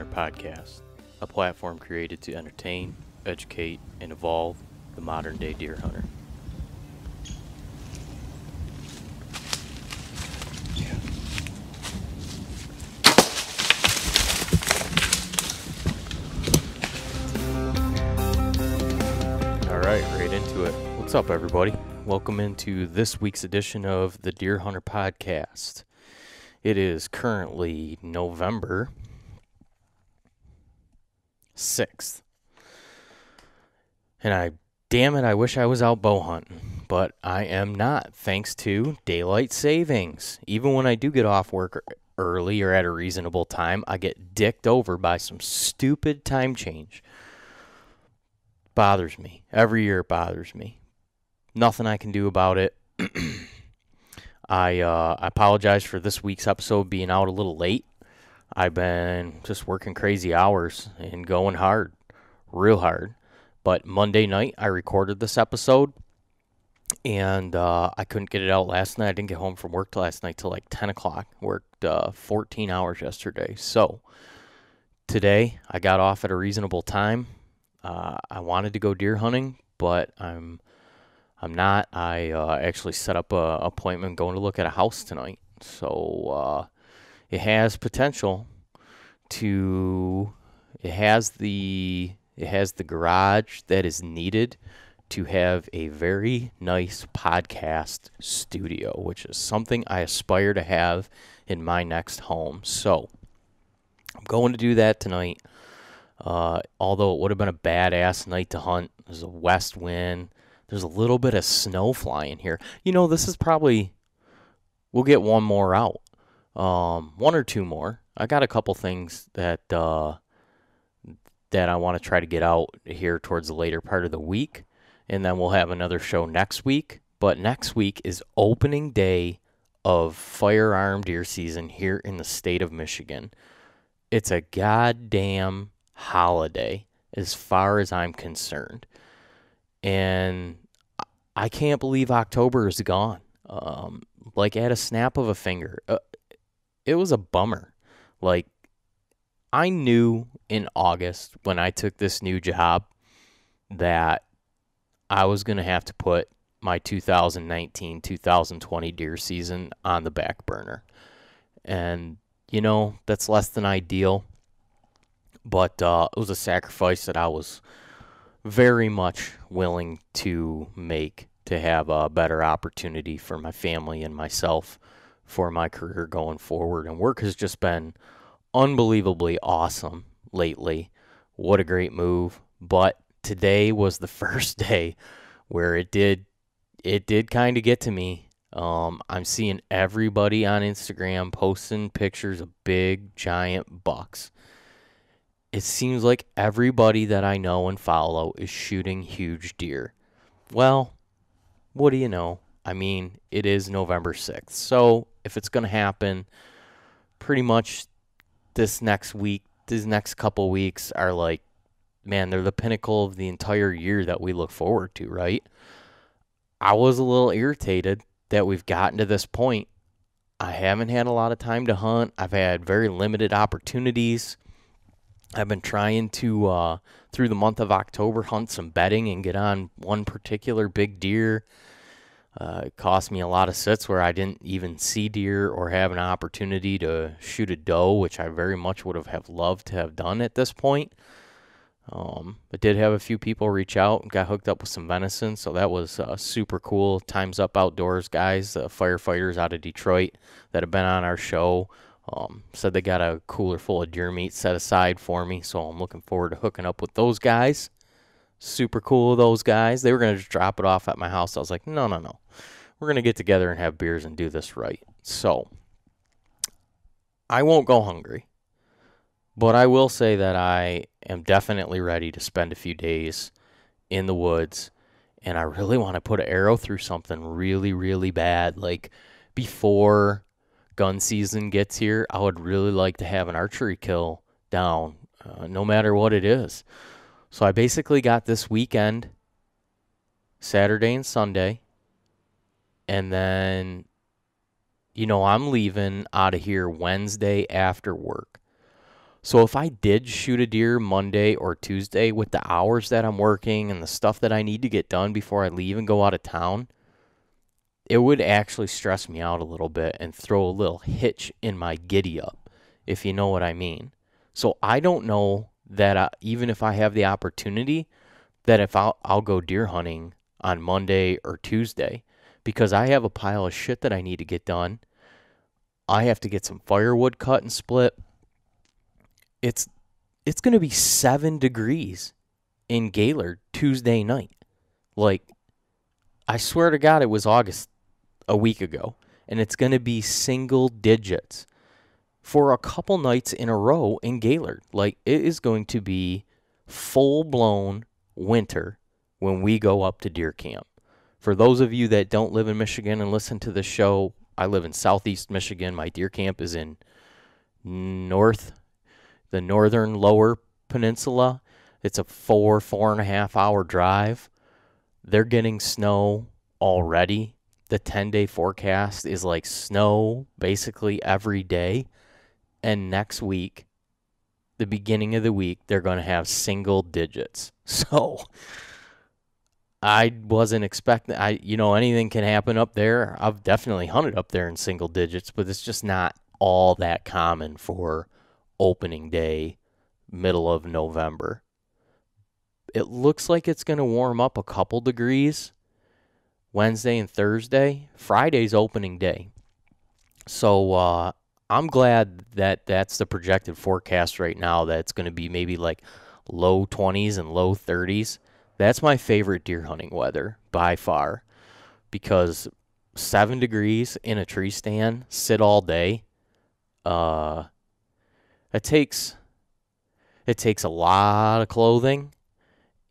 Podcast, a platform created to entertain, educate, and evolve the modern-day deer hunter. All right, right into it. What's up, everybody? Welcome into this week's edition of the Deer Hunter Podcast. It is currently November 6th. And I wish I was out bow hunting, but I am not, thanks to daylight savings. Even when I do get off work early or at a reasonable time, I get dicked over by some stupid time change. Bothers me. Every year it bothers me. Nothing I can do about it. I apologize for this week's episode being out a little late. I've been just working crazy hours and going hard, real hard. But Monday night, I recorded this episode, and I couldn't get it out last night. I didn't get home from work last night till like 10 o'clock. Worked 14 hours yesterday. So today, I got off at a reasonable time. I wanted to go deer hunting, but I'm not. I actually set up an appointment going to look at a house tonight. So it has potential to, it has the garage that is needed to have a very nice podcast studio, which is something I aspire to have in my next home. So I'm going to do that tonight. Although it would have been a badass night to hunt. There's a west wind. There's a little bit of snow flying here. You know, this is probably, we'll get one more out. One or two more. I got a couple things that I want to try to get out here towards the later part of the week, and then we'll have another show next week. But next week is opening day of firearm deer season here in the state of Michigan. It's a goddamn holiday as far as I'm concerned. And I can't believe October is gone. Like at a snap of a finger. It was a bummer. Like, I knew in August when I took this new job that I was going to have to put my 2019-2020 deer season on the back burner. And, you know, that's less than ideal. But it was a sacrifice that I was very much willing to make to have a better opportunity for my family and myself for my career going forward. And work has just been unbelievably awesome lately. What a great move. But today was the first day where it did kind of get to me. I'm seeing everybody on Instagram posting pictures of big giant bucks. It seems like everybody that I know and follow is shooting huge deer. Well, what do you know? I mean, it is November 6th. So if it's going to happen, pretty much this next week, these next couple weeks are like, man, they're the pinnacle of the entire year that we look forward to, right? I was a little irritated that we've gotten to this point. I haven't had a lot of time to hunt. I've had very limited opportunities. I've been trying to, through the month of October, hunt some bedding and get on one particular big deer. It cost me a lot of sits where I didn't even see deer or have an opportunity to shoot a doe, which I very much would have loved to have done at this point. But did have a few people reach out and got hooked up with some venison, so that was super cool. Time's Up Outdoors guys, firefighters out of Detroit that have been on our show, said they got a cooler full of deer meat set aside for me, so I'm looking forward to hooking up with those guys. Super cool, those guys. They were going to just drop it off at my house. I was like, no. We're going to get together and have beers and do this right. So, I won't go hungry. But I will say that I am definitely ready to spend a few days in the woods, and I really want to put an arrow through something really, really bad. Like before gun season gets here, I would really like to have an archery kill down, no matter what it is. So I basically got this weekend, Saturday and Sunday, and then, I'm leaving out of here Wednesday after work. So if I did shoot a deer Monday or Tuesday with the hours that I'm working and the stuff that I need to get done before I leave and go out of town, it would actually stress me out a little bit and throw a little hitch in my giddy up, if you know what I mean. So I don't know that even if I have the opportunity, that if I'll go deer hunting on Monday or Tuesday, because I have a pile of shit that I need to get done. I have to get some firewood cut and split. It's going to be 7 degrees in Gaylord Tuesday night. Like, I swear to God, it was August a week ago, and it's going to be single digits for a couple nights in a row in Gaylord. Like, it is going to be full-blown winter when we go up to deer camp. For those of you that don't live in Michigan and listen to this show, I live in southeast Michigan. My deer camp is in the northern lower peninsula. It's a 4.5 hour drive. They're getting snow already. The 10-day forecast is like snow basically every day. And next week, the beginning of the week, they're going to have single digits. So I wasn't expecting, anything can happen up there. I've definitely hunted up there in single digits, but it's just not all that common for opening day, middle of November. It looks like it's going to warm up a couple degrees Wednesday and Thursday. Friday's opening day. So I'm glad that that's the projected forecast right now, that it's going to be maybe like low 20s and low 30s. That's my favorite deer hunting weather by far, because 7 degrees in a tree stand, sit all day, it takes a lot of clothing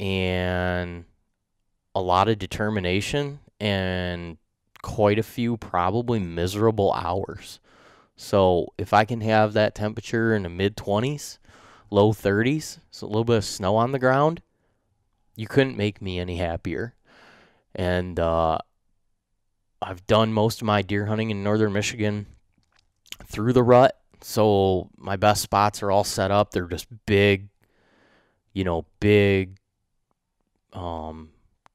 and a lot of determination and quite a few probably miserable hours. So if I can have that temperature in the mid-20s, low 30s, so a little bit of snow on the ground, you couldn't make me any happier. And I've done most of my deer hunting in northern Michigan through the rut, so my best spots are all set up. They're just big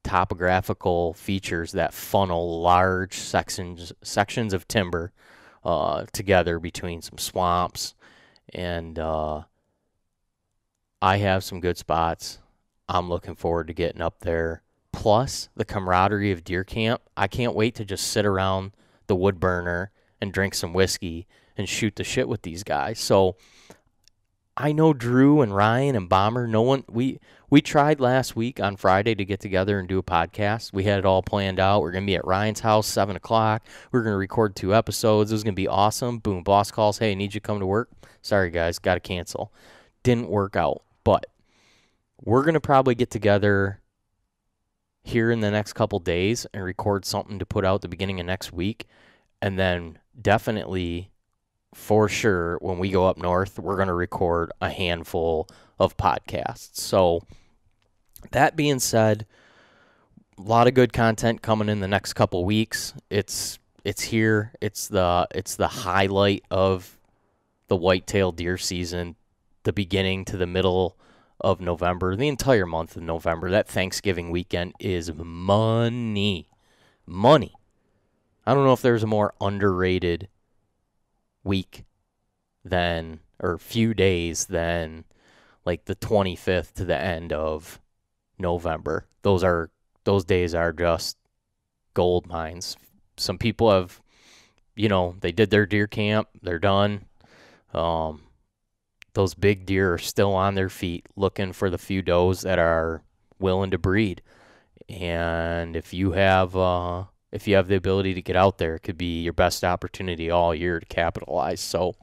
topographical features that funnel large sections of timber together between some swamps, and I have some good spots. I'm looking forward to getting up there. Plus, the camaraderie of deer camp. I can't wait to just sit around the wood burner and drink some whiskey and shoot the shit with these guys. So I know Drew and Ryan and Bomber. We tried last week on Friday to get together and do a podcast. We had it all planned out. We're going to be at Ryan's house, 7 o'clock. We're going to record 2 episodes. It was going to be awesome. Boom, boss calls. Hey, I need you to come to work. Sorry, guys, got to cancel. Didn't work out. But we're going to probably get together here in the next couple days and record something to put out the beginning of next week. And then definitely, for sure, when we go up north, we're going to record a handful of podcasts. So that being said, a lot of good content coming in the next couple weeks. It's here. It's the highlight of the whitetail deer season, the beginning to the middle of November, the entire month of November. That Thanksgiving weekend is money. I don't know if there's a more underrated week than, or few days than, like the 25th to the end of November. Those days are just gold mines. Some people have, they did their deer camp, they're done. Those big deer are still on their feet looking for the few does that are willing to breed. And if you have the ability to get out there, it could be your best opportunity all year to capitalize. So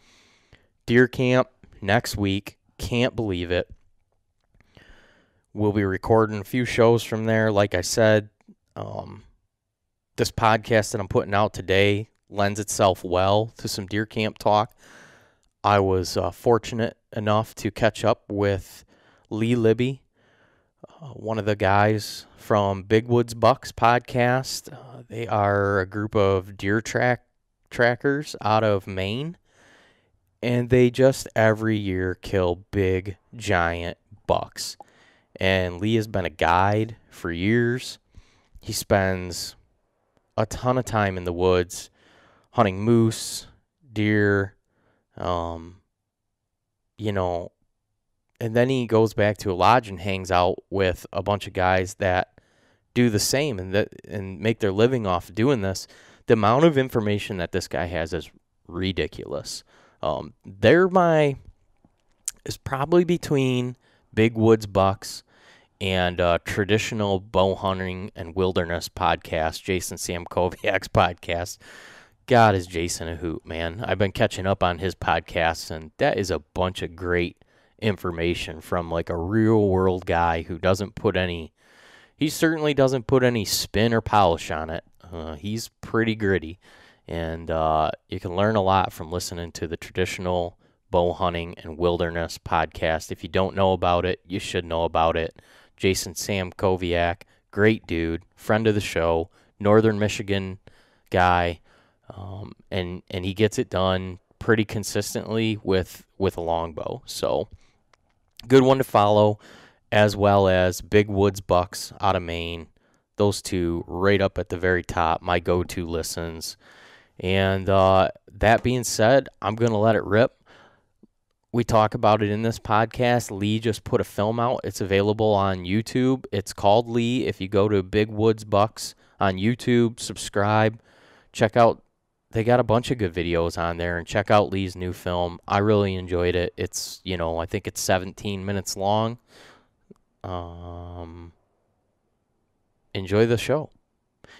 deer camp next week. can't believe it. We'll be recording a few shows from there. Like I said, this podcast that I'm putting out today lends itself well to some deer camp talk. I was fortunate enough to catch up with Lee Libby, one of the guys from Big Woods Bucks podcast. They are a group of deer trackers out of Maine, and they just every year kill big, giant bucks. And Lee has been a guide for years. He spends a ton of time in the woods hunting moose, deer, and then he goes back to a lodge and hangs out with a bunch of guys that do the same and make their living off doing this. The amount of information that this guy has is ridiculous. Is probably between Big Woods Bucks and traditional bow hunting and wilderness podcast, Jason Samkoviak's podcast. God, is Jason a hoot, man. I've been catching up on his podcasts, and that is a bunch of great information from like a real world guy who he certainly doesn't put any spin or polish on it. He's pretty gritty, and you can learn a lot from listening to the traditional bow hunting and wilderness podcast. If you don't know about it, you should know about it. Jason Samkoviak, great dude, friend of the show, Northern Michigan guy, and he gets it done pretty consistently with a longbow. So good one to follow, as well as Big Woods Bucks out of Maine. Those two right up at the very top, my go-to listens. And that being said, I'm going to let it rip. We talk about it in this podcast. Lee just put a film out. It's available on YouTube. It's called Lee. If you go to Big Woods Bucks on YouTube, subscribe, check out. They got a bunch of good videos on there, and check out Lee's new film. I really enjoyed it. It's, I think it's 17 minutes long. Enjoy the show.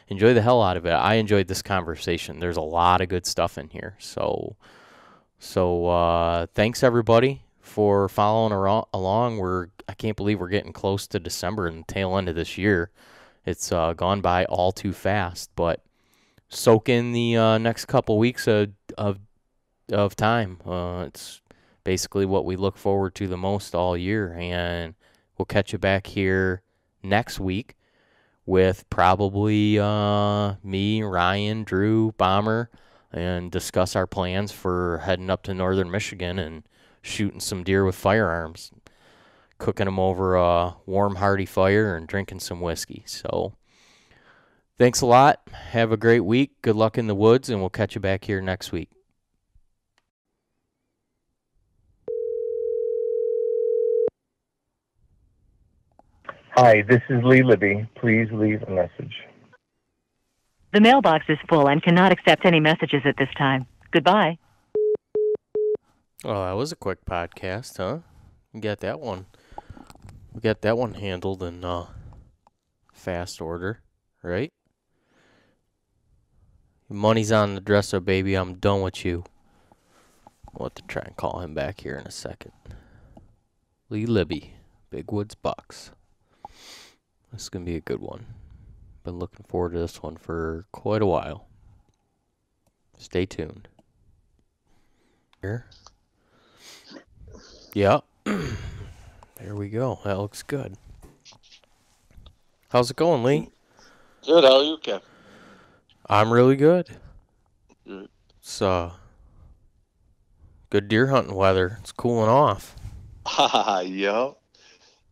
Enjoy the hell out of it. I enjoyed this conversation. There's a lot of good stuff in here. So thanks everybody for following along. I can't believe we're getting close to December and the tail end of this year. It's gone by all too fast, but soak in the next couple weeks of time. It's basically what we look forward to the most all year, and we'll catch you back here next week with probably me, Ryan, Drew, Bomber, and discuss our plans for heading up to northern Michigan and shooting some deer with firearms, cooking them over a warm, hearty fire and drinking some whiskey. So thanks a lot. Have a great week. Good luck in the woods, and we'll catch you back here next week. Hi, this is Lee Libby. Please leave a message. The mailbox is full and cannot accept any messages at this time. Goodbye. Oh, that was a quick podcast, huh? We got that one handled in fast order, right? Money's on the dresser, baby. I'm done with you. I'll have to try and call him back here in a second. Lee Libby, Big Woods Bucks. This is going to be a good one. Been looking forward to this one for quite a while. Stay tuned. Here. Yeah. There we go. That looks good. How's it going, Lee? Good. How are you, Kev? I'm really good. Good. It's good deer hunting weather. It's cooling off. Yeah.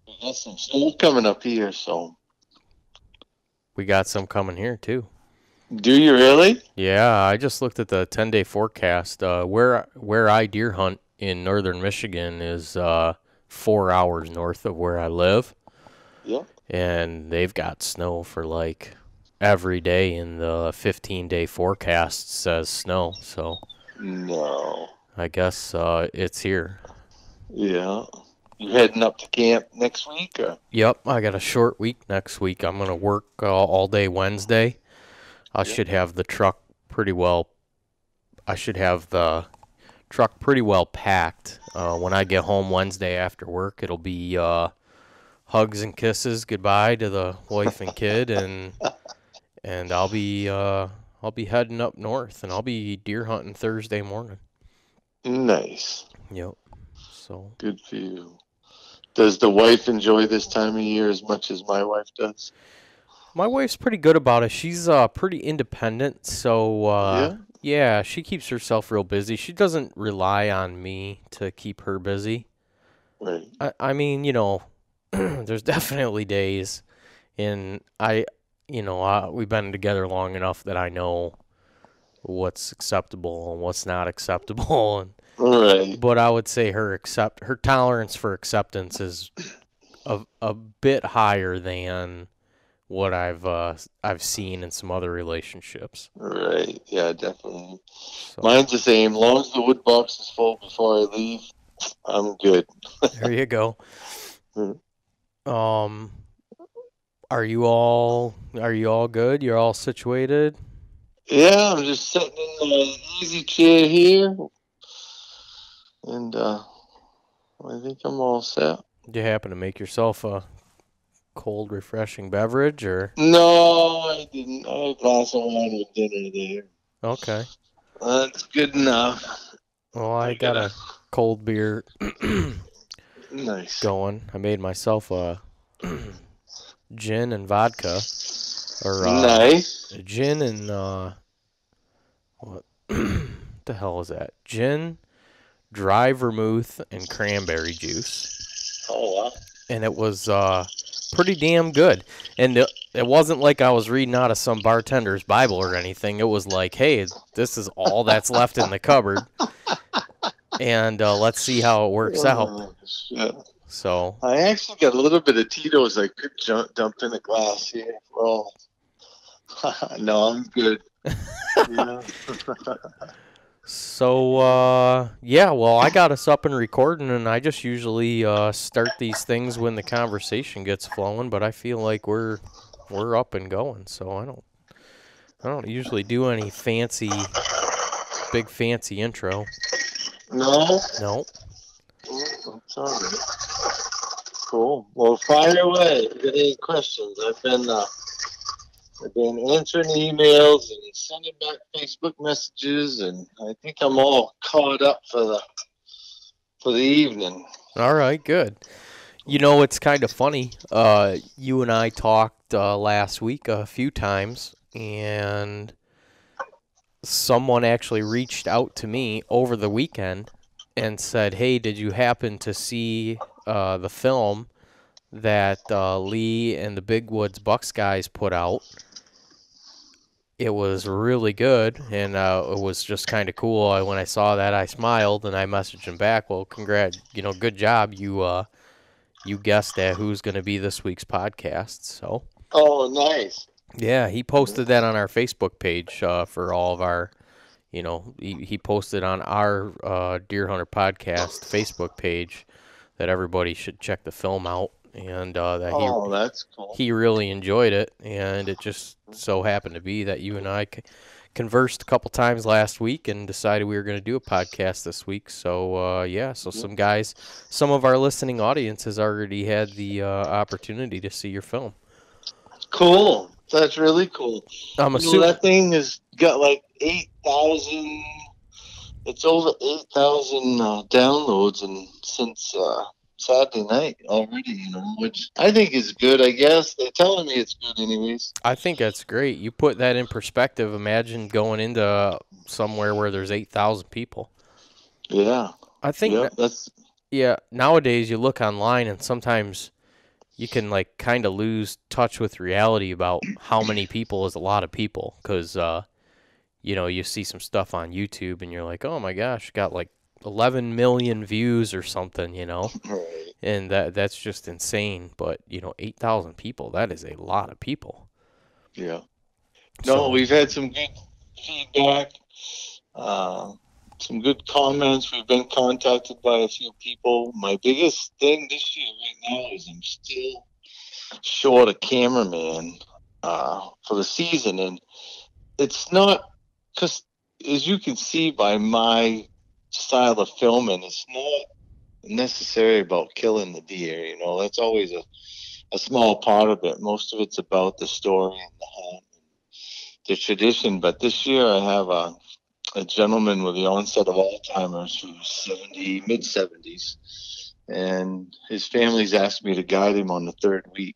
We got some snow coming up here, so. We got some coming here, too. Do you really? Yeah, I just looked at the 10-day forecast. Where I deer hunt in northern Michigan is 4 hours north of where I live. Yeah. And they've got snow for like every day in the 15-day forecast says snow. So No. I guess it's here. Yeah. You heading up to camp next week? Or? Yep, I got a short week next week. I'm going to work all day Wednesday. I should have the truck pretty well. I should have the truck pretty well packed. When I get home Wednesday after work, it'll be hugs and kisses, goodbye to the wife and kid, and I'll be heading up north, and I'll be deer hunting Thursday morning. Nice. Yep. So good for you. Does the wife enjoy this time of year as much as my wife does? my wife's pretty good about it. She's pretty independent, so yeah, she keeps herself real busy. She doesn't rely on me to keep her busy. Right. I mean, there's definitely days, and we've been together long enough that I know what's acceptable and what's not acceptable, and Right. but I would say her tolerance for acceptance is a bit higher than what I've seen in some other relationships. Right. Yeah, definitely. So Mine's the same. As long as the wood box is full before I leave, I'm good. there you go. Mhm. Are you all good? You're all situated? Yeah, I'm just sitting in the easy chair here, and I think I'm all set. Did you happen to make yourself a cold, refreshing beverage, or? No, I didn't. I had a glass of wine with dinner there. Okay. That's good enough. Well, I got a cold beer Nice. going. I made myself a gin and vodka, or Nice. gin and what the hell is that? Gin, dry vermouth, and cranberry juice. Oh, wow. And it was pretty damn good. And it wasn't like I was reading out of some bartender's Bible or anything. It was like, hey, this is all that's left in the cupboard, and let's see how it works out. Yeah. So I actually got a little bit of Tito's I could dump in a glass here. Well, no, I'm good. Yeah. So, yeah, well, I got us up and recording, and I just usually start these things when the conversation gets flowing, but I feel like we're up and going, so I don't usually do any big fancy intro. No? No. That's all right. Cool. Well, fire away. If you got any questions? I've been answering emails and sending back Facebook messages, and I think I'm all caught up for the evening. All right, good. It's kind of funny. You and I talked last week a few times, and someone actually reached out to me over the weekend and said, hey, did you happen to see the film that Lee and the Big Woods Bucks guys put out? It was really good, and it was just kind of cool. When I saw that, I smiled, and I messaged him back, well, congrats, good job. You guessed at who's going to be this week's podcast. So. Oh, nice. Yeah, he posted that on our Facebook page for all of our, he posted on our Deer Hunter Podcast Facebook page that everybody should check the film out, and that's cool. He really enjoyed it, and it just so happened to be that you and I conversed a couple times last week and decided we were going to do a podcast this week. So, some of our listening audience has already had the opportunity to see your film. Cool. That's really cool. I'm assuming that thing has got like 8,000. It's over 8,000 downloads, and since Saturday night already, which I think is good. I guess they're telling me it's good, anyways. I think that's great. You put that in perspective. Imagine going into somewhere where there's 8,000 people. Yeah. I think nowadays you look online and sometimes you can kind of lose touch with reality about how many people is a lot of people, because you see some stuff on YouTube and you're like, oh my gosh, got 11 million views or something, Right. And that's just insane. But 8,000 people, that is a lot of people. Yeah. No, we've had some good feedback, some good comments. We've been contacted by a few people. My biggest thing this year right now is I'm still short a cameraman for the season, and it's not because, as you can see by my style of filming. It's not necessarily about killing the deer. You know, that's always a small part of it. Most of it's about the story and the hunt, the tradition. But this year I have a gentleman with the onset of Alzheimer's who's 70, mid 70s, and his family's asked me to guide him on the third week.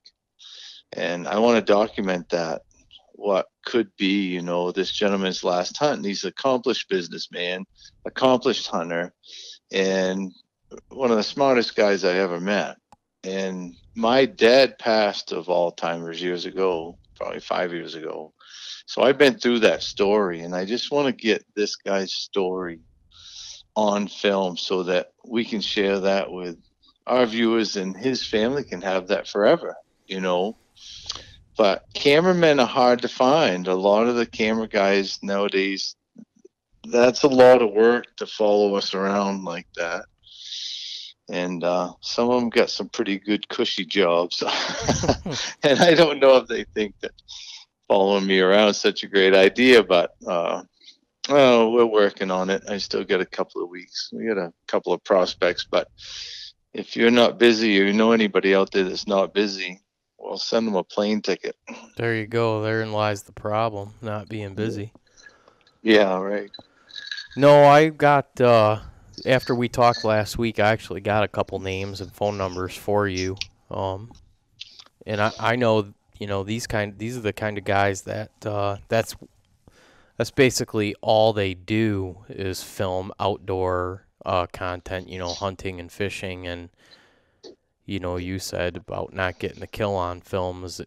And I want to document that, what could be, you know, this gentleman's last hunt. And he's an accomplished businessman, accomplished hunter, and one of the smartest guys I ever met. And my dad passed of Alzheimer's years ago, probably 5 years ago. So I've been through that story, and I just want to get this guy's story on film so that we can share that with our viewers, and his family can have that forever, you know. But cameramen are hard to find. A lot of the camera guys nowadays, that's a lot of work to follow us around like that. And some of them got some pretty good cushy jobs. And I don't know if they think that following me around is such a great idea, but we're working on it. I still got a couple of weeks. We got a couple of prospects, but if you're not busy or you know anybody out there that's not busy, well, send them a plane ticket. There you go. Therein lies the problem, not being busy. Yeah, right. No, I got, after we talked last week, I actually got a couple names and phone numbers for you. And I know, you know, these are the kind of guys that, that's basically all they do is film outdoor content, you know, hunting and fishing. And, you know, you said about not getting the kill on film is,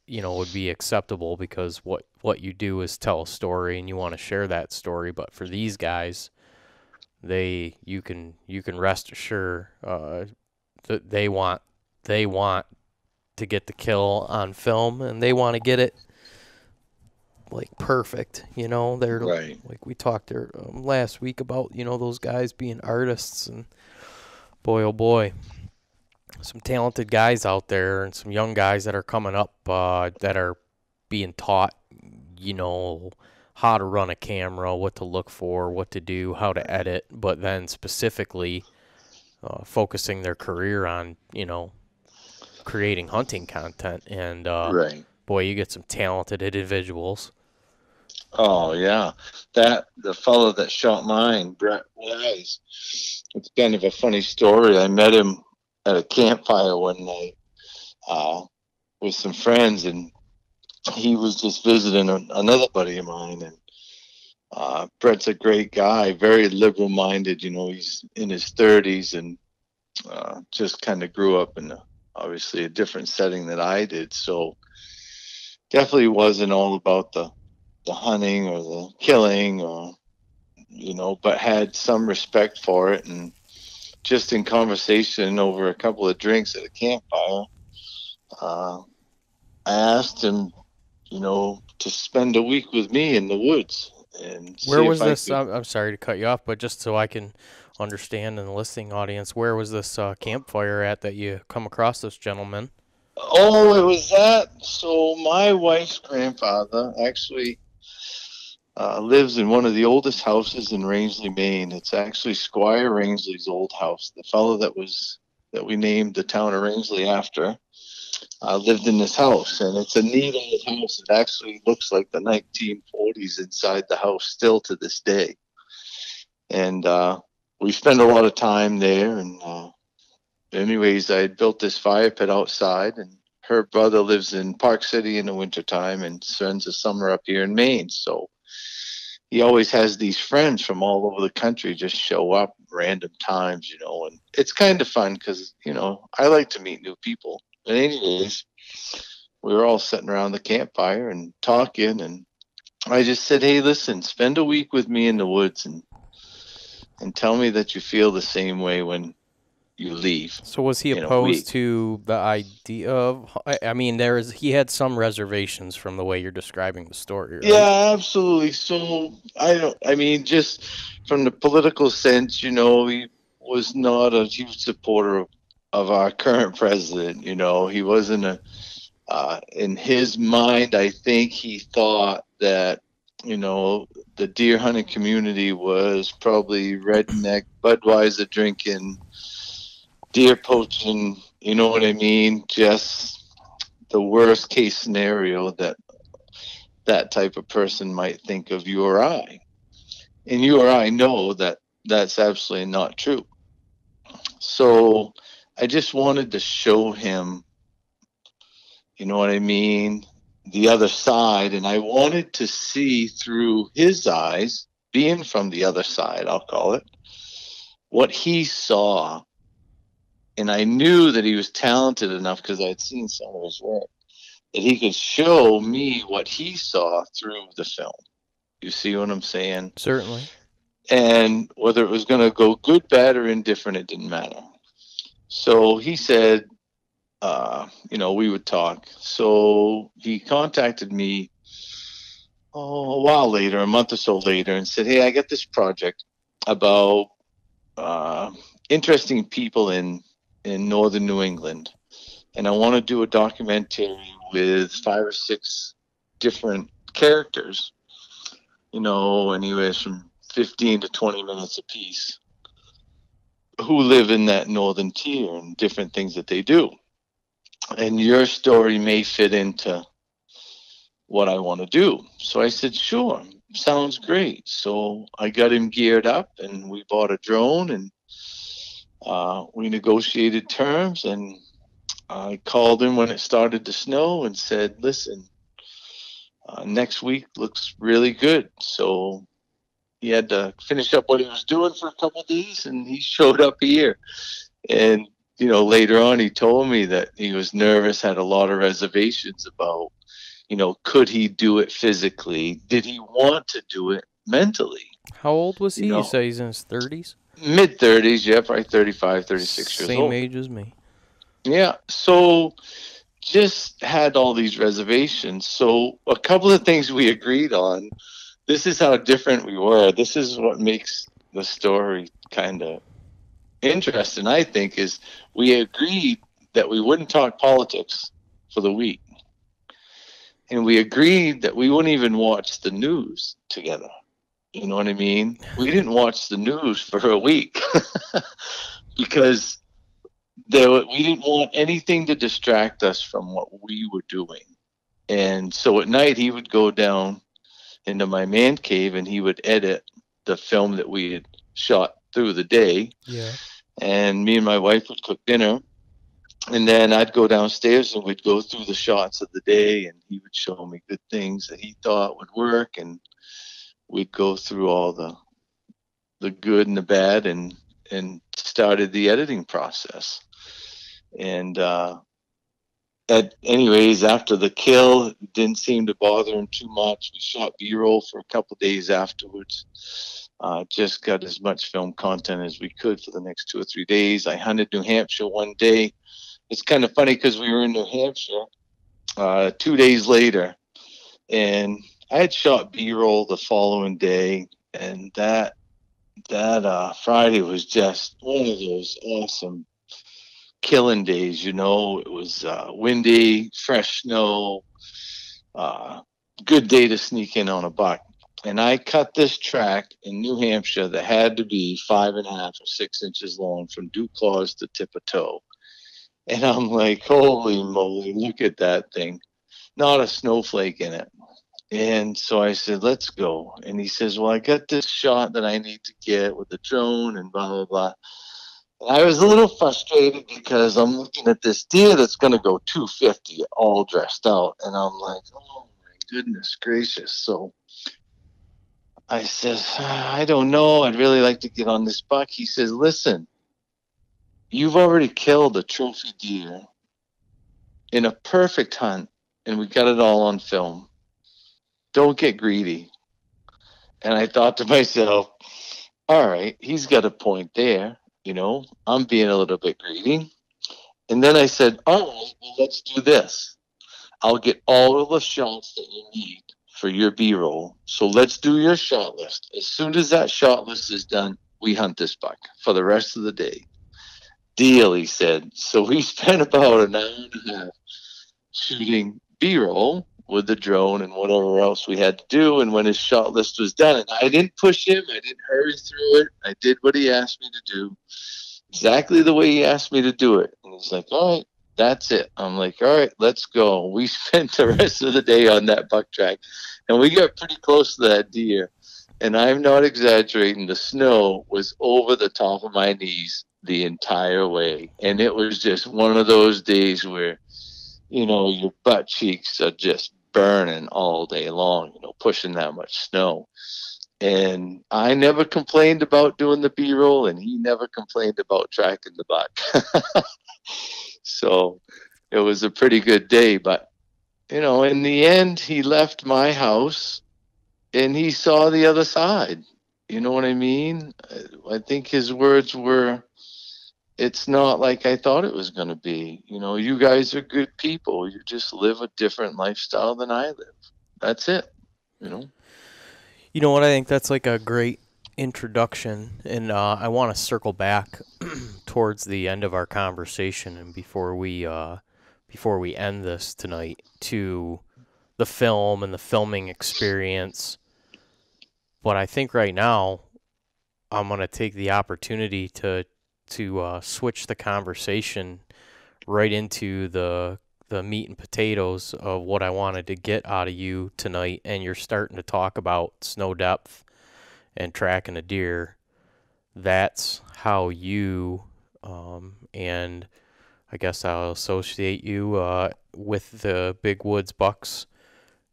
you know, would be acceptable because what you do is tell a story and you want to share that story. But for these guys, you can rest assured that they want to get the kill on film, and they want to get it like perfect. You know, they're right. Like we talked there last week about, you know, those guys being artists, and boy oh boy, some talented guys out there and some young guys that are coming up that are being taught, you know, how to run a camera, what to look for, what to do, how to edit, but then specifically focusing their career on, you know, creating hunting content. And Right. boy, you get some talented individuals. Oh yeah, the fellow that shot mine, Brett Wise. It's kind of a funny story. I met him at a campfire one night with some friends, and he was just visiting another buddy of mine. And Brett's a great guy, very liberal-minded. You know, he's in his 30s and just kind of grew up in obviously a different setting that I did. So definitely wasn't all about the hunting or the killing, or, you know, but had some respect for it. And just in conversation over a couple of drinks at a campfire, I asked him, you know, to spend a week with me in the woods. And where was this? I'm sorry to cut you off, but just so I can understand in the listening audience, where was this campfire at that you come across this gentleman? Oh, it was that. So my wife's grandfather actually lives in one of the oldest houses in Rangeley, Maine. It's actually Squire Rangeley's old house. The fellow that we named the town of Rangeley after lived in this house, and it's a neat old house. It actually looks like the 1940s inside the house still to this day. And we spend a lot of time there. And anyways, I had built this fire pit outside, and her brother lives in Park City in the wintertime and spends the summer up here in Maine. So he always has these friends from all over the country just show up random times, you know, and it's kind of fun because, you know, I like to meet new people. But anyways, we were all sitting around the campfire and talking, and I just said, hey, listen, spend a week with me in the woods and tell me that you feel the same way when you leave. So was he opposed to the idea of, I mean, he had some reservations from the way you're describing the story, right? Yeah, absolutely. So I mean, just from the political sense, you know, he was not a huge supporter of our current president. You know, he wasn't in his mind, I think he thought that you know, the deer hunting community was probably redneck, Budweiser drinking, deer poaching, you know what I mean? Just the worst case scenario that that type of person might think of you or I. And you or I know that that's absolutely not true. So I just wanted to show him, you know what I mean, the other side. And I wanted to see through his eyes, being from the other side, I'll call it, what he saw. And I knew that he was talented enough because I had seen some of his work that he could show me what he saw through the film. You see what I'm saying? Certainly. And whether it was going to go good, bad, or indifferent, it didn't matter. So he said, you know, we would talk. So he contacted me a while later, a month or so later, and said, "Hey, I got this project about uh, interesting people in northern New England, and I want to do a documentary with 5 or 6 different characters. You know, anywhere from 15 to 20 minutes apiece, who live in that northern tier and different things that they do. And your story may fit into what I want to do." So I said, "Sure, sounds great." So I got him geared up and we bought a drone and we negotiated terms. And I called him when it started to snow and said, "Listen, next week looks really good." So he had to finish up what he was doing for a couple of days and he showed up here. And, you know, later on, he told me that he was nervous, had a lot of reservations about, you know, could he do it physically? Did he want to do it mentally? How old was You he? You know, say he's in his 30s? mid 30s, yeah, probably 35, 36 years Same old. age as me. Yeah. So just had all these reservations. So a couple of things we agreed on. This is how different we were. This is what makes the story kind of interesting, I think, is we agreed that we wouldn't talk politics for the week. And we agreed that we wouldn't even watch the news together. You know what I mean? We didn't watch the news for a week because we didn't want anything to distract us from what we were doing. And so at night, he would go down into my man cave and he would edit the film that we had shot through the day. Yeah. And me and my wife would cook dinner. And then I'd go downstairs and we'd go through the shots of the day and he would show me good things that he thought would work. And we'd go through all the good and the bad and started the editing process. And anyways, after the kill, it didn't seem to bother him too much. We shot B-roll for a couple of days afterwards. Just got as much film content as we could for the next 2 or 3 days. I hunted New Hampshire one day. It's kind of funny because we were in New Hampshire 2 days later, and I had shot B-roll the following day, and that Friday was just one of those awesome killing days. You know, it was windy, fresh snow, uh, good day to sneak in on a buck. And I cut this track in New Hampshire that had to be 5.5 or 6 inches long from dew claws to tip of toe. And I'm like, holy moly, look at that thing. Not a snowflake in it. And so I said, let's go. And he says, well, I got this shot that I need to get with the drone and blah, blah, blah. And I was a little frustrated because I'm looking at this deer that's going to go 250 all dressed out. And I'm like, oh my goodness gracious. So I said, I don't know. I'd really like to get on this buck. He says, listen, you've already killed a trophy deer in a perfect hunt, and we got it all on film. Don't get greedy. And I thought to myself, all right, he's got a point there. You know, I'm being a little bit greedy. And then I said, all right, well, let's do this. I'll get all of the shots that you need for your B-roll. So let's do your shot list. As soon as that shot list is done, we hunt this buck for the rest of the day. Deal, he said. So we spent about an hour and a half shooting B-roll. with the drone and whatever else we had to do. And when his shot list was done, and I didn't push him, I didn't hurry through it. I did what he asked me to do, exactly the way he asked me to do it. And he's like, all right, that's it. I'm like, all right, let's go. We spent the rest of the day on that buck track, and we got pretty close to that deer. And I'm not exaggerating. The snow was over the top of my knees the entire way. And it was just one of those days where, your butt cheeks are just burning all day long, pushing that much snow. And I never complained about doing the B-roll, and he never complained about tracking the buck. So it was a pretty good day. But, in the end, he left my house and he saw the other side. You know what I mean? I think his words were, it's not like I thought it was going to be. You guys are good people. You just live a different lifestyle than I live. That's it. You know what? I think that's like a great introduction, and I want to circle back towards the end of our conversation, and before we end this tonight, to the film and the filming experience. But I think right now I'm going to take the opportunity to switch the conversation right into the meat and potatoes of what I wanted to get out of you tonight. And you're starting to talk about snow depth and tracking a deer. That's how you, and I guess I'll associate you with the Big Woods Bucks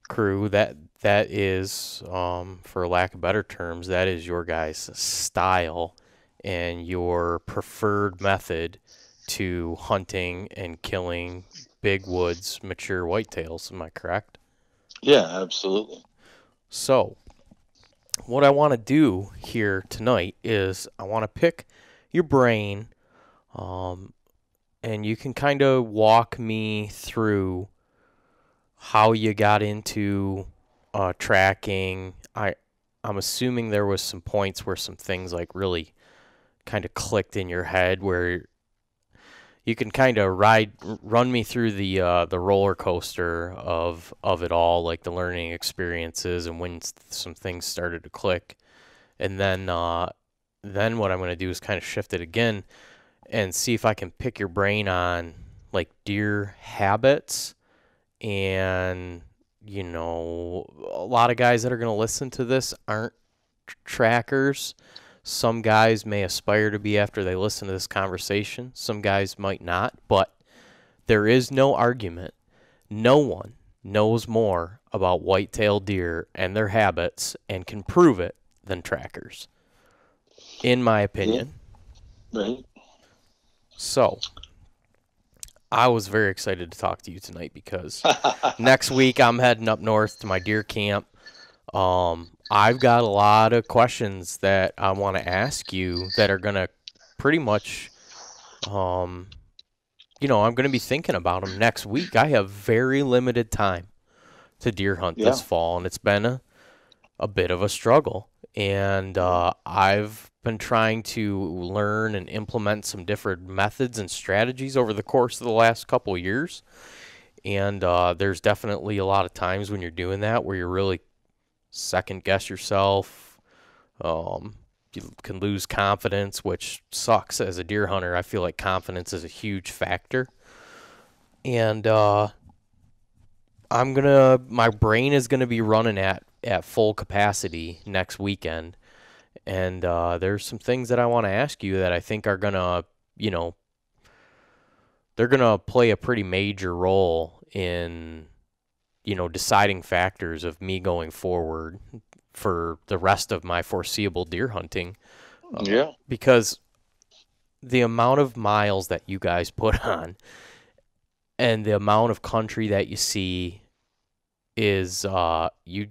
crew. That is, for lack of better terms, that is your guys' style and your preferred method to hunting and killing big woods mature whitetails. Am I correct? Yeah, absolutely. So what I want to do here tonight is I want to pick your brain, and you can kind of walk me through how you got into tracking. I'm assuming there was some points where some things like really kind of clicked in your head, where you can kind of run me through the roller coaster of it all, like the learning experiences and when some things started to click. And then what I'm going to do is kind of shift it again and see if I can pick your brain on like deer habits. And a lot of guys that are going to listen to this aren't trackers. Some guys may aspire to be after they listen to this conversation. Some guys might not, but there is no argument. No one knows more about whitetail deer and their habits and can prove it than trackers, in my opinion. Yeah. Right. So I was very excited to talk to you tonight because next week I'm heading up north to my deer camp. I've got a lot of questions that I want to ask you that are going to pretty much, I'm going to be thinking about them next week. I have very limited time to deer hunt this fall, and it's been a bit of a struggle. And I've been trying to learn and implement some different methods and strategies over the course of the last couple of years. And there's definitely a lot of times when you're doing that where you're really second guess yourself. You can lose confidence, which sucks as a deer hunter. I feel like confidence is a huge factor. And my brain is gonna be running at full capacity next weekend. And there's some things that I want to ask you that I think are gonna, they're gonna play a pretty major role in deciding factors of me going forward for the rest of my foreseeable deer hunting. Because the amount of miles that you guys put on and the amount of country that you see is, you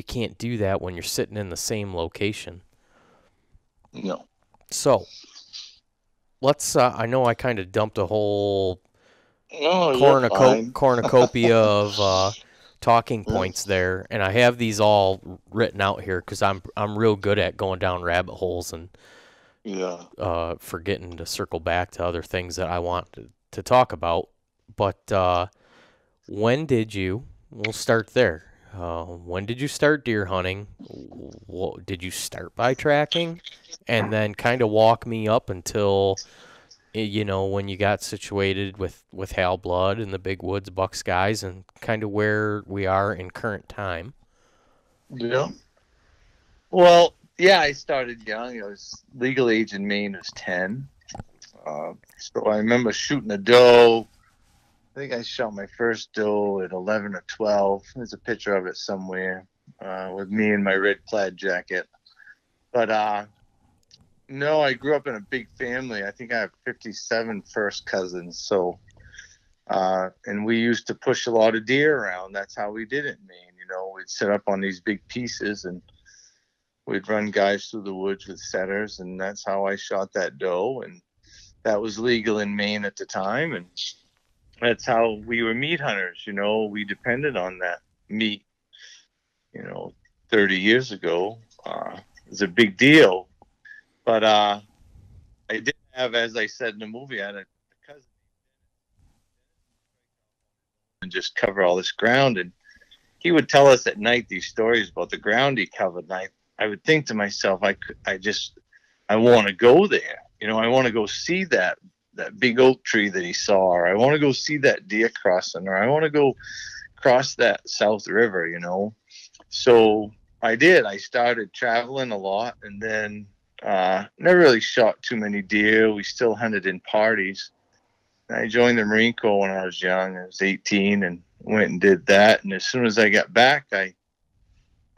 can't do that when you're sitting in the same location. No. So let's, I know I kind of dumped a whole cornucopia of talking points there, and I have these all written out here because I'm real good at going down rabbit holes and forgetting to circle back to other things that I want to talk about. But When did you? We'll start there. When did you start deer hunting? Did you start by tracking, and then kind of walk me up until when you got situated with Hal Blood and the Big Woods Buck Skies, and kind of where we are in current time. Yeah. Well, yeah, I started young. I was legal age in Maine was 10. So I remember shooting a doe. I think I shot my first doe at 11 or 12. There's a picture of it somewhere with me in my red plaid jacket. But no, I grew up in a big family. I think I have 57 first cousins. So, and we used to push a lot of deer around. That's how we did it in Maine. We'd set up on these big pieces and we'd run guys through the woods with setters. And that's how I shot that doe. And that was legal in Maine at the time. And that's how we were meat hunters. We depended on that meat, 30 years ago. It was a big deal. But I did have, as I said in the movie, I had a cousin and just cover all this ground. And he would tell us at night these stories about the ground he covered. And I would think to myself, I want to go there. I want to go see that big oak tree that he saw, or I want to go see that deer crossing, or I want to go cross that South River, So I did. I started traveling a lot, and then never really shot too many deer. We still hunted in parties. I joined the Marine Corps when I was young. I was 18 and went and did that. And as soon as I got back, I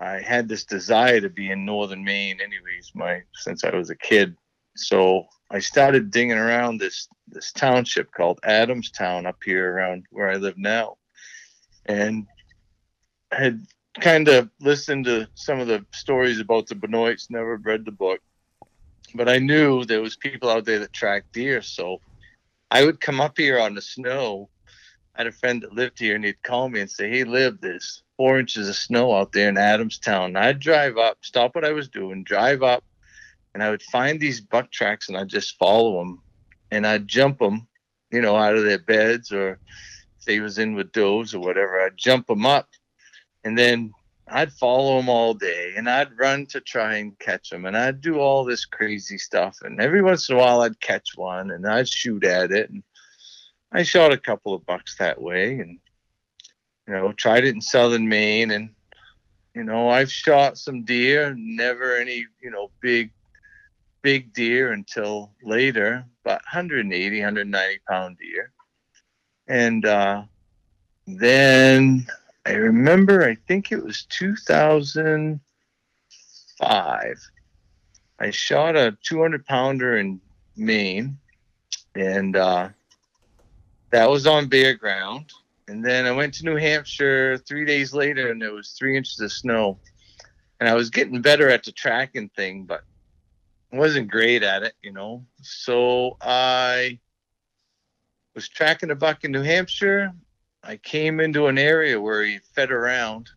had this desire to be in northern Maine anyways, since I was a kid. So I started dinging around this township called Adamstown up here around where I live now. And I had kind of listened to some of the stories about the Benoits, never read the book. But I knew there was people out there that tracked deer. So I would come up here on the snow. I had a friend that lived here, and he'd call me and say, "Hey, Lib, there's 4 inches of snow out there in Adamstown." And I'd drive up, stop what I was doing, drive up, and I would find these buck tracks, and I'd just follow them. And I'd jump them, out of their beds, or if they was in with does or whatever, I'd jump them up. And then I'd follow them all day, and I'd run to try and catch them, and I'd do all this crazy stuff. And every once in a while, I'd catch one, and I'd shoot at it. And I shot a couple of bucks that way, and tried it in southern Maine. And I've shot some deer, never any big deer until later, but 180, 190 pound deer. And then I remember, I think it was 2005. I shot a 200 pounder in Maine, and that was on bare ground. And then I went to New Hampshire 3 days later, and there was 3 inches of snow. And I was getting better at the tracking thing, but wasn't great at it, So I was tracking a buck in New Hampshire. I came into an area where he fed around,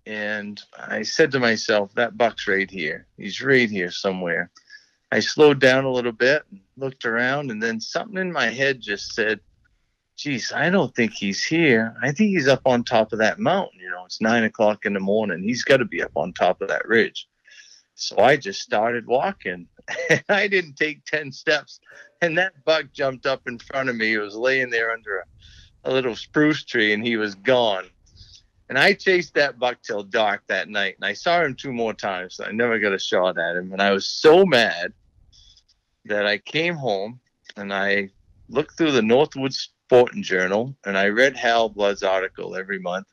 and I said to myself, that buck's right here. He's right here somewhere. I slowed down a little bit and looked around, and then something in my head just said, geez, I don't think he's here. I think he's up on top of that mountain. It's 9 o'clock in the morning. He's got to be up on top of that ridge. So I just started walking. I didn't take 10 steps, and that buck jumped up in front of me. He was laying there under a little spruce tree, and he was gone. And I chased that buck till dark that night, and I saw him 2 more times. So I never got a shot at him, and I was so mad that I came home, and I looked through the Northwood Sporting Journal, and I read Hal Blood's article every month.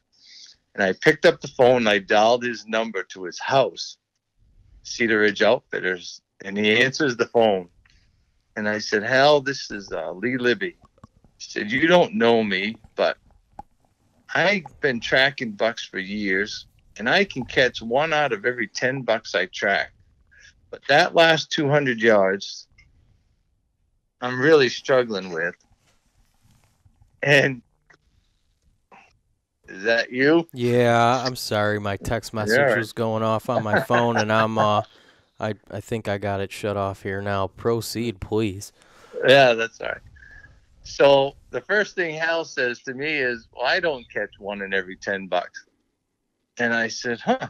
And I picked up the phone, and I dialed his number to his house, Cedar Ridge Outfitters, and he answers the phone. And I said, Hal, this is Lee Libby. He said, you don't know me, but I've been tracking bucks for years, and I can catch 1 out of every 10 bucks I track. But that last 200 yards, I'm really struggling with. And is that you? Yeah, I'm sorry. My text message was going off on my phone, and I think I got it shut off here now. Proceed, please. Yeah, that's all right. So the first thing Hal says to me is, well, I don't catch one in every $10. And I said, huh,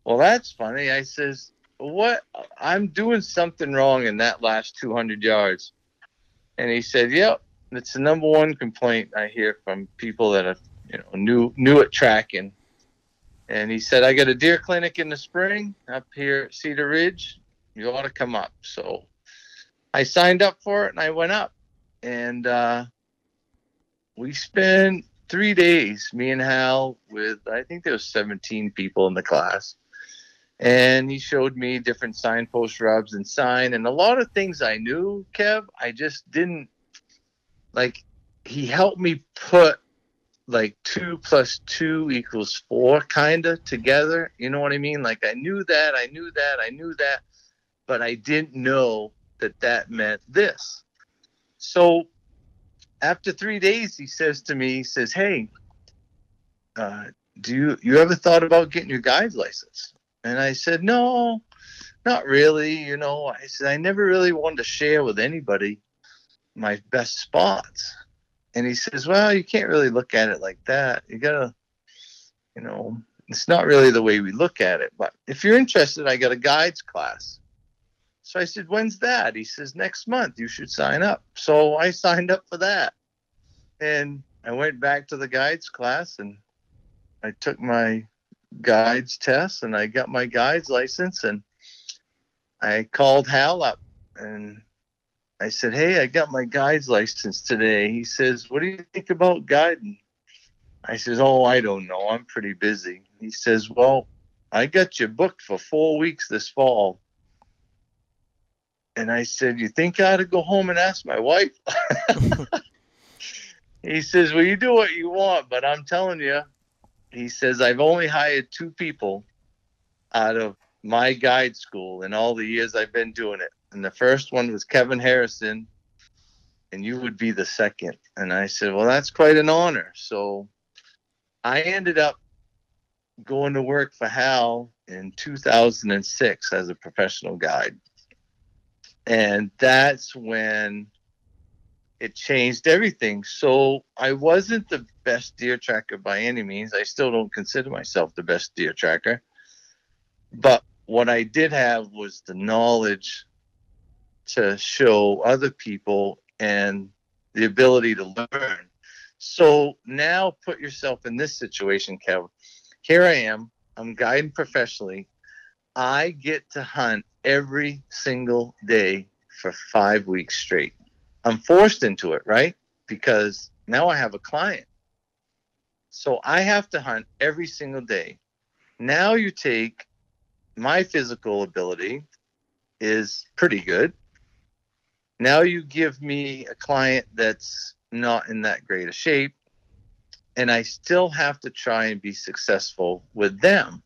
well, that's funny. I says, what? I'm doing something wrong in that last 200 yards. And he said, yep, it's the number one complaint I hear from people that are, new at tracking. And he said, I got a deer clinic in the spring up here at Cedar Ridge. You ought to come up. So I signed up for it and I went up. And we spent 3 days, me and Hal, with, I think there was 17 people in the class. And he showed me different signpost rubs and sign. And a lot of things I knew, Kev, I just didn't, like, he helped me put like 2 + 2 = 4 kind of together. You know what I mean? Like I knew that, but I didn't know that meant this. So after 3 days, he says to me, he says, hey, do you ever thought about getting your guide's license? And I said, no, not really. I said, I never really wanted to share with anybody my best spots. And he says, well, you can't really look at it like that. You gotta, it's not really the way we look at it. But if you're interested, I got a guides class. So I said, when's that? He says, next month. You should sign up. So I signed up for that. And I went back to the guides class and I took my guides test and I got my guides license. And I called Hal up and I said, hey, I got my guides license today. He says, what do you think about guiding? I says, oh, I don't know. I'm pretty busy. He says, well, I got you booked for 4 weeks this fall. And I said, you think I ought to go home and ask my wife? He says, well, you do what you want, but I'm telling you, he says, I've only hired 2 people out of my guide school in all the years I've been doing it. And the first one was Kevin Harrison, and you would be the second. And I said, well, that's quite an honor. So I ended up going to work for Hal in 2006 as a professional guide. And that's when it changed everything. So I wasn't the best deer tracker by any means. I still don't consider myself the best deer tracker. But what I did have was the knowledge to show other people and the ability to learn. So now put yourself in this situation, Kev. Here I am. I'm guiding professionally. I get to hunt every single day for 5 weeks straight. I'm forced into it, right? Because now I have a client. So I have to hunt every single day. Now you take my physical ability is pretty good. Now you give me a client that's not in that great a shape, and I still have to try and be successful with them.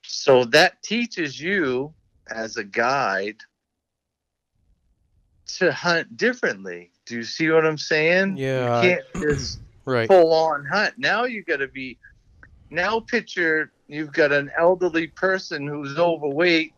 So that teaches you as a guide to hunt differently. Do you see what I'm saying? Yeah. You can't just Right. full on hunt. Now you got to be, now picture you've got an elderly person who's overweight,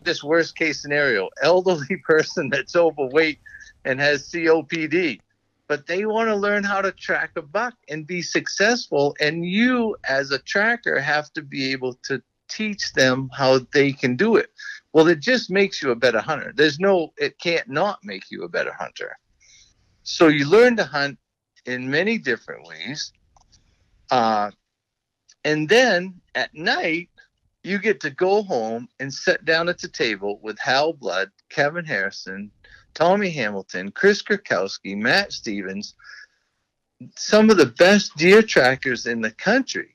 just worst case scenario, elderly person that's overweight and has COPD, but they want to learn how to track a buck and be successful. And you as a tracker have to be able to teach them how they can do it. Well, it just makes you a better hunter. It can't not make you a better hunter. So you learn to hunt in many different ways. And then at night, you get to go home and sit down at the table with Hal Blood, Kevin Harrison, Tommy Hamilton, Chris Krakowski, Matt Stevens, some of the best deer trackers in the country.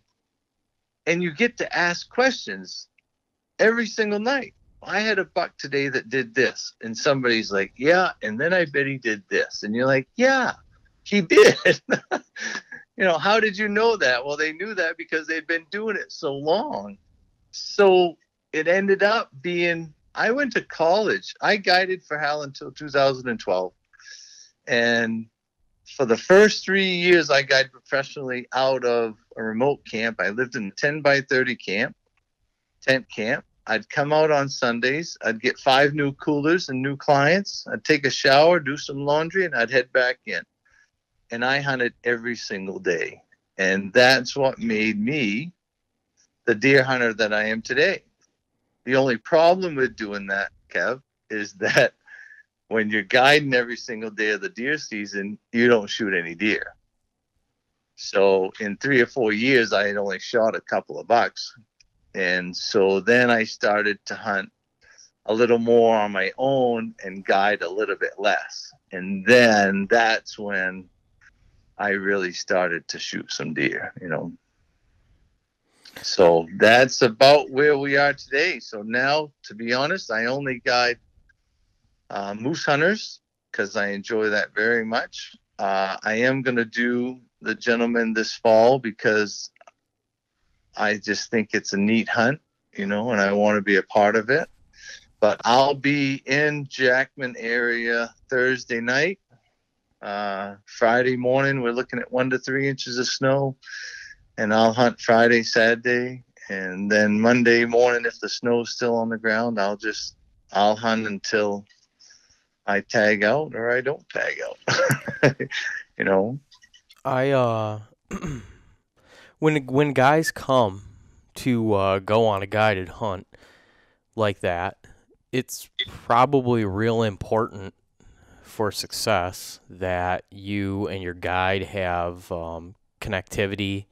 And you get to ask questions every single night. I had a buck today that did this. And somebody's like, yeah, and then I bet he did this. And you're like, yeah, he did. How did you know that? Well, they knew that because they'd been doing it so long. So it ended up being, I went to college. I guided for Hal until 2012. And for the first 3 years, I guided professionally out of a remote camp. I lived in a 10 by 30 tent camp. I'd come out on Sundays. I'd get 5 new coolers and new clients. I'd take a shower, do some laundry, and I'd head back in. and I hunted every single day. And that's what made me the deer hunter that I am today. The only problem with doing that, Kev, is that when you're guiding every single day of the deer season, you don't shoot any deer. So in 3 or 4 years, I had only shot a couple of bucks. And so then I started to hunt a little more on my own and guide a little bit less. And then that's when I really started to shoot some deer, you know. So that's about where we are today. So now, to be honest, I only guide moose hunters because I enjoy that very much. I am going to do the gentleman this fall because I just think it's a neat hunt, you know, and I want to be a part of it. But I'll be in Jackman area Thursday night. Friday morning, we're looking at 1 to 3 inches of snow. And I'll hunt Friday, Saturday, and then Monday morning, if the snow's still on the ground, I'll hunt until I tag out or I don't tag out. You know, I when guys come to go on a guided hunt like that, it's probably real important for success that you and your guide have connectivity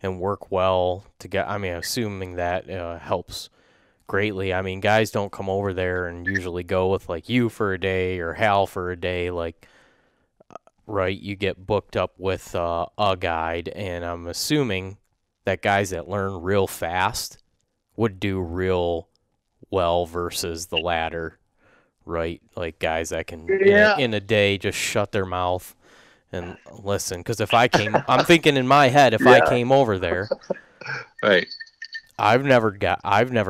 and work well together. I mean, assuming that helps greatly. I mean, guys don't come over there and usually go with like you for a day or Hal for a day. Like, right, you get booked up with a guide, and I'm assuming that guys that learn real fast would do real well versus the latter, right? Like guys that can in a day just shut their mouth and listen. Because if I came, I'm thinking in my head, if I came over there, right? I've never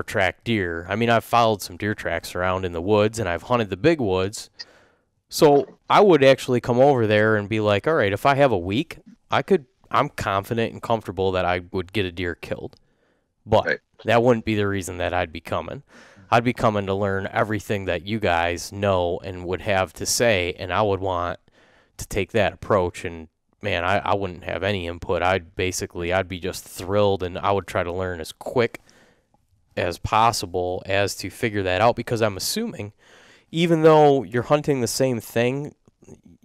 tracked deer. I mean, I've followed some deer tracks around in the woods, and I've hunted the big woods. So I would actually come over there and be like, all right, if I have a week, I'm confident and comfortable that I would get a deer killed. But that wouldn't be the reason that I'd be coming. I'd be coming to learn everything that you guys know and would have to say, and I would want to take that approach. And man, I wouldn't have any input. I'd be just thrilled, and I would try to learn as quick as possible as to figure that out, because I'm assuming even though you're hunting the same thing,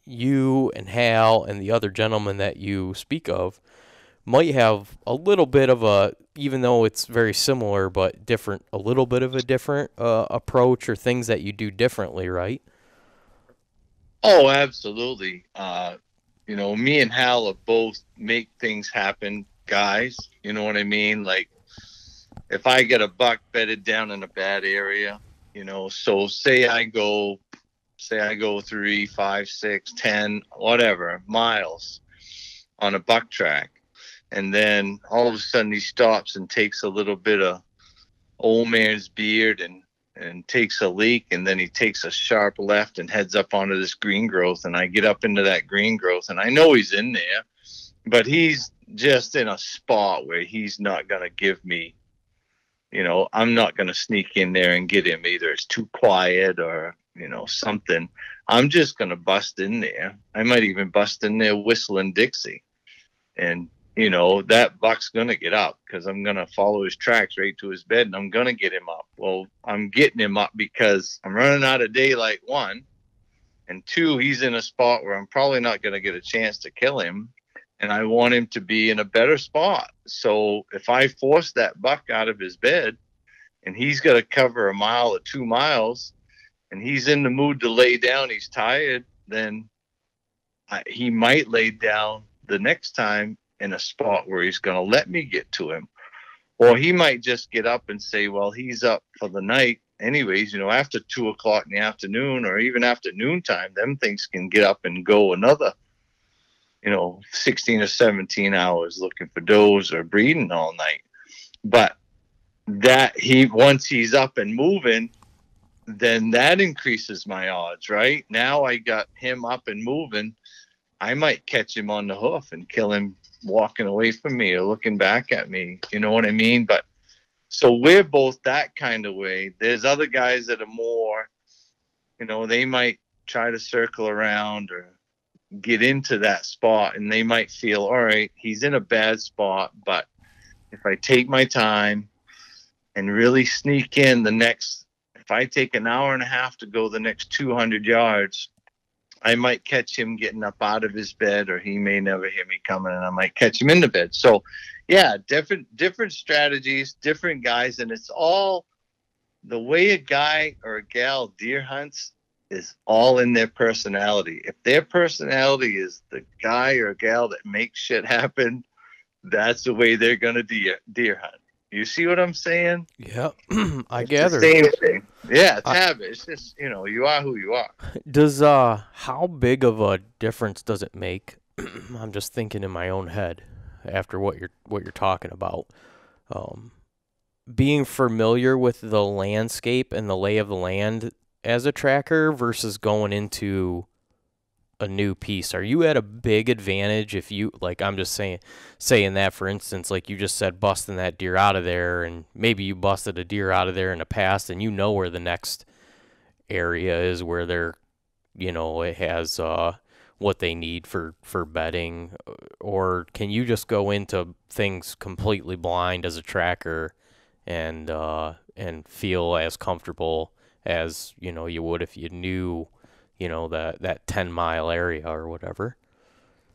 you and Hal and the other gentleman that you speak of might have a little bit of a, even though it's very similar but different, a little bit of a different approach or things that you do differently, right? Oh, absolutely. You know, me and Hal are both make things happen guys. You know what I mean? Like, if I get a buck bedded down in a bad area, you know, so say I go 3, 5, 6, 10, whatever miles on a buck track, and then all of a sudden he stops and takes a little bit of old man's beard and takes a leak, and then he takes a sharp left and heads up onto this green growth, and I get up into that green growth, and I know he's in there, but he's just in a spot where he's not going to give me, you know, I'm not going to sneak in there and get him. Either it's too quiet or, you know, something. I'm just going to bust in there. I might even bust in there whistling Dixie. And, you know, that buck's going to get up because I'm going to follow his tracks right to his bed, and I'm going to get him up. Well, I'm getting him up because I'm running out of daylight, 1. And 2, he's in a spot where I'm probably not going to get a chance to kill him. And I want him to be in a better spot. So if I force that buck out of his bed and he's got to cover 1 mile or 2 miles and he's in the mood to lay down, he's tired, then he might lay down the next time in a spot where he's going to let me get to him. Or he might just get up and say, well, he's up for the night anyways. You know, after 2 o'clock in the afternoon or even after noontime, them things can get up and go another, you know, 16 or 17 hours looking for does or breeding all night. But that once he's up and moving, then that increases my odds, right? Now I got him up and moving. I might catch him on the hoof and kill him walking away from me or looking back at me. You know what I mean? But so we're both that kind of way. There's other guys that are more, you know, they might try to circle around or get into that spot, and they might feel, all right, he's in a bad spot, but if I take my time and really sneak in if I take an hour and a half to go the next 200 yards, I might catch him getting up out of his bed, or he may never hear me coming, and I might catch him in the bed. So, yeah, different strategies, different guys, and it's all the way a guy or a gal deer hunts is all in their personality. If their personality is the guy or gal that makes shit happen, that's the way they're gonna deer hunt. You see what I'm saying? Yeah, I It's gather. the same thing. Yeah, it's habit. It's just, you are who you are. Does how big of a difference does it make? I'm just thinking in my own head after what you're talking about. Being familiar with the landscape and the lay of the land as a tracker versus going into a new piece. Are you at a big advantage if you, like, I'm just saying that, for instance, like you just said, busting that deer out of there, and maybe you busted a deer out of there in the past and you know where the next area is where they're, it has what they need for bedding, or can you just go into things completely blind as a tracker and feel as comfortable as you would if you knew that 10-mile area or whatever?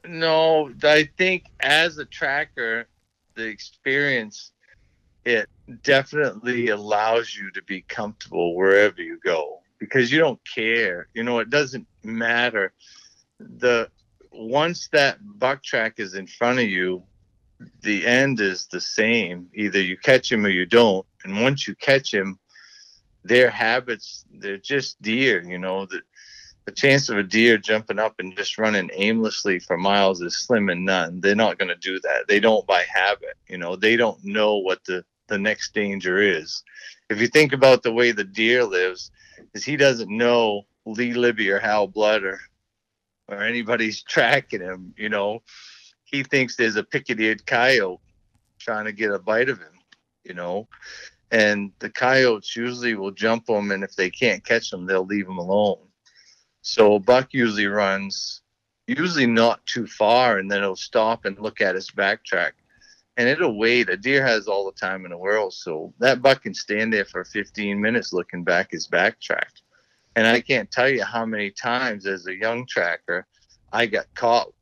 No, I think as a tracker, the experience, it definitely allows you to be comfortable wherever you go, because you don't care. It doesn't matter. Once that buck track is in front of you, the end is the same. Either you catch him or you don't. And once you catch him, their habits, they're just deer. The chance of a deer jumping up and just running aimlessly for miles is slim and none. They're not going to do that. They don't by habit. They don't know what the next danger is. If you think about the way the deer lives, is he doesn't know Lee Libby or Hal Blood or anybody's tracking him. He thinks there's a picket-eared coyote trying to get a bite of him, and the coyotes usually will jump him, and if they can't catch him, they'll leave him alone. So a buck usually runs, not too far, and then he'll stop and look at his backtrack, and it'll wait. A deer has all the time in the world, so that buck can stand there for 15 minutes looking back his backtrack. And I can't tell you how many times as a young tracker I got caught.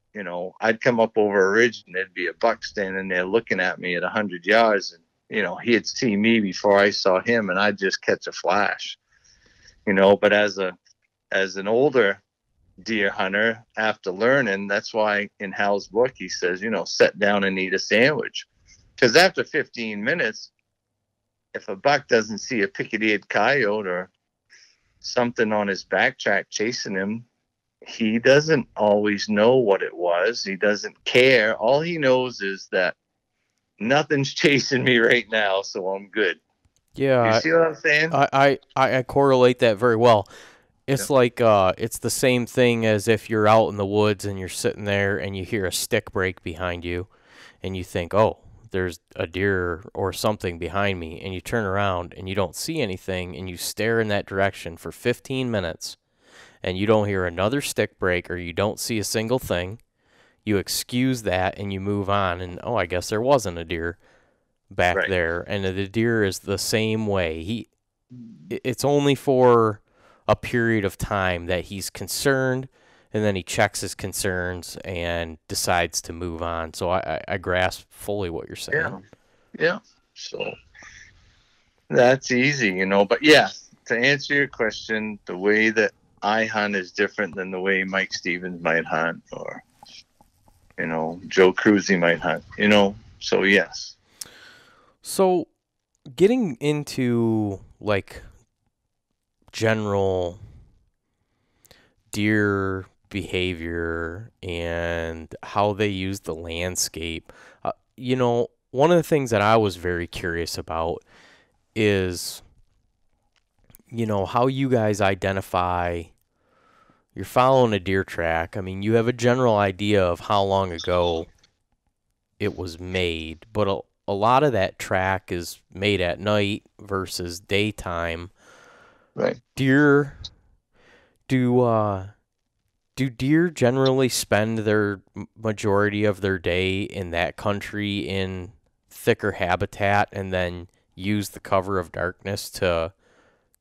I'd come up over a ridge and there'd be a buck standing there looking at me at 100 yards, and he'd see me before I saw him, and I'd just catch a flash. But as an older deer hunter, after learning, that's why in Hal's book he says, sit down and eat a sandwich, because after 15 minutes, if a buck doesn't see a picket-eared coyote or something on his backtrack chasing him, he doesn't always know what it was. He doesn't care. All he knows is that nothing's chasing me right now, so I'm good. Yeah, you see what I'm saying? I correlate that very well. It's like it's the same thing as if you're out in the woods and you're sitting there and you hear a stick break behind you, and you think, oh, there's a deer or something behind me, and you turn around and you don't see anything, and you stare in that direction for 15 minutes, and you don't hear another stick break or you don't see a single thing. You excuse that and you move on, and I guess there wasn't a deer back there. And the deer is the same way. It's only for a period of time that he's concerned, and then he checks his concerns and decides to move on. So I grasp fully what you're saying. Yeah. So that's easy, But yeah, to answer your question, the way that I hunt is different than the way Mike Stevens might hunt, or Joe Cruzy might hunt. So yes. So getting into like general deer behavior and how they use the landscape, one of the things that I was very curious about is how you guys identify you're following a deer track. I mean, you have a general idea of how long ago it was made, but a lot of that track is made at night versus daytime. Right. Do Do deer generally spend their majority of their day in that country in thicker habitat and then use the cover of darkness to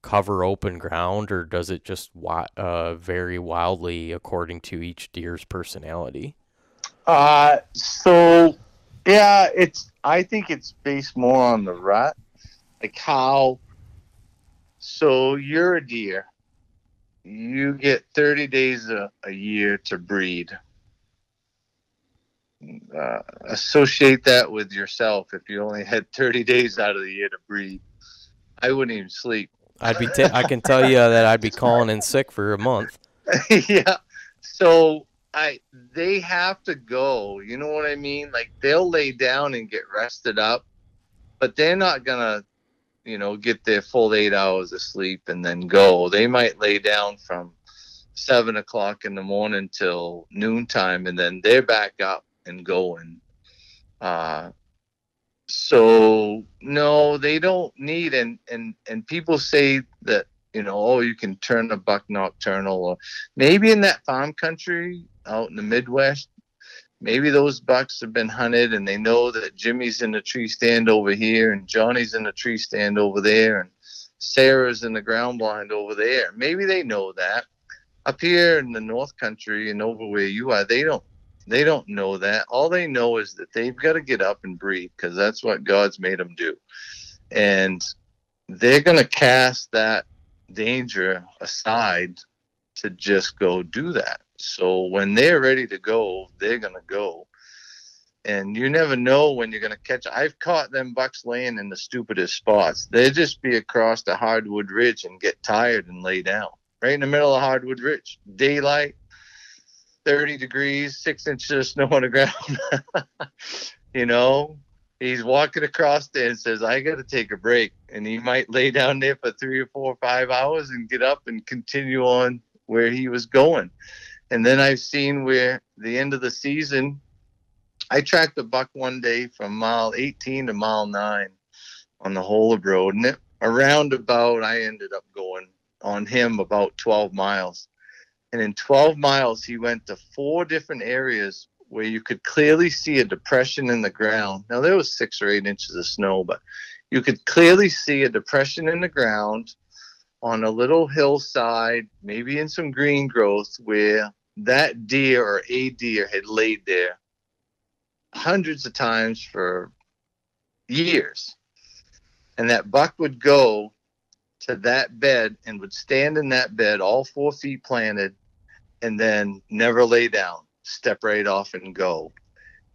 cover open ground, or does it just vary wildly according to each deer's personality? So yeah, I think it's based more on the rut, like how. So you're a deer. You get 30 days a year to breed. Associate that with yourself. If you only had 30 days out of the year to breed, I wouldn't even sleep. I can tell you that I'd be calling in sick for a month. Yeah. So they have to go. You know what I mean? Like they'll lay down and get rested up, but they're not gonna, get their full 8 hours of sleep and then go. They might lay down from 7 o'clock in the morning till noontime, and then they're back up and going. So no, they don't need, and people say that, oh, you can turn a buck nocturnal, or maybe in that farm country out in the Midwest, maybe those bucks have been hunted and they know that Jimmy's in the tree stand over here and Johnny's in the tree stand over there and Sarah's in the ground blind over there. Maybe they know that. Up here in the North Country and over where you are, they don't know that. All they know is that they've got to get up and breathe because that's what God's made them do. And they're going to cast that danger aside to just go do that. So when they're ready to go, they're going to go. And you never know when you're going to catch. I've caught them bucks laying in the stupidest spots. They'd just be across the hardwood ridge and get tired and lay down. Right in the middle of hardwood ridge. Daylight, 30 degrees, 6 inches of snow on the ground. He's walking across there and says, I got to take a break. And he might lay down there for 3 or 4 or 5 hours and get up and continue on where he was going. And then I've seen where the end of the season, I tracked a buck one day from mile 18 to mile 9 on the Holub Road. And around about, I ended up going on him about 12 miles. And in 12 miles, he went to 4 different areas where you could clearly see a depression in the ground. Now, there was 6 or 8 inches of snow, but you could clearly see a depression in the ground on a little hillside, maybe in some green growth, where that deer or a deer had laid there hundreds of times for years. And that buck would go to that bed and would stand in that bed, all 4 feet planted, and then never lay down, step right off and go.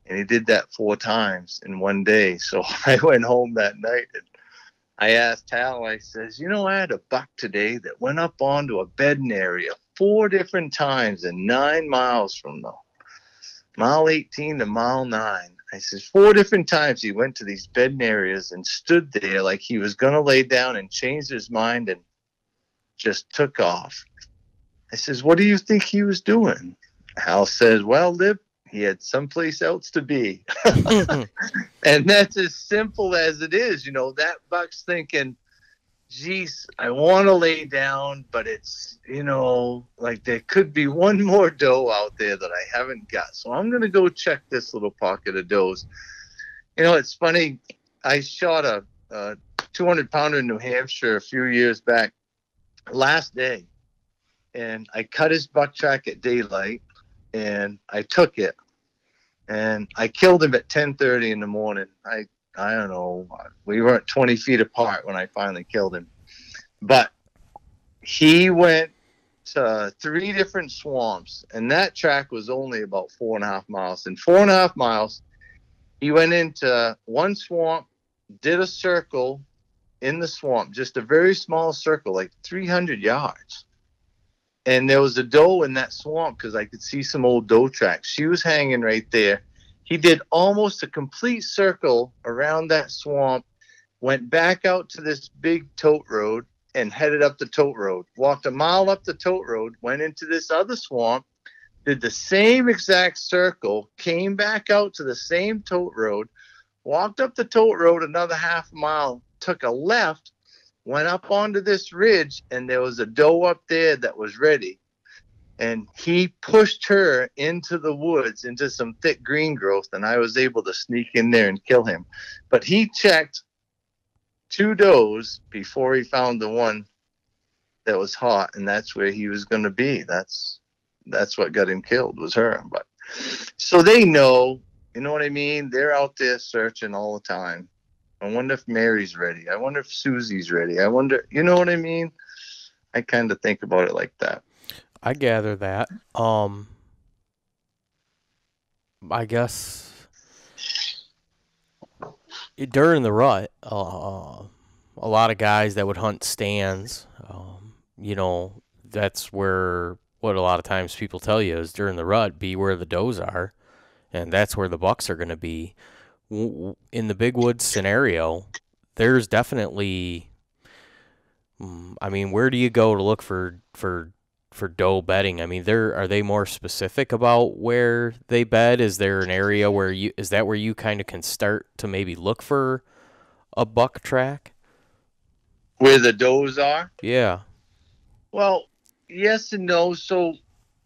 And he did that 4 times in one day. So I went home that night and I asked Hal, I says, I had a buck today that went up onto a bedding area 4 different times in 9 miles from the mile 18 to mile 9. I says 4 different times he went to these bedding areas and stood there like he was going to lay down and changed his mind and just took off. I says, what do you think he was doing? Hal says, well, Lib, he had someplace else to be. And that's as simple as it is. That buck's thinking, geez, I want to lay down, but it's, like there could be one more doe out there that I haven't got. So I'm going to go check this little pocket of does. It's funny. I shot a 200-pounder in New Hampshire a few years back last day, and I cut his buck track at daylight, and I took it, and I killed him at 10:30 in the morning. I don't know. We weren't 20 feet apart when I finally killed him. But he went to 3 different swamps, and that track was only about 4.5 miles. In 4.5 miles, he went into one swamp, did a circle in the swamp, just a very small circle, like 300 yards. And there was a doe in that swamp because I could see some old doe tracks. She was hanging right there. He did almost a complete circle around that swamp, went back out to this big tote road and headed up the tote road, walked a mile up the tote road, went into this other swamp, did the same exact circle, came back out to the same tote road, walked up the tote road another half a mile, took a left, went up onto this ridge, and there was a doe up there that was ready. and he pushed her into the woods, into some thick green growth, and I was able to sneak in there and kill him. But he checked 2 does before he found the one that was hot, and that's where he was going to be. That's what got him killed, was her. But so they know, you know what I mean? They're out there searching all the time. I wonder if Mary's ready. I wonder if Susie's ready. I wonder, you know what I mean? I kind of think about it like that. I gather that. I guess during the rut, a lot of guys that would hunt stands, you know, that's where what a lot of times people tell you is during the rut, be where the does are, and that's where the bucks are going to be. In the big woods scenario, there's definitely, I mean, where do you go to look for doe bedding? I mean, are they more specific about where they bed? Is there an area where is that where you kind of can start to maybe look for a buck track? Where the does are? Yeah. Well, yes and no. So,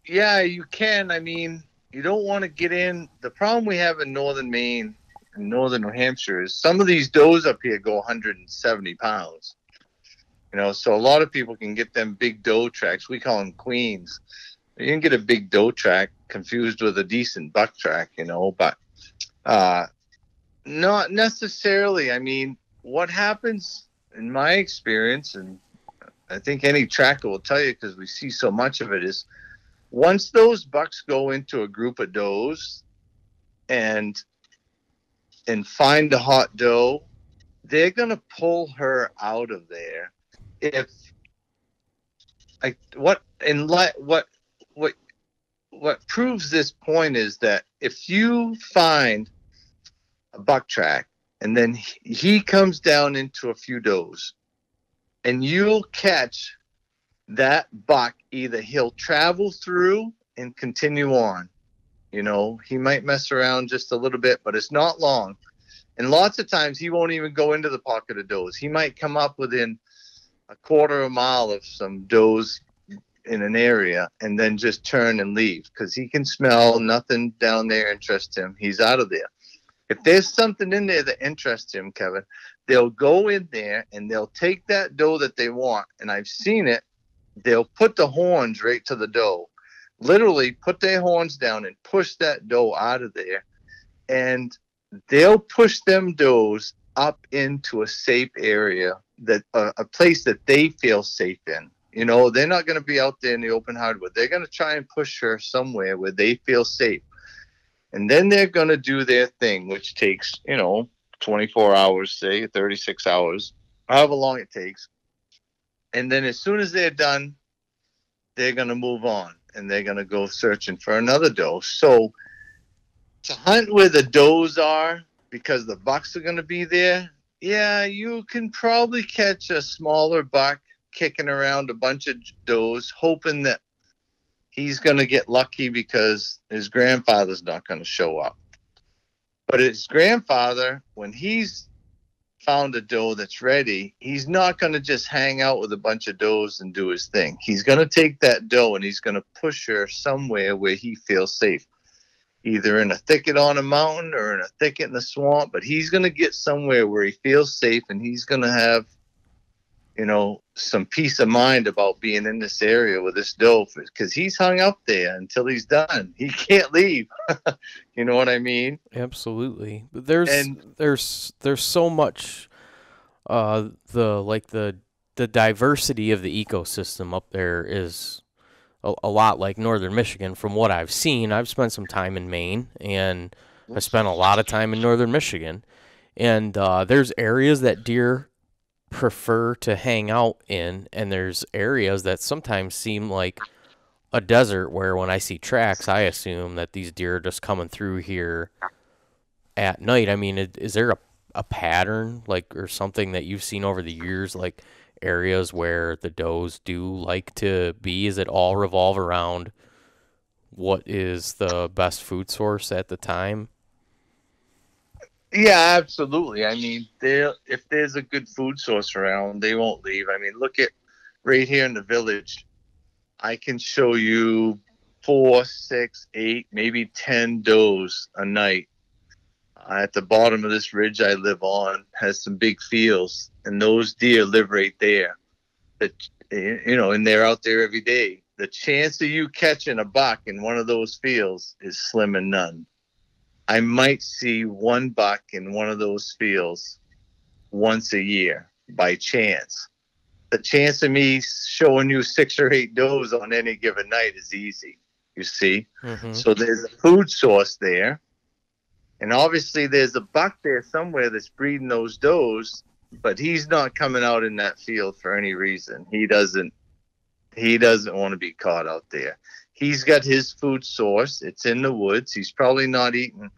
yeah, you can. I mean, you don't want to get in. The problem we have in northern Maine and northern New Hampshire is some of these does up here go 170 pounds. You know, so a lot of people can get them big doe tracks. We call them queens. You can get a big doe track confused with a decent buck track, you know, but not necessarily. I mean, what happens in my experience, and I think any tracker will tell you because we see so much of it, is once those bucks go into a group of does and find a hot doe, they're going to pull her out of there. What proves this point is that if you find a buck track and then he comes down into a few does and you'll catch that buck, either he'll travel through and continue on. You know, he might mess around just a little bit, but it's not long. And lots of times he won't even go into the pocket of does. He might come up within a quarter of a mile of some does in an area and then just turn and leave because he can smell nothing down there interests him. He's out of there. If there's something in there that interests him, Kevin, they'll go in there and they'll take that doe that they want. And I've seen it. They'll put the horns right to the doe, literally put their horns down and push that doe out of there. And they'll push them does up into a safe area, that a place that they feel safe in. You know, they're not going to be out there in the open hardwood. They're going to try and push her somewhere where they feel safe. And then they're going to do their thing, which takes, 24 hours, say 36 hours, however long it takes. And then as soon as they're done, they're going to move on and they're going to go searching for another doe. So to hunt where the does are because the bucks are going to be there, yeah, you can probably catch a smaller buck kicking around a bunch of does, hoping that he's going to get lucky because his grandfather's not going to show up. But his grandfather, when he's found a doe that's ready, he's not going to just hang out with a bunch of does and do his thing. He's going to take that doe and he's going to push her somewhere where he feels safe, either in a thicket on a mountain or in a thicket in the swamp. But he's going to get somewhere where he feels safe and he's going to have, some peace of mind about being in this area with this doe, because he's hung up there until he's done. He can't leave. You know what I mean? Absolutely. But there's so much the diversity of the ecosystem up there is a lot like northern Michigan from what I've seen. I've spent some time in Maine and I spent a lot of time in northern Michigan, and there's areas that deer prefer to hang out in, and there's areas that sometimes seem like a desert where when I see tracks, I assume that these deer are just coming through here at night. I mean, is there a pattern, like, or something that you've seen over the years, like areas where the does do like to be? Is it all revolve around what is the best food source at the time? Yeah, absolutely. I mean, if there's a good food source around, they won't leave. I mean, look at right here in the village. I can show you 4, 6, 8, maybe 10 does a night. At the bottom of this ridge I live on has some big fields, and those deer live right there. That, and they're out there every day. The chance of you catching a buck in one of those fields is slim and none. I might see one buck in one of those fields once a year by chance. The chance of me showing you 6 or 8 does on any given night is easy, you see. Mm-hmm. So there's a food source there. And obviously there's a buck there somewhere that's breeding those does, but he's not coming out in that field for any reason. He doesn't want to be caught out there. He's got his food source. It's in the woods. He's probably not eating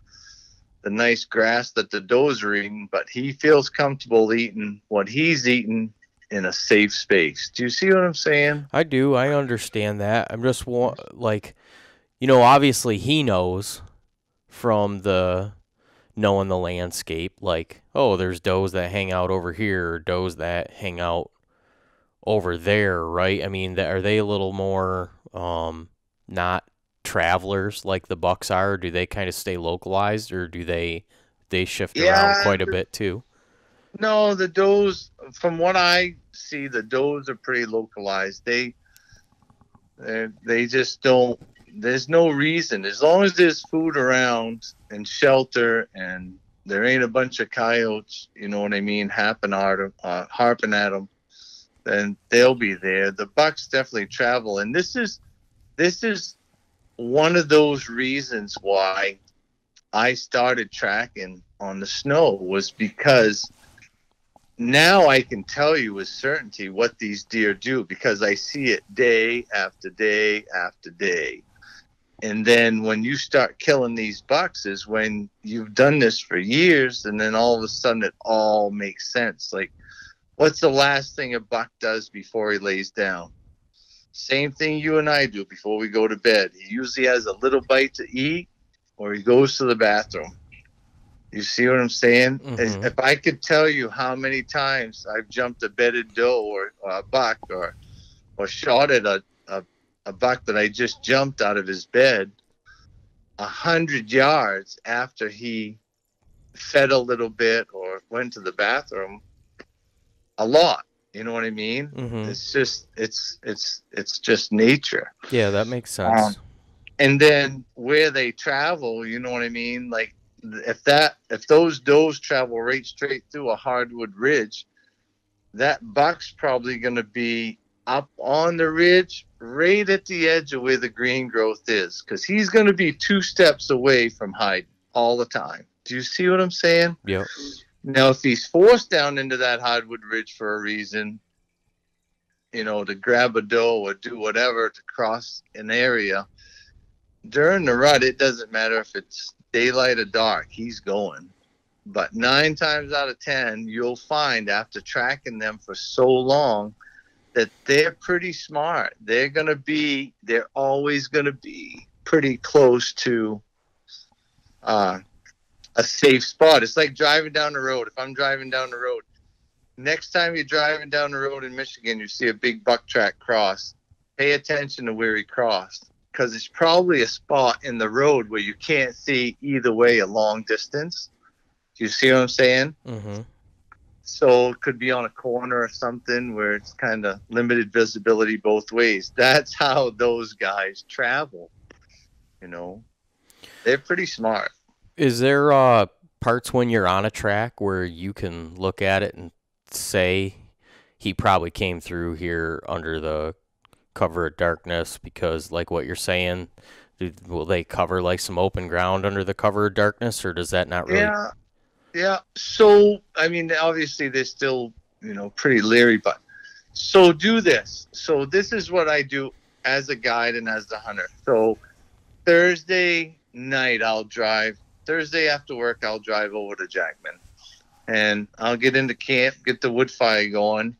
the nice grass that the does are eating, but he feels comfortable eating what he's eating in a safe space. Do you see what I'm saying? I do. I understand that. I'm just obviously he knows from knowing the landscape, like, oh, there's does that hang out over here, or does that hang out over there, right? I mean, are they a little more not travelers like the bucks are? Do they kind of stay localized, or do they shift around quite a bit too? No, the does, from what I see, the does are pretty localized. They just don't. There's no reason, as long as there's food around and shelter, and there ain't a bunch of coyotes, you know what I mean, harping at them, then they'll be there. The bucks definitely travel, and this is one of those reasons why I started tracking on the snow, was because now I can tell you with certainty what these deer do, because I see it day after day after day. And then when you start killing these bucks is when you've done this for years, and then all of a sudden it all makes sense. Like, what's the last thing a buck does before he lays down? Same thing you and I do before we go to bed. He usually has a little bite to eat, or he goes to the bathroom. You see what I'm saying? Mm-hmm. If I could tell you how many times I've jumped a bedded doe or a buck, or shot at a buck that I just jumped out of his bed 100 yards after he fed a little bit or went to the bathroom, a lot. You know what I mean? Mm-hmm. It's just nature. Yeah, that makes sense. And then where they travel, you know what I mean? Like, if those does travel right straight through a hardwood ridge, that buck's probably going to be up on the ridge, right at the edge of where the green growth is, because he's going to be 2 steps away from hiding all the time. Do you see what I'm saying? Yep. Now, if he's forced down into that hardwood ridge for a reason, to grab a doe or do whatever to cross an area, during the rut, it doesn't matter if it's daylight or dark, he's going. But 9 times out of 10, you'll find after tracking them for so long that they're pretty smart. They're always going to be pretty close to a safe spot. It's like driving down the road. If I'm driving down the road, next time you're driving down the road in Michigan, you see a big buck track cross, pay attention to where he crossed, because it's probably a spot in the road where you can't see either way a long distance. Do you see what I'm saying? Mm-hmm. So it could be on a corner or something where it's kind of limited visibility both ways. That's how those guys travel. They're pretty smart. Is there parts when you're on a track where you can look at it and say he probably came through here under the cover of darkness? Because like what you're saying, will they cover like some open ground under the cover of darkness, or does that not really? Yeah. So, I mean, obviously they're still, pretty leery, but so do this. So this is what I do as a guide and as a hunter. So Thursday night, Thursday after work, I'll drive over to Jackman, and I'll get into camp, get the wood fire going.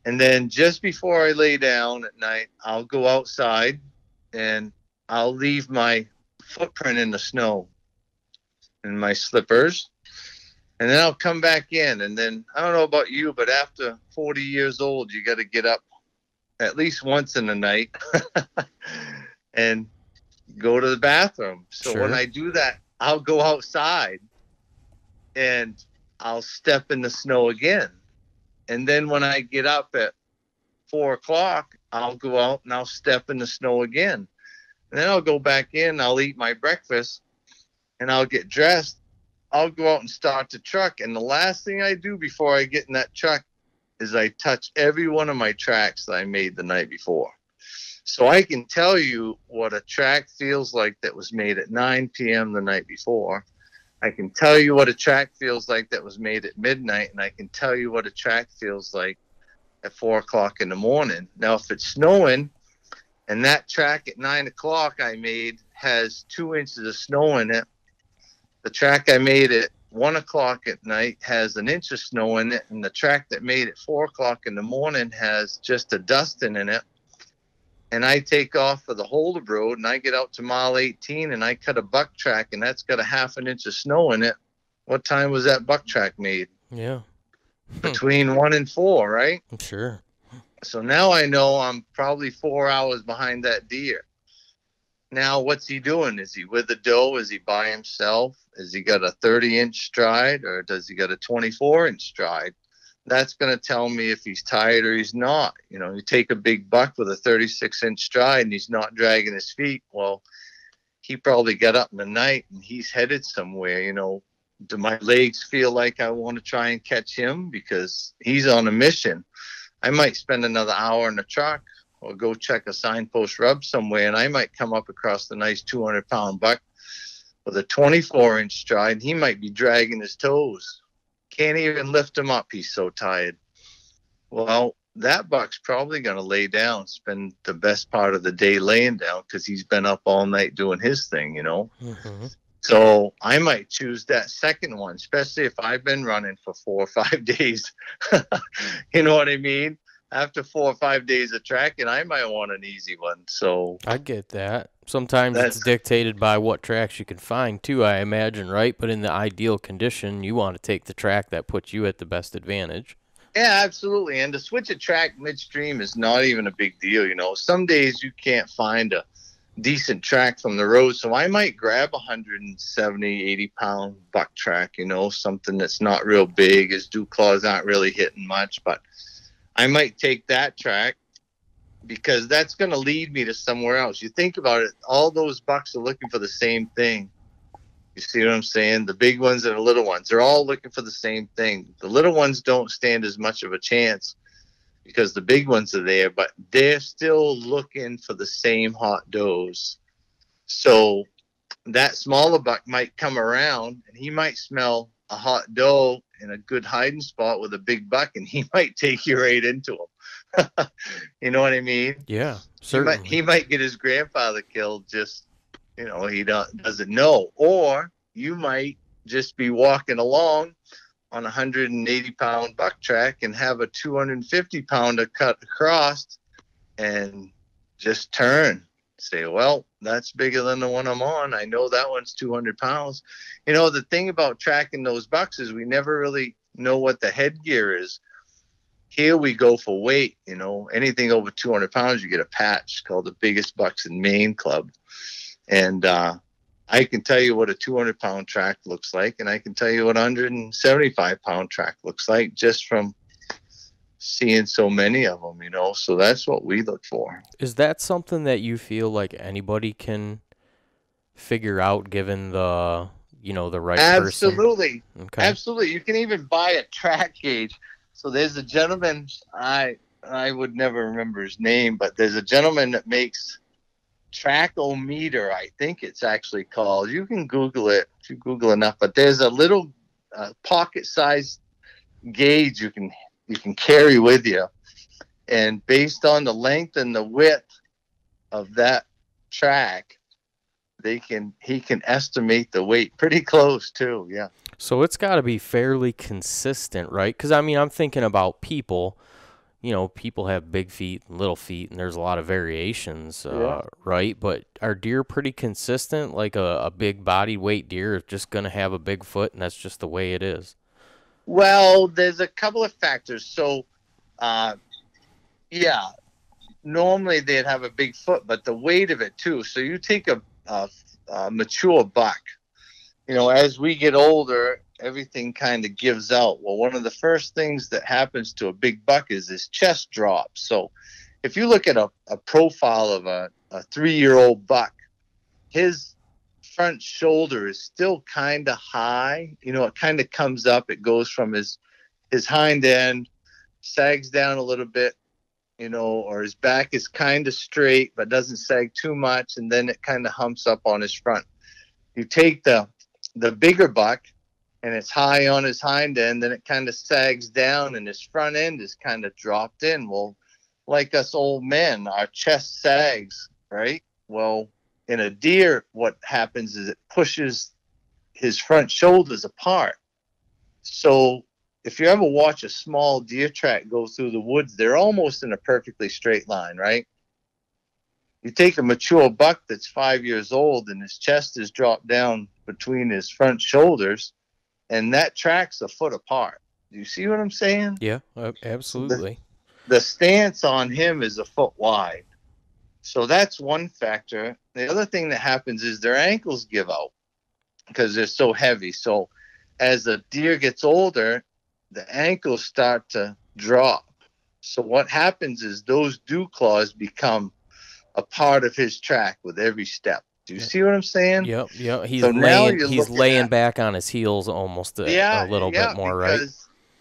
And then just before I lay down at night, I'll go outside and I'll leave my footprint in the snow in my slippers. And then I'll come back in. And then, I don't know about you, but after 40 years old, you got to get up at least once in the night and go to the bathroom. So Sure. when I do that, I'll go outside and I'll step in the snow again. And then when I get up at 4 o'clock, I'll go out and I'll step in the snow again. And then I'll go back in, I'll eat my breakfast, and I'll get dressed. I'll go out and start the truck. And the last thing I do before I get in that truck is I touch every one of my tracks that I made the night before. So I can tell you what a track feels like that was made at 9 p.m. the night before. I can tell you what a track feels like that was made at midnight, and I can tell you what a track feels like at 4 o'clock in the morning. Now, if it's snowing and that track at 9 o'clock I made has 2 inches of snow in it, the track I made at 1 o'clock at night has an inch of snow in it, and the track that made at 4 o'clock in the morning has just a dusting in it. And I take off for the Holdup Road, and I get out to mile 18, and I cut a buck track, and that's got a half an inch of snow in it. What time was that buck track made? Yeah. Between 1 and 4, right? Sure. So now I know I'm probably 4 hours behind that deer. Now, what's he doing? Is he with the doe? Is he by himself? Has he got a 30-inch stride, or does he got a 24-inch stride? That's going to tell me if he's tired or he's not. You know, you take a big buck with a 36-inch stride and he's not dragging his feet. Well, he probably got up in the night and he's headed somewhere. You know, do my legs feel like I want to try and catch him because he's on a mission? I might spend another hour in the truck or go check a signpost rub somewhere, and I might come up across the nice 200-pound buck with a 24-inch stride, and he might be dragging his toes. Can't even lift him up. He's so tired. Well, that buck's probably going to lay down, spend the best part of the day laying down because he's been up all night doing his thing, you know. Mm-hmm. So I might choose that second one, especially if I've been running for 4 or 5 days. You know what I mean? After 4 or 5 days of tracking, I might want an easy one. So I get that. Sometimes it's dictated by what tracks you can find, too, I imagine, right? But in the ideal condition, you want to take the track that puts you at the best advantage. Yeah, absolutely. And to switch a track midstream is not even a big deal. You know, some days you can't find a decent track from the road. So I might grab 170, 80-pound buck track, you know, something that's not real big. His dew claws aren't really hitting much, but I might take that track because that's going to lead me to somewhere else. You think about it, all those bucks are looking for the same thing. You see what I'm saying? The big ones and the little ones, they're all looking for the same thing. The little ones don't stand as much of a chance because the big ones are there, but they're still looking for the same hot does. So that smaller buck might come around and he might smell a hot doe in a good hiding spot with a big buck, and he might take you right into him. You know what I mean? Yeah, certainly. He might get his grandfather killed, just, you know, he doesn't know. Or you might just be walking along on a 180-pound buck track and have a 250-pounder cut across and just turn. Say, well, that's bigger than the one I'm on. I know that one's 200 pounds. You know, the thing about tracking those bucks is we never really know what the headgear is. Here we go for weight. You know, anything over 200 pounds, you get a patch called the Biggest Bucks in Maine Club. And I can tell you what a 200-pound track looks like, and I can tell you what a 175-pound track looks like just from seeing so many of them, you know. So that's what we look for. Is that something that you feel like anybody can figure out given the, you know, the right person? Absolutely. Okay. Absolutely. You can even buy a track gauge. So there's a gentleman, I would never remember his name, but there's a gentleman that makes Trackometer, I think it's actually called. You can Google it if you Google enough, but there's a little pocket-sized gauge you can carry with you, and based on the length and the width of that track, he can estimate the weight pretty close too. Yeah. So it's got to be fairly consistent, right? Because I mean, I'm thinking about people. You know, people have big feet and little feet, and there's a lot of variations, right? But are deer pretty consistent? Like a big body weight deer is just going to have a big foot, and that's just the way it is. Well, there's a couple of factors. So, normally they'd have a big foot, but the weight of it too. So you take a a mature buck. As we get older, everything kind of gives out. Well, one of the first things that happens to a big buck is his chest drops. So if you look at a profile of a 3-year-old buck, his front shoulder is still kind of high. It kind of comes up. It goes from his hind end, sags down a little bit, or his back is kind of straight but doesn't sag too much, and then it kind of humps up on his front. You take the bigger buck, and it's high on his hind end, then it kind of sags down, and his front end is kind of dropped in. Well, like us old men, our chest sags, right? Well, in a deer, what happens is it pushes his front shoulders apart. So if you ever watch a small deer track go through the woods, they're almost in a perfectly straight line, right? You take a mature buck that's 5 years old and his chest is dropped down between his front shoulders, and that track's a foot apart. Do you see what I'm saying? Yeah, absolutely. The stance on him is a foot wide. So that's one factor. The other thing that happens is their ankles give out because they're so heavy. So as the deer gets older, the ankles start to drop. So what happens is those dew claws become a part of his track with every step. Do you see what I'm saying? Yep. He's So laying back on his heels almost a little bit more, right?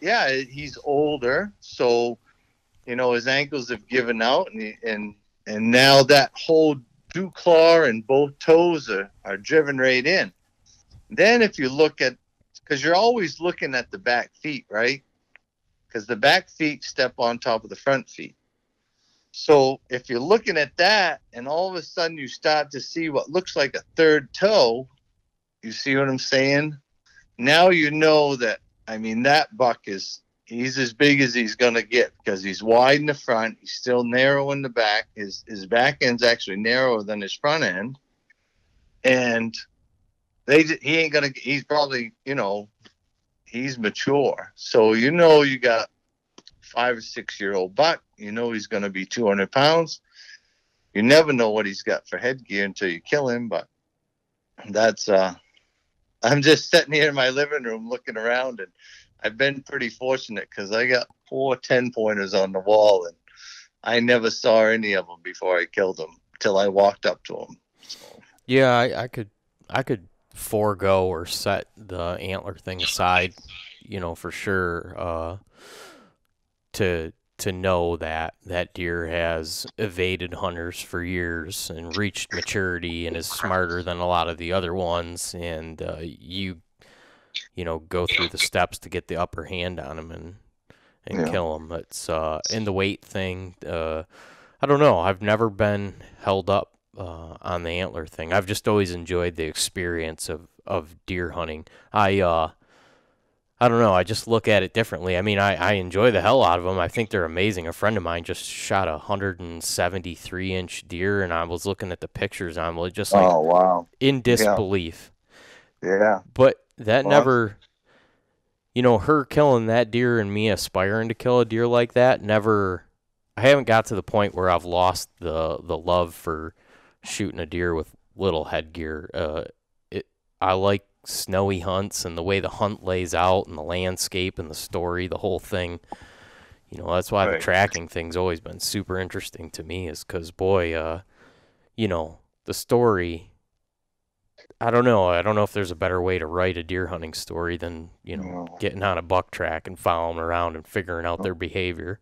Yeah, he's older, so his ankles have given out, and now that whole dew claw and both toes are driven right in. Then if you look at, because you're always looking at the back feet, right? Because the back feet step on top of the front feet. So if you're looking at that and all of a sudden you start to see what looks like a third toe, you see what I'm saying? Now you know that, that buck he's as big as he's going to get because he's wide in the front. He's still narrow in the back. His back end's actually narrower than his front end. And he's probably, he's mature. So, you got 5 or 6 year old buck, he's going to be 200 pounds. You never know what he's got for headgear until you kill him. But that's, I'm just sitting here in my living room looking around, and I've been pretty fortunate because I got 4 10-pointers on the wall, and I never saw any of them before I killed them till I walked up to them. So. Yeah, I could forego or set the antler thing aside, for sure, to know that that deer has evaded hunters for years and reached maturity and is smarter than a lot of the other ones, and you go through the steps to get the upper hand on him and kill him. It's in the weight thing. I don't know. I've never been held up on the antler thing. I've just always enjoyed the experience of deer hunting. I don't know. I just look at it differently. I enjoy the hell out of them. I think they're amazing. A friend of mine just shot a 173-inch deer, and I was looking at the pictures on it, just like, oh, wow, in disbelief. Yeah. But that never, her killing that deer and me aspiring to kill a deer like that, never, I haven't got to the point where I've lost the love for shooting a deer with little headgear. I like snowy hunts and the way the hunt lays out and the landscape and the story, the whole thing. That's why the tracking thing's always been super interesting to me, is because, boy, the story, I don't know if there's a better way to write a deer hunting story than, getting on a buck track and following around and figuring out their behavior.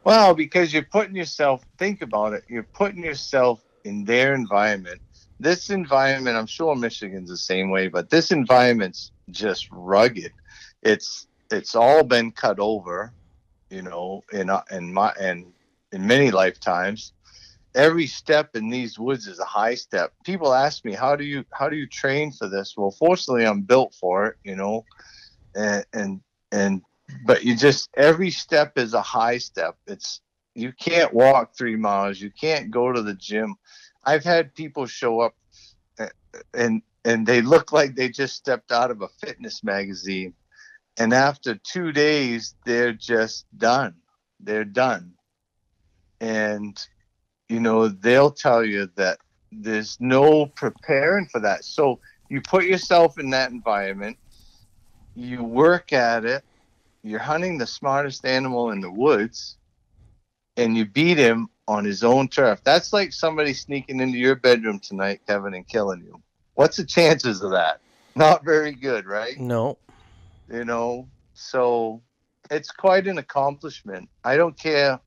Well, because you're putting yourself, think about it, you're putting yourself in their environment. This environment, I'm sure Michigan's the same way, but this environment's just rugged. It's all been cut over, in many lifetimes. Every step in these woods is a high step. People ask me, how do you train for this? Well, fortunately, I'm built for it, but every step is a high step. You can't walk 3 miles. You can't go to the gym. I've had people show up and they look like they just stepped out of a fitness magazine. And after 2 days, they're just done. They're done. And, they'll tell you that there's no preparing for that. So you put yourself in that environment, you work at it, you're hunting the smartest animal in the woods, and you beat him on his own turf. That's like somebody sneaking into your bedroom tonight, Kevin, and killing you. What's the chances of that? Not very good, right? No. So it's quite an accomplishment. I don't care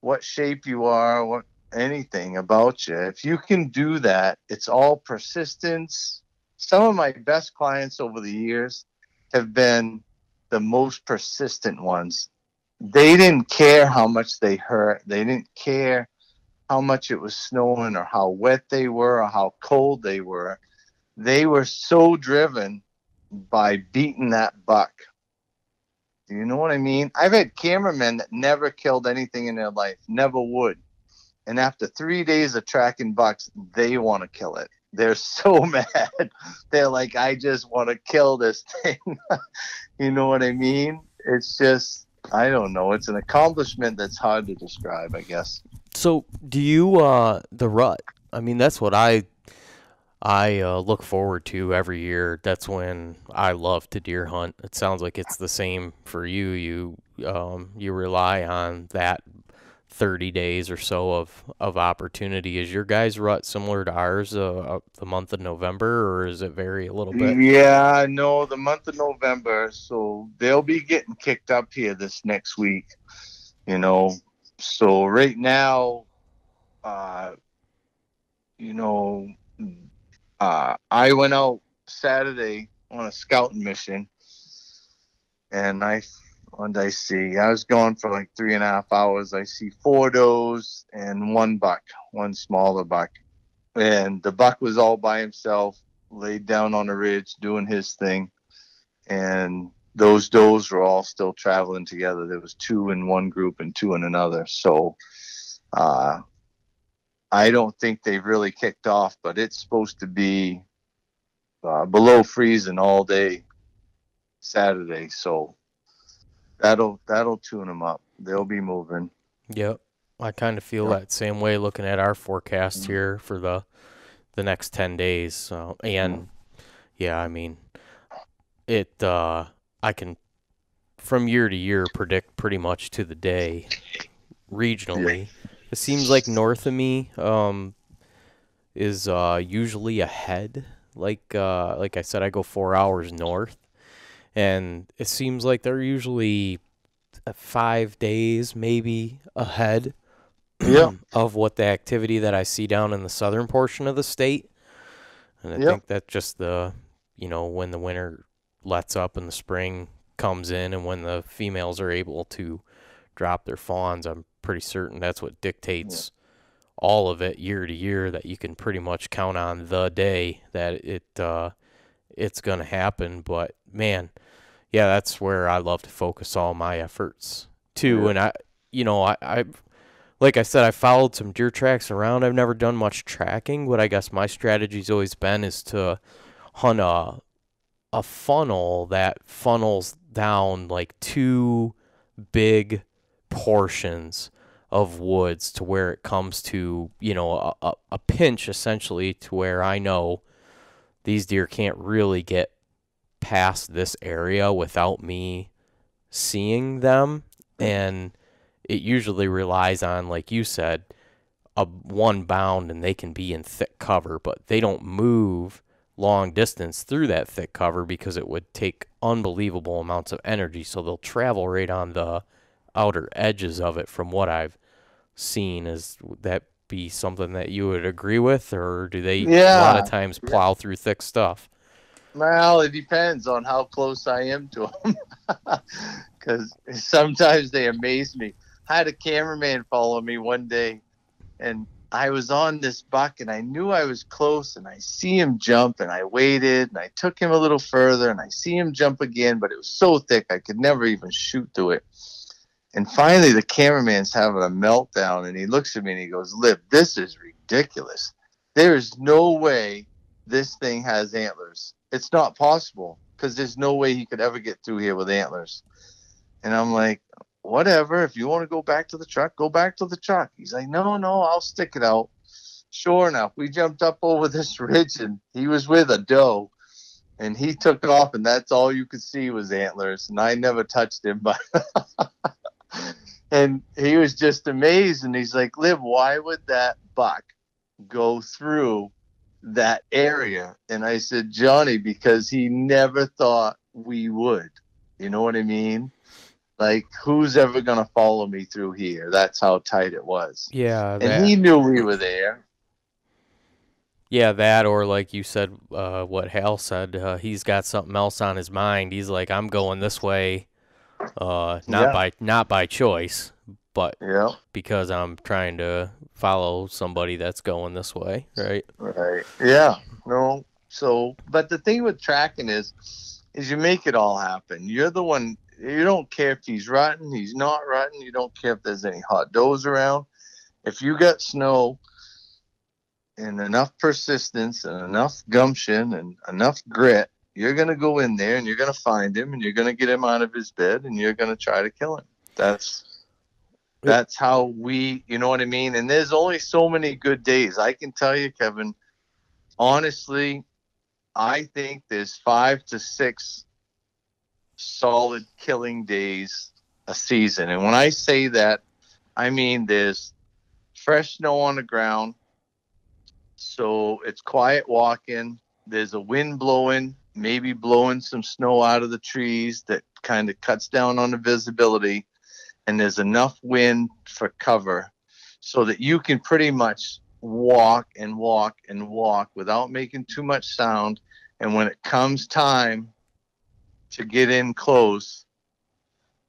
what shape you are, what anything about you. If you can do that, it's all persistence. Some of my best clients over the years have been the most persistent ones. They didn't care how much they hurt. They didn't care how much it was snowing or how wet they were or how cold they were. They were so driven by beating that buck. Do you know what I mean? I've had cameramen that never killed anything in their life, never would. And after 3 days of tracking bucks, they want to kill it. They're so mad. They're like, I just want to kill this thing. You know what I mean? It's just, I don't know. It's an accomplishment that's hard to describe, I guess. So, do you the rut? I mean, that's what I look forward to every year. That's when I love to deer hunt. It sounds like it's the same for you. You rely on that 30 days or so of opportunity. Is your guys' rut similar to ours, the month of November, or is it vary a little bit? Yeah, no, the month of November. So they'll be getting kicked up here this next week, you know. So right now, you know, I went out Saturday on a scouting mission, and what did I see? I was gone for like 3.5 hours. I see 4 does and one buck, one smaller buck. And the buck was all by himself, laid down on a ridge doing his thing. And those does were all still traveling together. There was 2 in one group and 2 in another. So I don't think they've really kicked off, but it's supposed to be below freezing all day Saturday. So that'll tune them up. They'll be moving. Yep. I kind of feel that same way looking at our forecast here for the next 10 days. So, and yeah, I mean, I can from year to year predict pretty much to the day regionally. It seems like north of me is usually ahead. Like I said, I go 4 hours north, and it seems like they're usually 5 days maybe ahead of what the activity that I see down in the southern portion of the state. And I think that's just when the winter lets up and the spring comes in and when the females are able to drop their fawns, I'm pretty certain that's what dictates all of it year to year, that you can pretty much count on the day that it's going to happen. But man, yeah, that's where I love to focus all my efforts too. And I like I said, I followed some deer tracks around. I've never done much tracking, but I guess my strategy's always been is to hunt a funnel that funnels down like 2 big portions of woods to where it comes to, a pinch essentially, to where I know these deer can't really get past this area without me seeing them. And it usually relies on, like you said, a one bound and they can be in thick cover, but they don't move long distance through that thick cover because it would take unbelievable amounts of energy. So they'll travel right on the outer edges of it from what I've seen. Is that be something that you would agree with, or do they a lot of times plow through thick stuff? Well, it depends on how close I am to them, because sometimes they amaze me. I had a cameraman follow me one day, and I was on this buck, and I knew I was close, and I see him jump, and I waited, and I took him a little further, and I see him jump again, but it was so thick I could never even shoot through it. And finally, the cameraman's having a meltdown, and he looks at me and he goes, "Lib, this is ridiculous. There is no way this thing has antlers. It's not possible, because there's no way he could ever get through here with antlers." And I'm like, whatever. If you want to go back to the truck, go back to the truck. He's like, no, I'll stick it out. sure enough, we jumped up over this ridge, and he was with a doe, and he took off, and that's all you could see was antlers. And I never touched him, but and he was just amazed. And he's like, "Liv, why would that buck go through that area?" And I said, "Johnny, because he never thought we would. You know what I mean? Like, who's ever going to follow me through here?" That's how tight it was. Yeah, And he knew we were there. Yeah, that, or like you said, what Hal said, he's got something else on his mind. He's like, I'm going this way, not by choice, but because I'm trying to follow somebody that's going this way, right? Right. Yeah. No. So, but the thing with tracking is you make it all happen. You're the one. You don't care if he's rutting, he's not rutting. You don't care if there's any hot does around. If you got snow and enough persistence and enough gumption and enough grit, you're going to go in there and you're going to find him and you're going to get him out of his bed and you're going to try to kill him. That's how we, you know what I mean? And there's only so many good days. I can tell you, Kevin, honestly, I think there's 5 to 6 solid killing days a season. And when I say that, I mean there's fresh snow on the ground, so it's quiet walking. There's a wind blowing, maybe blowing some snow out of the trees that kind of cuts down on the visibility, and there's enough wind for cover so that you can pretty much walk and walk and walk without making too much sound. And when it comes time to get in close,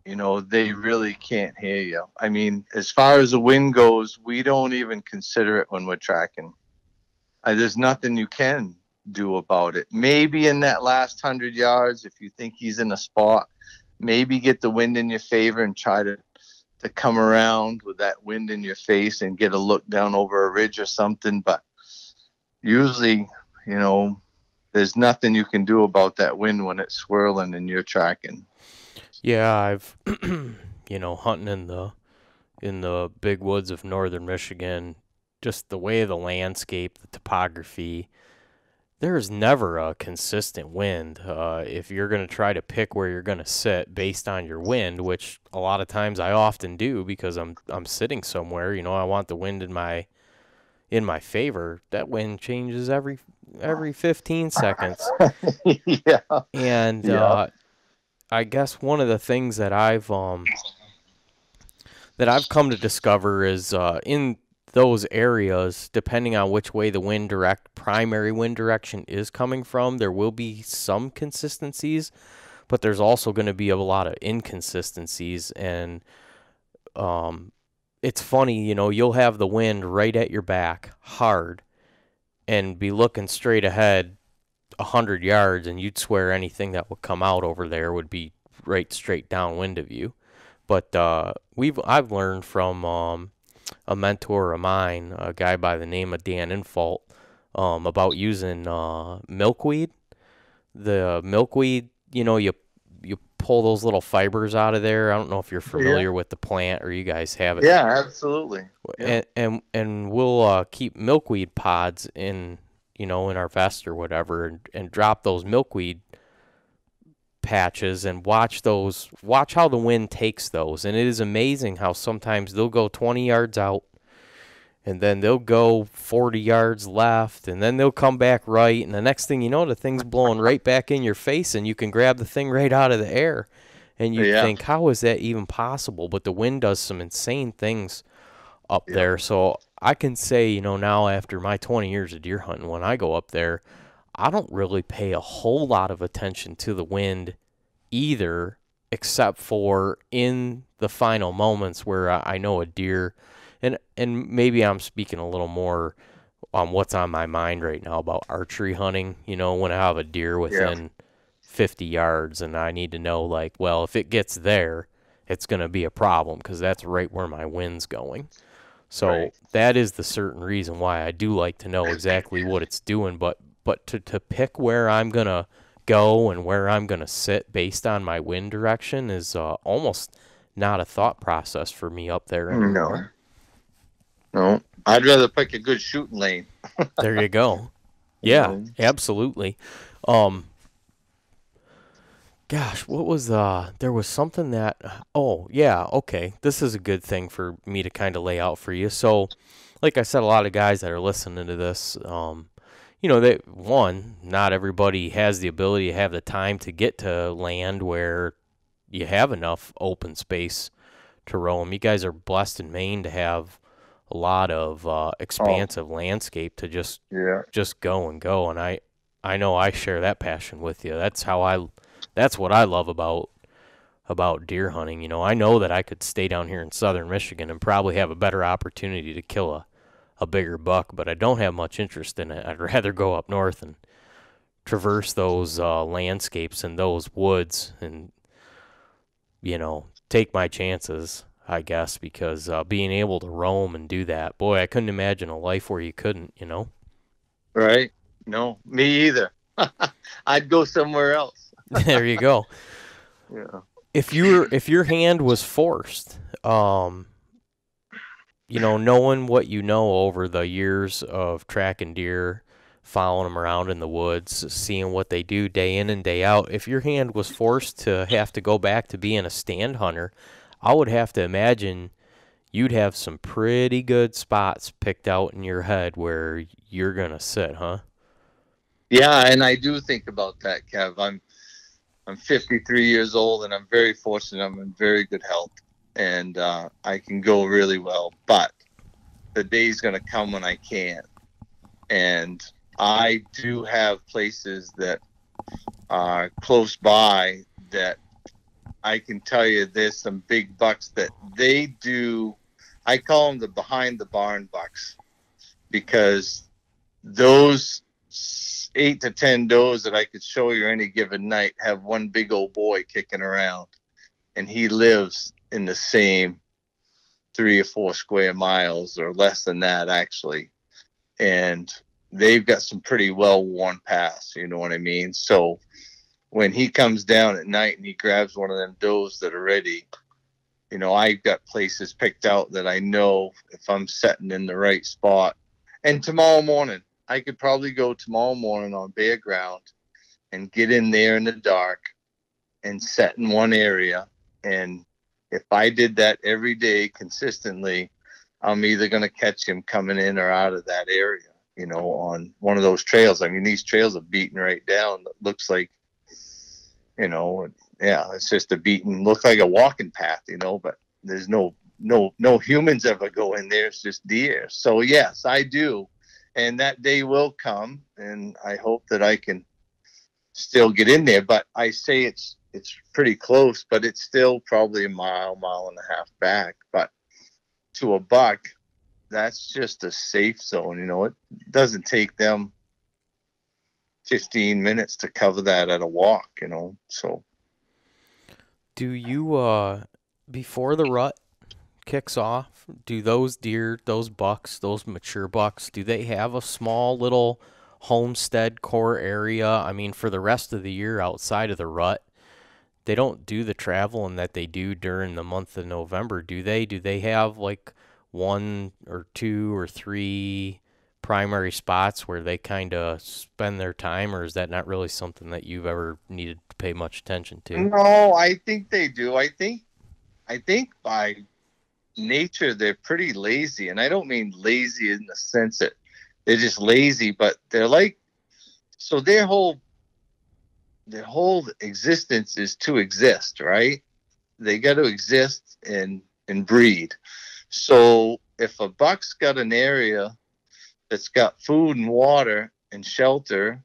you know, they really can't hear you. I mean, as far as the wind goes, we don't even consider it when we're tracking. There's nothing you can do about it. Maybe in that last 100 yards, if you think he's in a spot, maybe get the wind in your favor and try to come around with that wind in your face and get a look down over a ridge or something. But usually, you know, there's nothing you can do about that wind when it's swirling and you're tracking. Yeah, I've you know, hunting in the big woods of northern Michigan, just the way of the landscape, the topography, there's never a consistent wind. If you're going to try to pick where you're going to sit based on your wind, which a lot of times I often do because I'm sitting somewhere, you know, I want the wind in my favor. That wind changes every 15 seconds. Yeah. And I guess one of the things that I've come to discover is in those areas, depending on which way the primary wind direction is coming from, there will be some consistencies, but there's also going to be a lot of inconsistencies. And it's funny, you know, you'll have the wind right at your back hard and be looking straight ahead 100 yards, and you'd swear anything that would come out over there would be right straight downwind of you. But I've learned from a mentor of mine, a guy by the name of Dan Infault, about using milkweed. The milkweed, you know, you pull those little fibers out of there. I don't know if you're familiar with the plant or you guys have it. Yeah, absolutely. Yeah. And we'll keep milkweed pods in, you know, in our vest or whatever, and drop those milkweed patches and watch how the wind takes those. And it is amazing how sometimes they'll go 20 yards out and then they'll go 40 yards left and then they'll come back right, and the next thing you know, the thing's blowing right back in your face and you can grab the thing right out of the air. And you think, how is that even possible? But the wind does some insane things up there. So I can say, you know, now after my 20 years of deer hunting, when I go up there, I don't really pay a whole lot of attention to the wind either, except for in the final moments where I know a deer, and maybe I'm speaking a little more on what's on my mind right now about archery hunting, you know, when I have a deer within 50 yards and I need to know, like, well, if it gets there, it's going to be a problem because that's right where my wind's going. So that is the certain reason why I do like to know exactly what it's doing, but to pick where I'm going to go and where I'm going to sit based on my wind direction is almost not a thought process for me up there anymore. No. I'd rather pick a good shooting lane. There you go. You Yeah, know? absolutely. Um, Gosh, what was there was something that oh, yeah, okay. This is a good thing for me to kind of lay out for you. So, like I said, a lot of guys that are listening to this, they one, not everybody has the ability to have the time to get to land where you have enough open space to roam. You guys are blessed in Maine to have a lot of Oh, expansive landscape to yeah. just go and go, and I know I share that passion with you. That's what I love about deer hunting. I know that I could stay down here in southern Michigan and probably have a better opportunity to kill a bigger buck, but I don't have much interest in it. I'd rather go up north and traverse those landscapes and those woods and take my chances, I guess, because being able to roam and do that, boy, I couldn't imagine a life where you couldn't. Right? No, me either. I'd go somewhere else. There you go. Yeah. If your hand was forced, knowing what you know over the years of tracking deer, following them around in the woods, seeing what they do day in and day out, if your hand was forced to have to go back to being a stand hunter, I would have to imagine you'd have some pretty good spots picked out in your head where you're going to sit, huh? Yeah, and I do think about that, Kev. I'm 53 years old, and I'm very fortunate. I'm in very good health, and I can go really well. But the day's going to come when I can't, and I do have places that are close by that I can tell you there's some big bucks that they do. I call them the behind the barn bucks because those 8 to 10 does that I could show you any given night have one big old boy kicking around, and he lives in the same 3 or 4 square miles or less than that actually, and they've got some pretty well worn paths. You know what I mean? So when he comes down at night and he grabs one of them does that are ready, I've got places picked out that I know if I'm setting in the right spot. And tomorrow morning, I could probably go tomorrow morning on bare ground and get in there in the dark and set in one area. And if I did that every day consistently, I'm either going to catch him coming in or out of that area, on one of those trails. I mean, these trails are beaten right down. It looks like, yeah, it's just a beaten, looks like a walking path, but there's no humans ever go in there. It's just deer. So yes, I do. And that day will come, and I hope that I can still get in there. But I say it's pretty close, but it's still probably a mile and a half back. But to a buck, that's just a safe zone. It doesn't take them 15 minutes to cover that at a walk. So Do you before the rut kicks off, do those deer, those bucks, those mature bucks, do they have a small little homestead core area? I mean, for the rest of the year outside of the rut, they don't do the traveling that they do during the month of November, do they? Do they have like one or two or three primary spots where they kind of spend their time, or is that not really something that you've ever needed to pay much attention to? no, I think they do. I think by nature they're pretty lazy, and I don't mean lazy in the sense that they're just lazy, but they're like, so their whole existence is to exist, right? They got to exist and breed. So if a buck's got an area that's got food and water and shelter,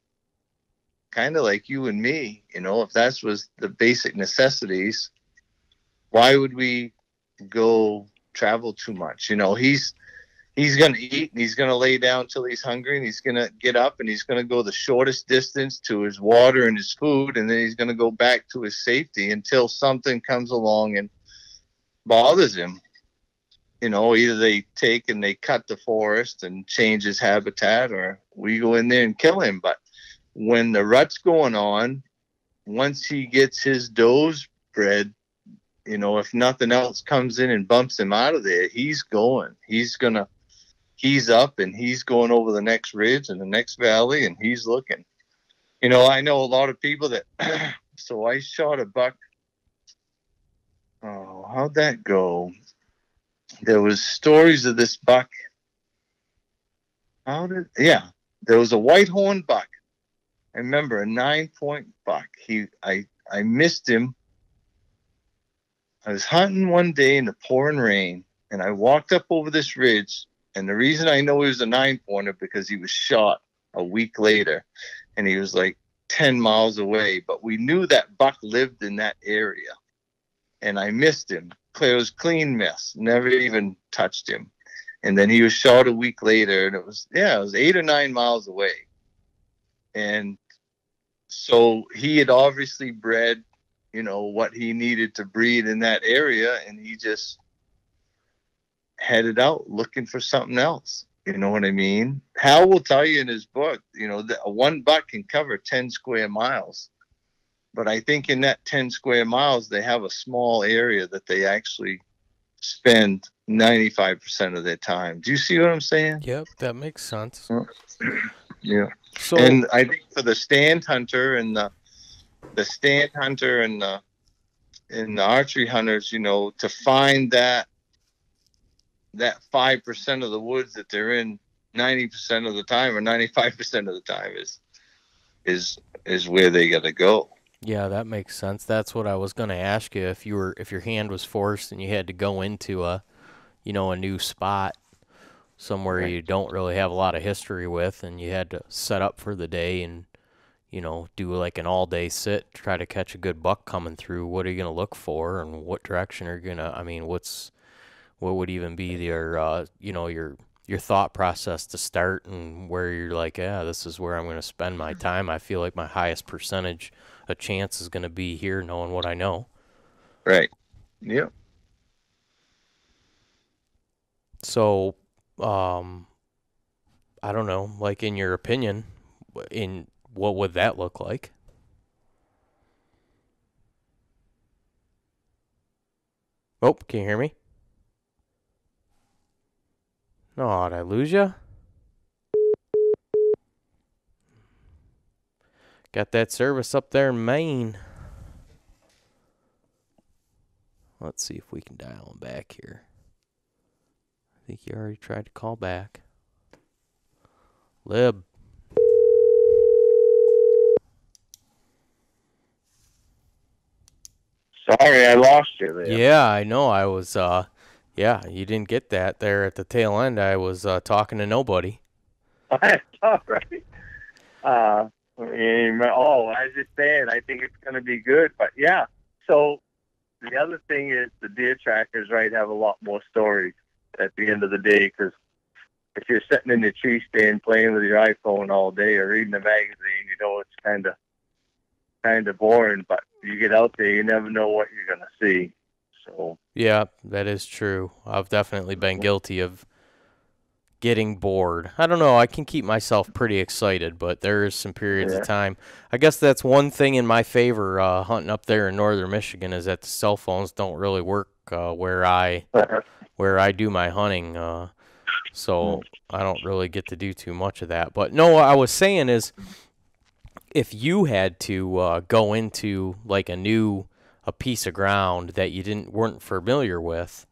kind of like you and me, if that was the basic necessities, why would we go travel too much? He's going to eat and he's going to lay down till he's hungry, and he's going to get up and he's going to go the shortest distance to his water and his food, and then he's going to go back to his safety until something comes along and bothers him. Either they take and they cut the forest and change his habitat, or we go in there and kill him. But when the rut's going on, once he gets his does bred, if nothing else comes in and bumps him out of there, he's going. He's going to he's up and he's going over the next ridge and the next valley and he's looking. You know, I know a lot of people that, so I shot a buck. Oh, how'd that go? There was stories of this buck. There was a white horn buck. I remember a 9-point buck. I missed him. I was hunting one day in the pouring rain, and I walked up over this ridge. And the reason I know he was a 9-pointer because he was shot a week later, and he was like 10 miles away. But we knew that buck lived in that area, and I missed him. It was clean miss. Never even touched him. And then he was shot a week later, and it was 8 or 9 miles away. And so he had obviously bred, you know, what he needed to breed in that area, and he just headed out looking for something else. You know what I mean? Hal will tell you in his book, you know, that one buck can cover 10 square miles. But I think in that 10 square miles, they have a small area that they actually spend 95% of their time. Do you see what I'm saying? Yep, that makes sense. Yeah. So, and I think for the stand hunter and the stand hunter and the archery hunters, you know, to find that 5% of the woods that they're in 90% of the time or 95% of the time is where they got to go. yeah, that makes sense. That's what I was going to ask you. If your hand was forced and you had to go into a new spot somewhere Right. you don't really have a lot of history with, and you had to set up for the day and, you know, do like an all-day sit, try to catch a good buck coming through, what are you going to look for, and what direction are you going to, I mean, what would even be your thought process to start, and where you're like, yeah, this is where I'm going to spend my time. I feel like my highest percentage of chance is going to be here, knowing what I know. Right. Yep. So, I don't know, like, in your opinion, what would that look like? Oh, can you hear me? No, did I lose you? Got that service up there in Maine. Let's see if we can dial him back here. I think you already tried to call back. Lib. Sorry, I lost you there. Yeah, I know. I was, you didn't get that there at the tail end. I was talking to nobody. That's all right. I was just saying, I think it's going to be good. But yeah, so the other thing is the deer trackers, right, have a lot more stories at the end of the day, because if you're sitting in the tree stand playing with your iPhone all day or reading a magazine, you know it's kind of boring. But you get out there, you never know what you're going to see. So Yeah, that is true. I've definitely been guilty of getting bored. I don't know. I can keep myself pretty excited, but there is some periods of time. I guess that's one thing in my favor hunting up there in northern Michigan, is that the cell phones don't really work where I do my hunting. So I don't really get to do too much of that. But no, what I was saying is, if you had to go into like a piece of ground that you weren't familiar with,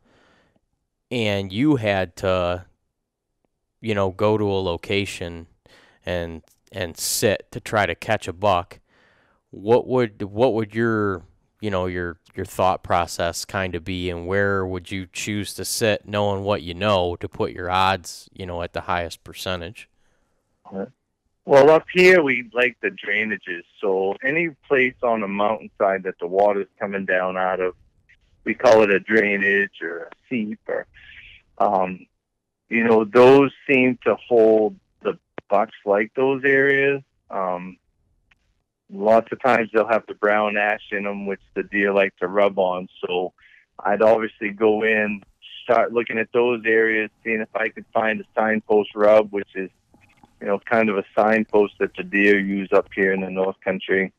and you had to, go to a location and sit to try to catch a buck, what would your thought process kind of be, and where would you choose to sit, knowing what you know, to put your odds, at the highest percentage? well, up here we like the drainages. So any place on a mountainside that the water's coming down out of, we call it a drainage or a seep, or those seem to hold the bucks, like those areas. Lots of times they'll have the brown ash in them, which the deer like to rub on. So I'd obviously go in, start looking at those areas, seeing if I could find a signpost rub, which is, kind of a signpost that the deer use up here in the North Country.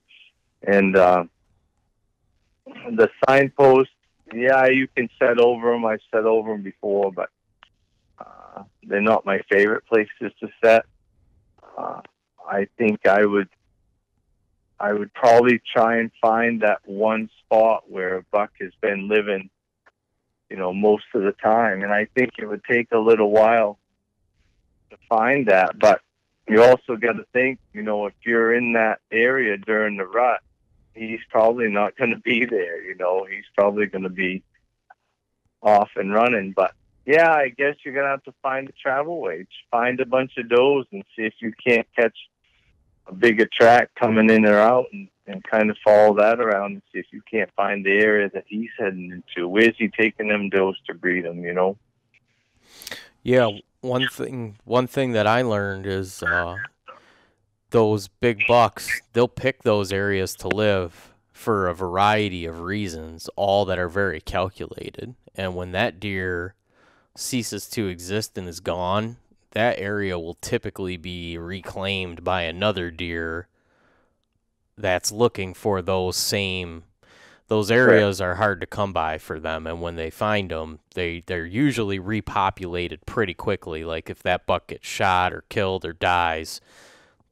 And the signpost, yeah, you can set over them. I've set over them before, but They're not my favorite places to set. I think I would probably try and find that one spot where a buck has been living, most of the time. And I think it would take a little while to find that. But you also got to think, if you're in that area during the rut, he's probably not going to be there. He's probably going to be off and running. But yeah, I guess you're going to have to find a travel way. Find a bunch of does and see if you can't catch a bigger track coming in or out, and kind of follow that around and see if you can't find the area that he's heading into. Where's he taking them does to breed them, Yeah, one thing that I learned is those big bucks, they'll pick those areas to live for a variety of reasons, all that are very calculated. And when that deer ceases to exist and is gone, that area will typically be reclaimed by another deer that's looking for those areas. Are hard to come by for them, and when they find them, they're usually repopulated pretty quickly. Like if that buck gets shot or killed or dies,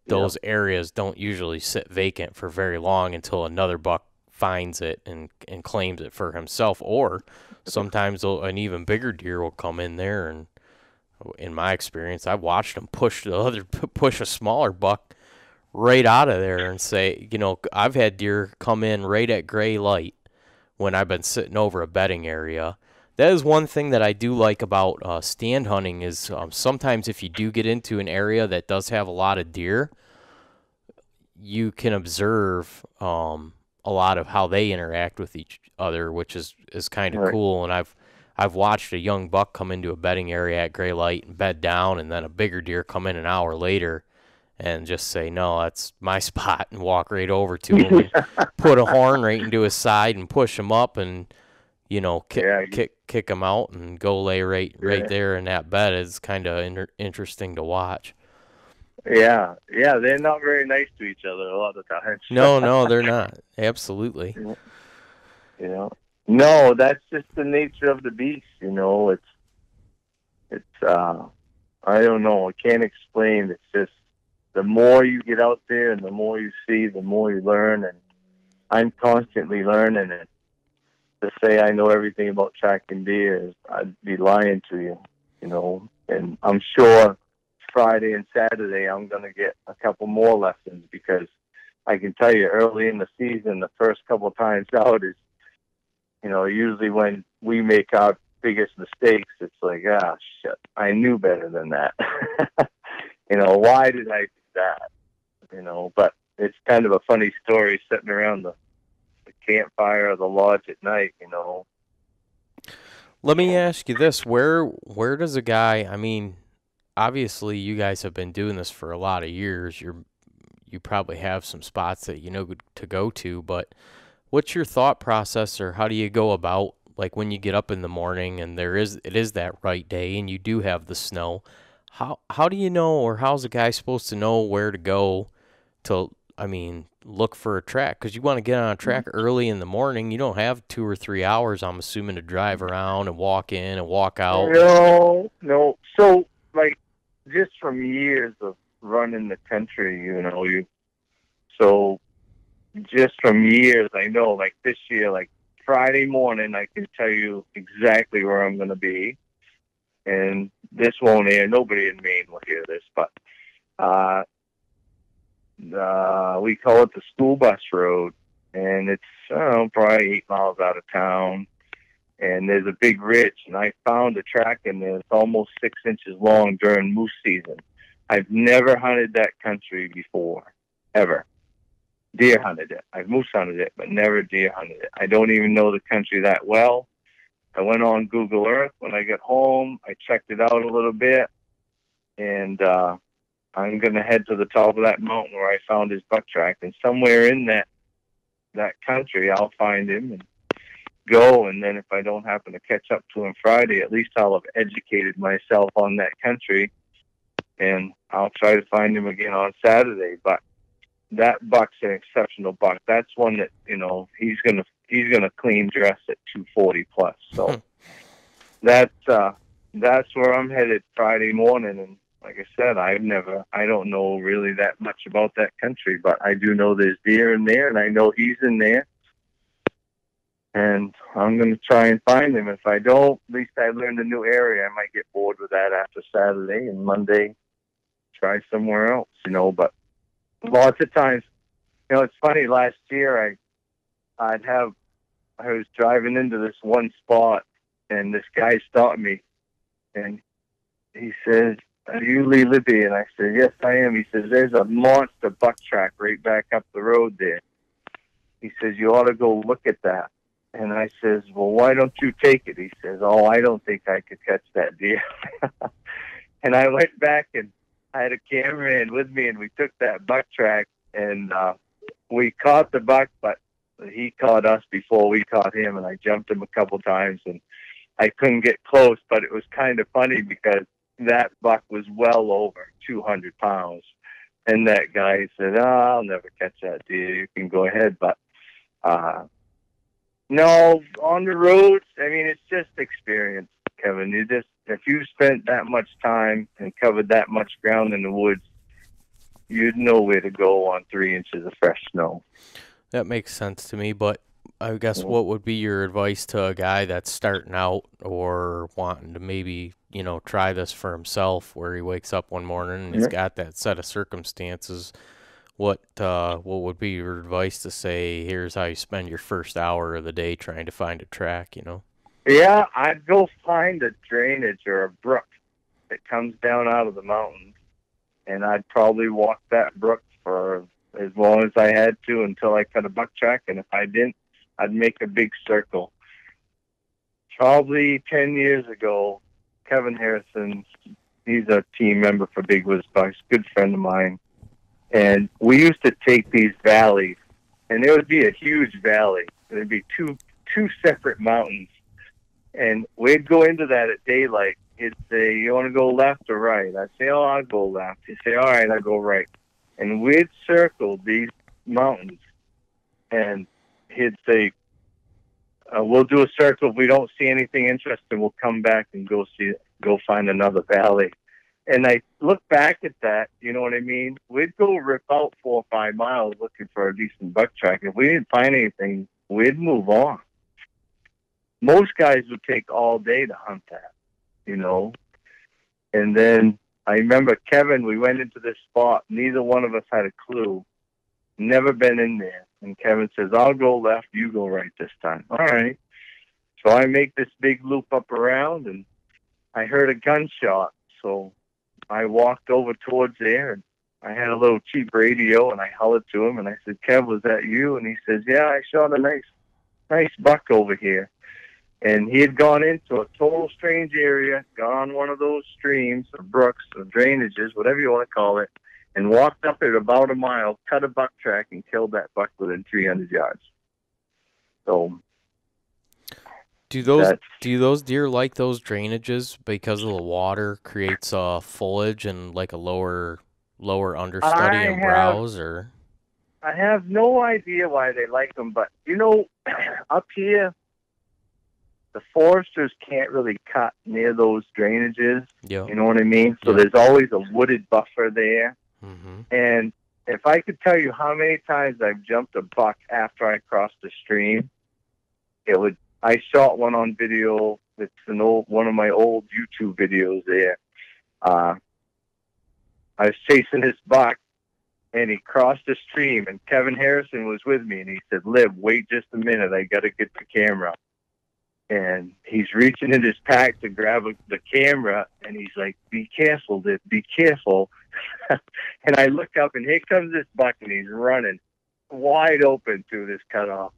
those areas don't usually sit vacant for very long until another buck finds it and claims it for himself. Or sometimes an even bigger deer will come in there, and in my experience, I've watched them push a smaller buck right out of there and say, I've had deer come in right at gray light when I've been sitting over a bedding area. That is one thing that I do like about stand hunting is sometimes if you do get into an area that does have a lot of deer, you can observe a lot of how they interact with each other, which is kind of cool. And I've watched a young buck come into a bedding area at gray light and bed down, and then a bigger deer come in an hour later and just say, no, that's my spot, and walk right over to him and put a horn right into his side and push him up and, kick him out and go lay right there in that bed. Is kind of interesting to watch. Yeah, they're not very nice to each other a lot of times. No, they're not. Absolutely. No, that's just the nature of the beast. It's I don't know. I can't explain. It's just the more you get out there and the more you see, the more you learn. And I'm constantly learning. And to say I know everything about tracking deer, I'd be lying to you. And I'm sure Friday and Saturday I'm going to get a couple more lessons, because I can tell you early in the season, the first couple of times out is, usually when we make our biggest mistakes, it's like, shit, I knew better than that. Why did I do that? But it's kind of a funny story sitting around the campfire or the lodge at night, Let me ask you this. Where does a guy, obviously you guys have been doing this for a lot of years. You probably have some spots that to go to, but what's your thought process, or how do you go about, like, when you get up in the morning and it is that right day and you do have the snow? How do you know, or how's a guy supposed to know where to go to, look for a track? Because you want to get on a track early in the morning. You don't have 2 or 3 hours, I'm assuming, to drive around and walk in and walk out. No. So, just from years of running the country, so just from years, I know, like this year, like Friday morning, I can tell you exactly where I'm going to be. And this won't air. Nobody in Maine will hear this, but we call it the school bus road, and it's probably 8 miles out of town. And there's a big ridge, and I found a track in there that's almost 6 inches long during moose season. I've never hunted that country before, ever. Deer hunted it. I've moose hunted it, but never deer hunted it. I don't even know the country that well. I went on Google Earth when I got home. I checked it out a little bit, and I'm going to head to the top of that mountain where I found his buck track. And somewhere in that country, I'll find him and go. And then if I don't happen to catch up to him Friday, at least I'll have educated myself on that country, and I'll try to find him again on Saturday. But that buck's an exceptional buck. That's one that, he's gonna clean dress at 240 plus. So that's that's where I'm headed Friday morning. And like I said, I don't know really that much about that country, but I do know there's deer in there, and I know he's in there. And I'm going to try and find him. If I don't, at least I learned a new area. I might get bored with that after Saturday, and Monday try somewhere else, But lots of times, it's funny. Last year, I was driving into this one spot, and this guy stopped me, and he says, "Are you Lee Libby?" And I said, "Yes, I am." He says, "There's a monster buck track right back up the road there." He says, "You ought to go look at that." And I says, "Well, why don't you take it?" He says, "Oh, I don't think I could catch that deer." And I went back, and I had a cameraman with me, and we took that buck track, and we caught the buck, but he caught us before we caught him, and I jumped him a couple times, and I couldn't get close, but it was kind of funny because that buck was well over 200 pounds. And that guy said, "Oh, I'll never catch that deer. You can go ahead." But no, on the roads, I mean, it's just experience, Kevin. If you spent that much time and covered that much ground in the woods, you'd know where to go on 3 inches of fresh snow. That makes sense to me, but I guess what would be your advice to a guy that's starting out or wanting to maybe, try this for himself, where he wakes up one morning and he's got that set of circumstances? What would be your advice to say, here's how you spend your first hour of the day trying to find a track, Yeah, I'd go find a drainage or a brook that comes down out of the mountains, and I'd probably walk that brook for as long as I had to until I cut a buck track, and if I didn't, I'd make a big circle. Probably 10 years ago, Kevin Harrison, he's a team member for Big Woods Bucks, good friend of mine, and we used to take these valleys, and there would be a huge valley. There'd be two separate mountains, and we'd go into that at daylight. He'd say, "You want to go left or right?" I'd say, "Oh, I'll go left." He'd say, "All right, I'll go right." And we'd circle these mountains, and he'd say, "We'll do a circle. If we don't see anything interesting, we'll come back and go find another valley." And I look back at that, you know what I mean? We'd go rip out 4 or 5 miles looking for a decent buck track. If we didn't find anything, we'd move on. Most guys would take all day to hunt that, And then I remember Kevin, we went into this spot. Neither one of us had a clue. Never been in there. And Kevin says, "I'll go left, you go right this time." All right. So I make this big loop up around, and I heard a gunshot. So I walked over towards there, and I had a little cheap radio, and I hollered to him, and I said, "Kev, was that you?" And he says, "Yeah, I shot a nice buck over here." And he had gone into a total strange area, gone one of those streams or brooks or drainages, whatever you want to call it, and walked up it about a mile, cut a buck track, and killed that buck within 300 yards. So, do those deer like those drainages because of the water creates foliage and like a lower understudy and browse, or? I have no idea why they like them, but up here, the foresters can't really cut near those drainages. Yep. You know what I mean? So there's always a wooded buffer there. Mm-hmm. And if I could tell you how many times I've jumped a buck after I crossed the stream, I shot one on video. It's one of my old YouTube videos there. I was chasing this buck, and he crossed the stream, and Kevin Harrison was with me, and he said, "Lib, wait just a minute. I got to get the camera." And he's reaching in his pack to grab the camera, and he's like, "Be careful, Lib, be careful." And I look up, and here comes this buck, and he's running wide open through this cutoff.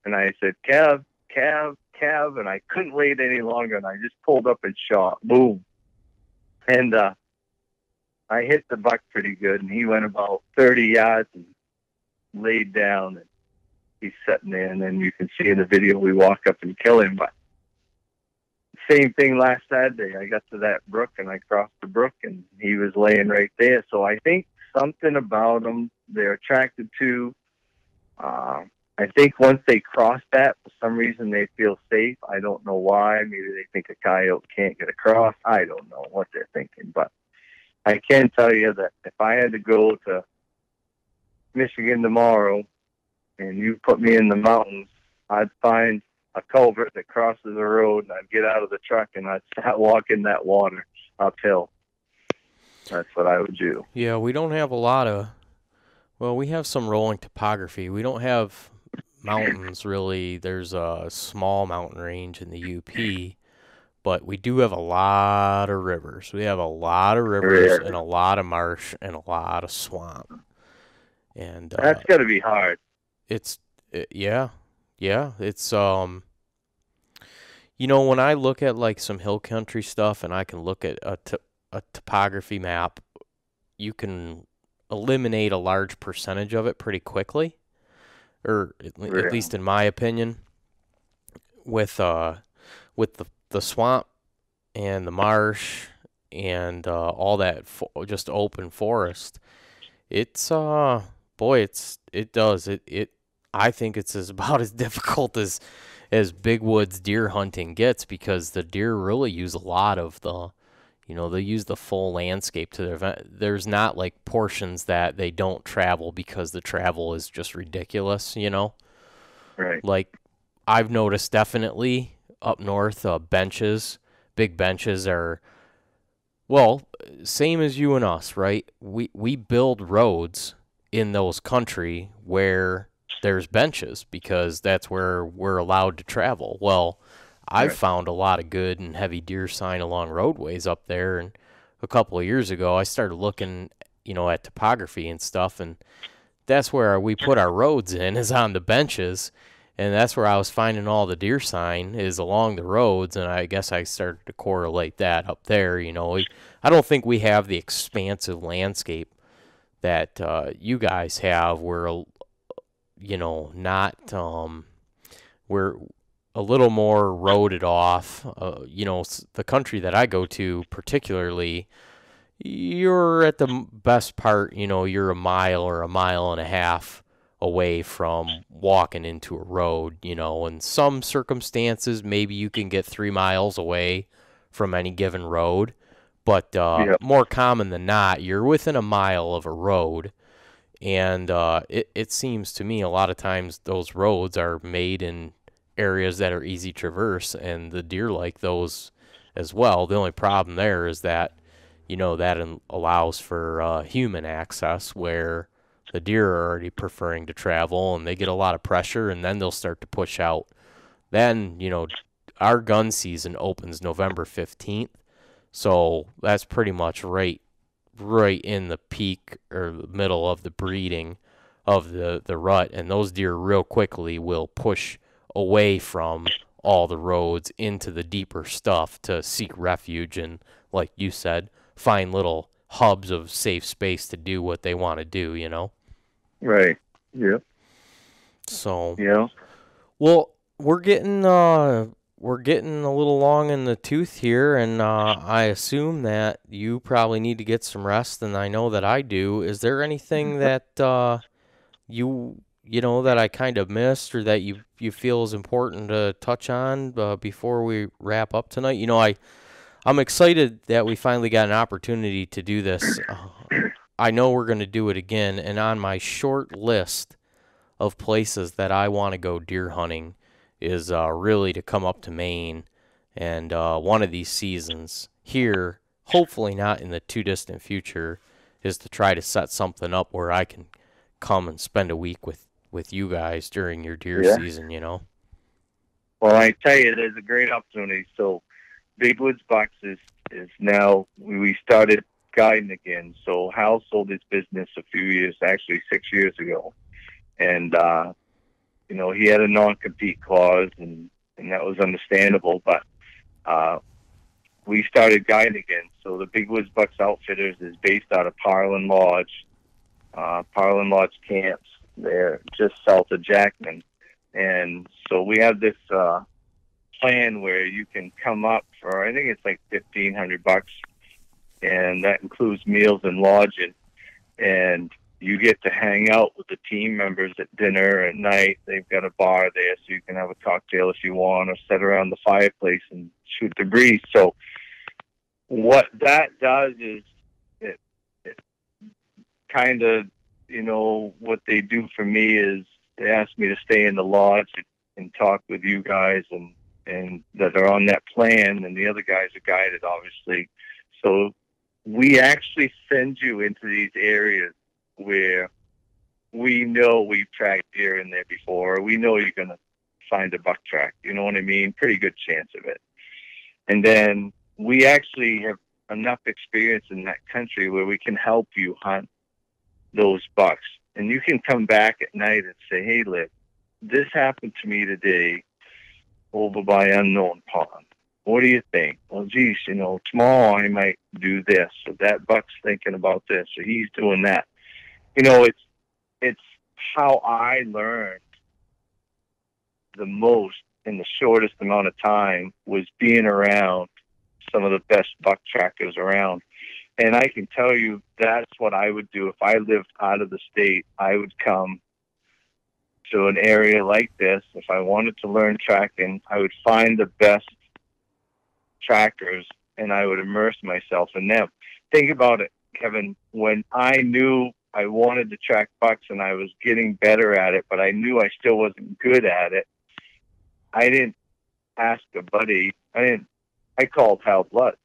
And I said, Kev, and I couldn't wait any longer, and I just pulled up and shot. Boom. And I hit the buck pretty good, and he went about 30 yards and laid down, and he's sitting there, and then you can see in the video we walk up and kill him. But same thing last Saturday. I got to that brook, and I crossed the brook, and he was laying right there. So I think something about them they're attracted to. I I think once they cross that, for some reason they feel safe. I don't know why. Maybe they think a coyote can't get across. I don't know what they're thinking. But I can tell you that if I had to go to Michigan tomorrow and you put me in the mountains, I'd find a culvert that crosses the road, and I'd get out of the truck and I'd start walking that water uphill. That's what I would do. Yeah, we don't have a lot of, well, we have some rolling topography. We don't have mountains really. There's a small mountain range in the UP, but we do have a lot of rivers. We have a lot of rivers and a lot of marsh and a lot of swamp. And that's got to be hard. Yeah. It's you know, when I look at like some hill country stuff and I can look at a topography map, you can eliminate a large percentage of it pretty quickly, or at least in my opinion. With the swamp and the marsh and all that just open forest, it's I think it's about as difficult as big woods deer hunting gets, because the deer really use a lot of the, you know, they use the full landscape to their event. There's not like portions that they don't travel because the travel is just ridiculous, you know? Right. Like, I've noticed definitely up north, big benches are, well, same as you and us, right? We build roads in those country where there's benches because that's where we're allowed to travel. Well, I've found a lot of good and heavy deer sign along roadways up there, and a couple of years ago I started looking, you know, at topography and stuff, and that's where we put our roads in, is on the benches. And that's where I was finding all the deer sign, is along the roads, and I guess I started to correlate that up there. You know, I don't think we have the expansive landscape that you guys have. We're, you know, not, we're a little more roaded off. You know, the country that I go to particularly, you're at the best part, you know, you're a mile or a mile and a half away from walking into a road. You know, in some circumstances maybe you can get 3 miles away from any given road, but more common than not, you're within a mile of a road. And it seems to me a lot of times those roads are made in areas that are easy to traverse, and the deer like those as well. The only problem there is that, you know, that allows for human access, where the deer are already preferring to travel, and they get a lot of pressure, and then they'll start to push out. Then, you know, our gun season opens November 15th, so that's pretty much right in the peak or the middle of the breeding of the rut, and those deer real quickly will push away from all the roads into the deeper stuff to seek refuge and, like you said, find little hubs of safe space to do what they want to do, you know? Right. Yeah. So, yeah. Well, we're getting a little long in the tooth here, and I assume that you probably need to get some rest, and I know that I do. Is there anything that you know that I kind of missed, or that you feel is important to touch on before we wrap up tonight? You know, I'm excited that we finally got an opportunity to do this. I know we're going to do it again, and on my short list of places that I want to go deer hunting is really to come up to Maine, and one of these seasons here, hopefully not in the too distant future, is to try to set something up where I can come and spend a week with you guys during your deer season, you know? Well, I tell you, there's a great opportunity. So Big Woods Bucks is now, we started guiding again. So Hal sold his business a few years, actually 6 years ago. And, you know, he had a non-compete clause, and that was understandable. But we started guiding again. So the Big Woods Bucks Outfitters is based out of Parlin Lodge Camps. They're just south of Jackman. And so we have this plan where you can come up for, I think it's like $1,500, and that includes meals and lodging. And you get to hang out with the team members at dinner at night. They've got a bar there, so you can have a cocktail if you want, or sit around the fireplace and shoot the breeze. So what that does is it kind of, what they do for me is they ask me to stay in the lodge and talk with you guys and that are on that plan, and the other guys are guided, obviously. So we actually send you into these areas where we know we've tracked deer in there before. We know you're going to find a buck track. You know what I mean? Pretty good chance of it. And then we actually have enough experience in that country where we can help you hunt those bucks. And you can come back at night and say, hey, Liv, this happened to me today over by Unknown Pond. What do you think? Well, geez, tomorrow I might do this. So that buck's thinking about this, or he's doing that. It's how I learned the most in the shortest amount of time was being around some of the best buck trackers around. And I can tell you that's what I would do if I lived out of the state. I would come to an area like this. If I wanted to learn tracking, I would find the best trackers and I would immerse myself in them. Think about it, Kevin. When I knew I wanted to track bucks and I was getting better at it, but I knew I still wasn't good at it, I didn't ask a buddy. I called Hal Blood,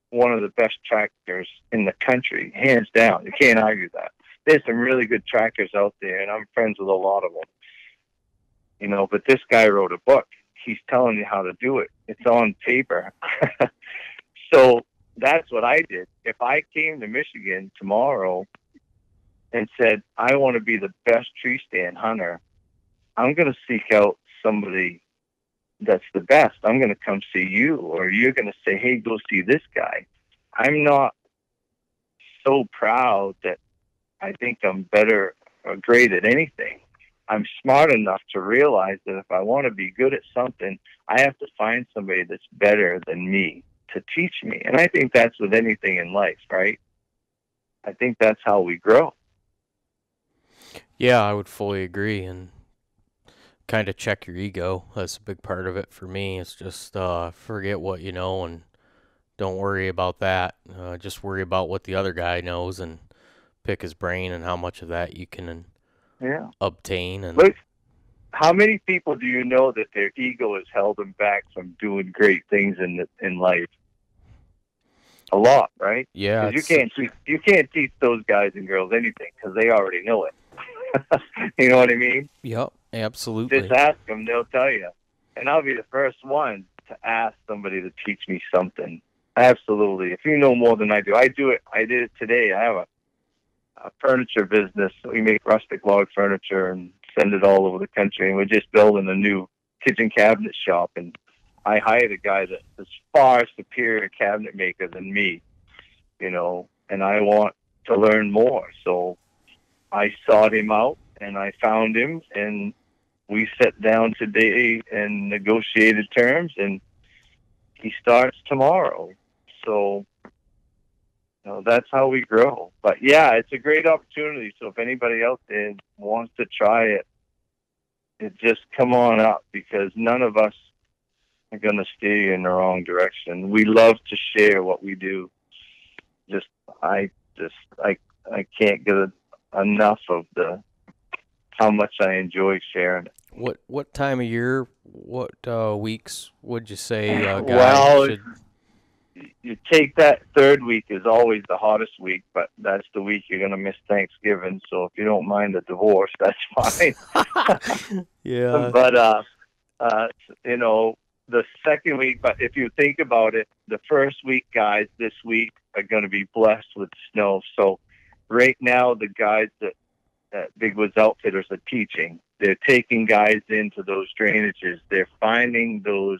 one of the best trackers in the country, hands down. You can't argue that. There's some really good trackers out there, and I'm friends with a lot of them. But this guy wrote a book. He's telling you how to do it. It's on paper. So that's what I did. If I came to Michigan tomorrow and said, I want to be the best tree stand hunter, I'm going to seek out somebody that's the best. I'm going to come see you, or you're going to say, hey, go see this guy. I'm not so proud that I think I'm better or great at anything. I'm smart enough to realize that if I want to be good at something, I have to find somebody that's better than me to teach me. And I think that's with anything in life, right? I think that's how we grow. Yeah, I would fully agree, and kind of check your ego. That's a big part of it for me. It's just forget what you know and don't worry about that. Just worry about what the other guy knows and pick his brain and how much of that you can obtain. And look, how many people do you know that their ego has held them back from doing great things in life? A lot, right? Yeah, because you can't teach those guys and girls anything because they already know it. You know what I mean? Yep, absolutely. Just ask them; they'll tell you. And I'll be the first one to ask somebody to teach me something. Absolutely. If you know more than I do, I do it. I did it today. I have a furniture business. We make rustic log furniture and send it all over the country. And we're just building a new kitchen cabinet shop. And I hired a guy that's a far superior cabinet maker than me, and I want to learn more. So I sought him out and I found him, and we sat down today and negotiated terms, and he starts tomorrow. So that's how we grow. But yeah, it's a great opportunity. So if anybody out there wants to try it, just come on up, because none of us are going to steer you in the wrong direction. We love to share what we do. I can't get enough of how much I enjoy sharing it. What time of year, what weeks would you say well, should... You take that third week is always the hottest week, but that's the week you're going to miss Thanksgiving. So if you don't mind the divorce, that's fine. Yeah. But, the second week, but if you think about it, the first week guys this week are going to be blessed with snow. So right now, the guys that Big Woods Outfitters are teaching, they're taking guys into those drainages. They're finding those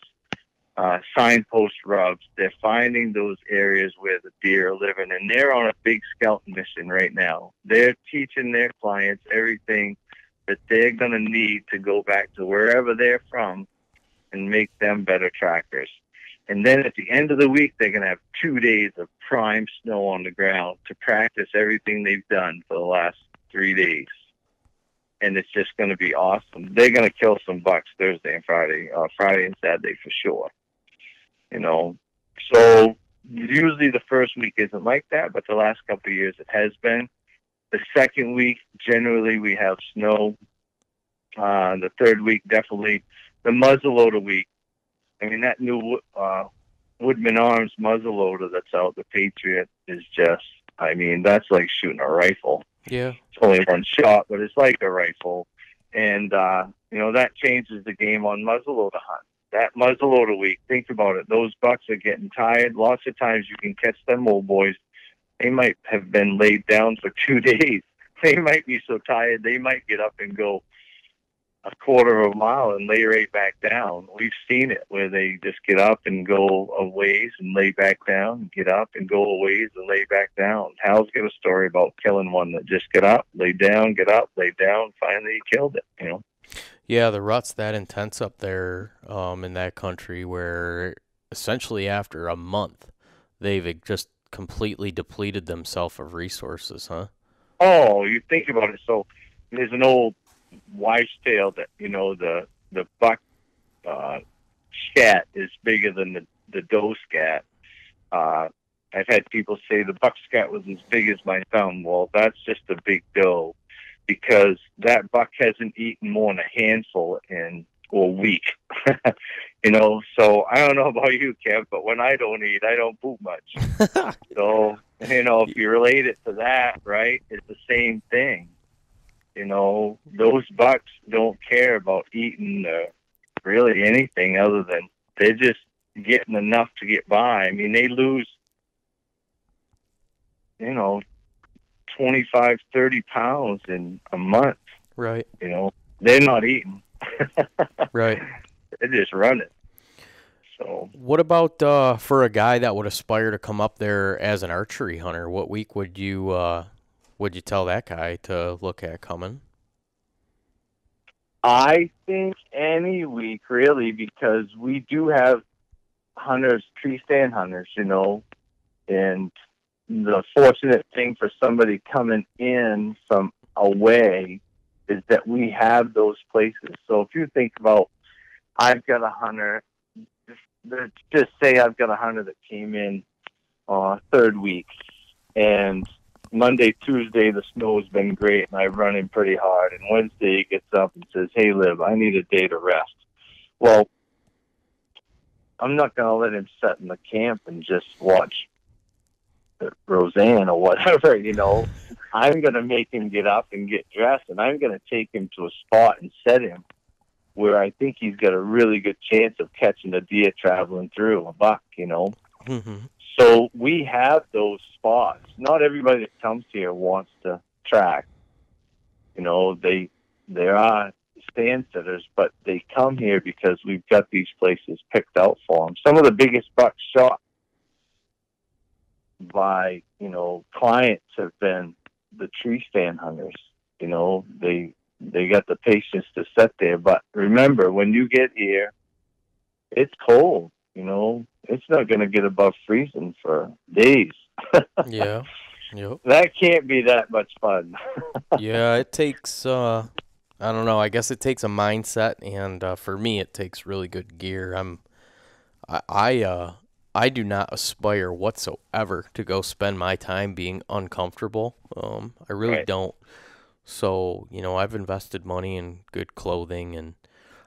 signpost rubs. They're finding those areas where the deer are living, and they're on a big scouting mission right now. They're teaching their clients everything that they're going to need to go back to wherever they're from and make them better trackers. And then at the end of the week, they're going to have 2 days of prime snow on the ground to practice everything they've done for the last 3 days. And it's just going to be awesome. They're going to kill some bucks Thursday and Friday, Friday and Saturday for sure. You know, so usually the first week isn't like that, but the last couple of years it has been. The second week, generally we have snow. The third week, definitely. The muzzleloader week, I mean, that new Woodman Arms muzzleloader that's out, the Patriot, is just, I mean, that's like shooting a rifle. Yeah. It's only one shot, but it's like a rifle. And, you know, that changes the game on muzzleloader hunt. That muzzleloader week, think about it. Those bucks are getting tired. Lots of times you can catch them old boys. They might have been laid down for 2 days. They might be so tired, they might get up and go a quarter of a mile and lay right back down. We've seen it where they just get up and go a ways and lay back down, get up and go a ways and lay back down. Hal's got a story about killing one that just get up, lay down, get up, lay down, finally he killed it, you know. Yeah, the rut's that intense up there in that country where essentially after a month they've just completely depleted themselves of resources, huh? Oh, you think about it. So there's an old wives' tale that, you know, the buck scat is bigger than the doe scat. I've had people say the buck scat was as big as my thumb. Well, that's just a big doe, because that buck hasn't eaten more than a handful in a week. You know, so I don't know about you, Kev, but when I don't eat, I don't poop much. So, you know, if you relate it to that, right, it's the same thing. You know, those bucks don't care about eating really anything other than they're just getting enough to get by. I mean, they lose, you know, 25, 30 pounds in a month. Right. You know, they're not eating. Right. They're just running. So, what about for a guy that would aspire to come up there as an archery hunter? What week would you tell that guy to look at coming? I think any week, really, because we do have hunters, tree stand hunters, you know, and the fortunate thing for somebody coming in from away is that we have those places. So if you think about, I've got a hunter, just say I've got a hunter that came in third week, and Monday, Tuesday, the snow has been great, and I run him pretty hard. And Wednesday, he gets up and says, "Hey, Lib, I need a day to rest." Well, I'm not going to let him sit in the camp and just watch Roseanne or whatever, you know. I'm going to make him get up and get dressed, and I'm going to take him to a spot and set him where I think he's got a really good chance of catching a deer traveling through, a buck, you know. Mm-hmm. So we have those spots. Not everybody that comes here wants to track. You know, there are stand sitters, but they come here because we've got these places picked out for them. Some of the biggest bucks shot by, you know, clients have been the tree stand hunters. You know, they got the patience to sit there. But remember, when you get here, it's cold. You know, it's not going to get above freezing for days. Yeah. Yep. That can't be that much fun. Yeah, it takes, I don't know, I guess it takes a mindset, and for me, it takes really good gear. I do not aspire whatsoever to go spend my time being uncomfortable. I really Right. don't. So, you know, I've invested money in good clothing, and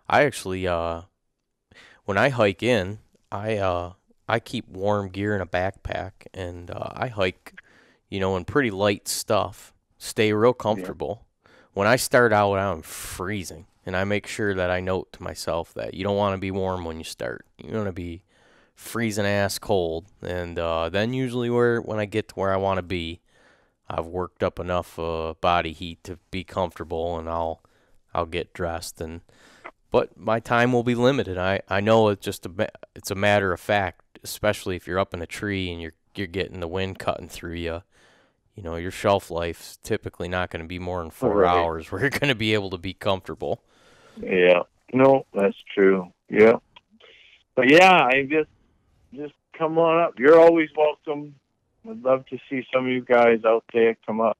I actually, when I hike in, I keep warm gear in a backpack, and I hike, you know, in pretty light stuff. Stay real comfortable. Yeah. When I start out, I'm freezing, and I make sure that I note to myself that you don't want to be warm when you start. You want to be freezing ass cold, and then usually when I get to where I want to be, I've worked up enough body heat to be comfortable, and I'll get dressed, but my time will be limited. I know it's a matter of fact, especially if you're up in a tree and you're getting the wind cutting through you. You know, your shelf life's typically not going to be more than 4 hours where you're going to be able to be comfortable. Yeah, no, that's true. Yeah, but yeah, I just come on up. You're always welcome. I'd love to see some of you guys out there come up.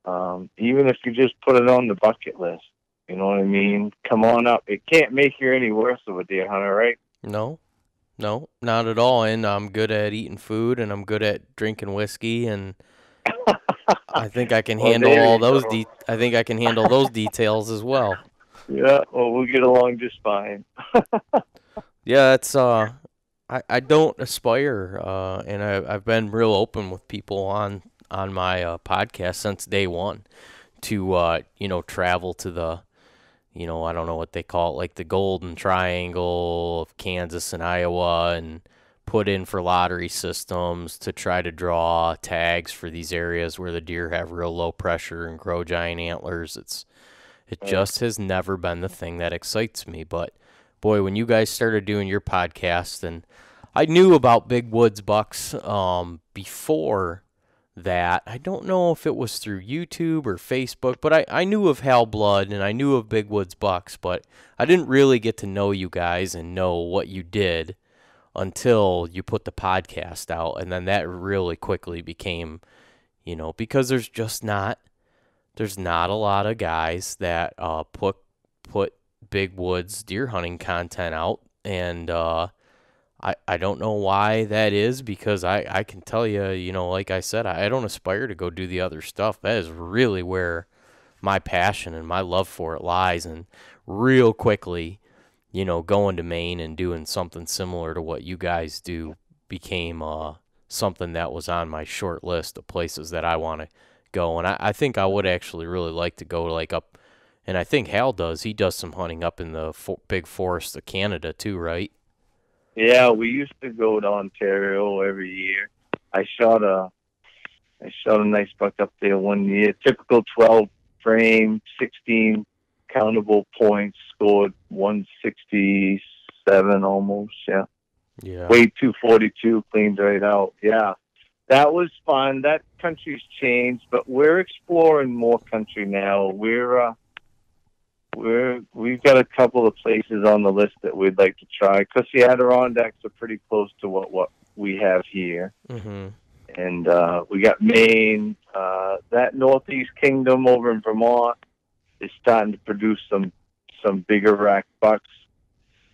Even if you just put it on the bucket list, you know what I mean? Come on up. It can't make you any worse of a deer hunter, right? No, no, not at all. And I'm good at eating food, and I'm good at drinking whiskey, and I think I can Well, handle there all you those. go. I think I can handle those details as well. Yeah, well, we'll get along just fine. Yeah, it's I don't aspire, and I've been real open with people on my podcast since day one to travel to the, I don't know what they call it, like the Golden Triangle of Kansas and Iowa, and put in for lottery systems to try to draw tags for these areas where the deer have real low pressure and grow giant antlers. It just has never been the thing that excites me. But boy, when you guys started doing your podcast, and I knew about Big Woods bucks before that. I don't know if it was through YouTube or Facebook, but I knew of Hal Blood and I knew of Big Woods bucks, but I didn't really get to know you guys and know what you did until you put the podcast out. And then that really quickly became, because there's not a lot of guys that put Big Woods deer hunting content out, and I don't know why that is, because I can tell you, like I said, I don't aspire to go do the other stuff. That is really where my passion and my love for it lies, and real quickly, going to Maine and doing something similar to what you guys do became something that was on my short list of places that I want to go. And I think I would actually really like to go like up, and I think Hal does. He does some hunting up in the big forests of Canada too, right? Yeah, we used to go to Ontario every year. I shot a nice buck up there one year. Typical 12 frame, 16 countable points, scored 167 almost. Yeah. Yeah. Weighed 242, cleaned right out. Yeah. That was fun. That country's changed, but we're exploring more country now. We've got a couple of places on the list that we'd like to try, because the Adirondacks are pretty close to what we have here. Mm-hmm. And we got Maine. That Northeast Kingdom over in Vermont is starting to produce some bigger rack bucks,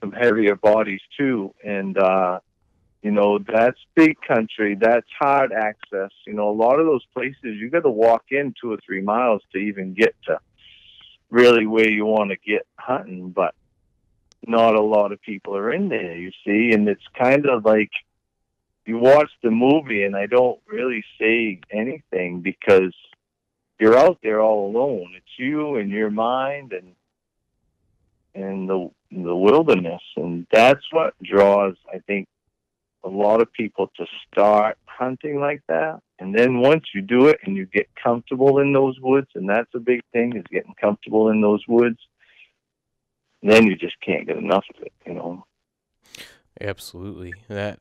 some heavier bodies too. And that's big country. That's hard access. A lot of those places you got to walk in 2 or 3 miles to even get to really where you want to get hunting, but not a lot of people are in there, you see. And it's kind of like you watch the movie and I don't really say anything because you're out there all alone. It's you and your mind and the wilderness. And that's what draws, I think, a lot of people to start hunting like that. And then once you do it and you get comfortable in those woods, and that's a big thing, is getting comfortable in those woods, then you just can't get enough of it, Absolutely. That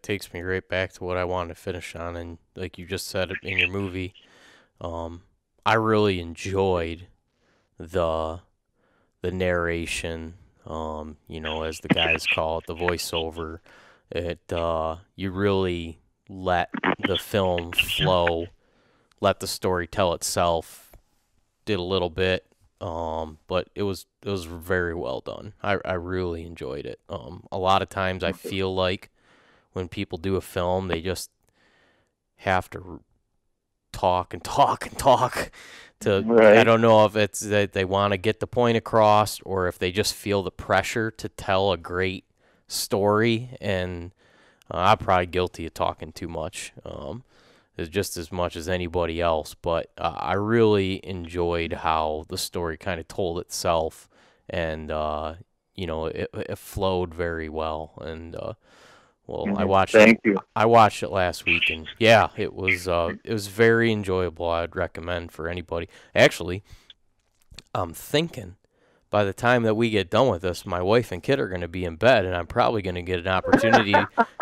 takes me right back to what I wanted to finish on. And like you just said in your movie, I really enjoyed the narration, as the guys call it, the voiceover. You really let the film flow, let the story tell itself. Did a little bit, but it was very well done. I really enjoyed it. A lot of times I feel like when people do a film, they just have to talk and talk and talk to. Right. I don't know if it's that they want to get the point across or if they just feel the pressure to tell a great story. And I'm probably guilty of talking too much, just as much as anybody else. But I really enjoyed how the story kind of told itself, and it flowed very well. And I watched. Thank you. I watched it last week, and yeah, it was very enjoyable. I'd recommend for anybody. Actually, I'm thinking by the time that we get done with this, my wife and kid are going to be in bed, and I'm probably going to get an opportunity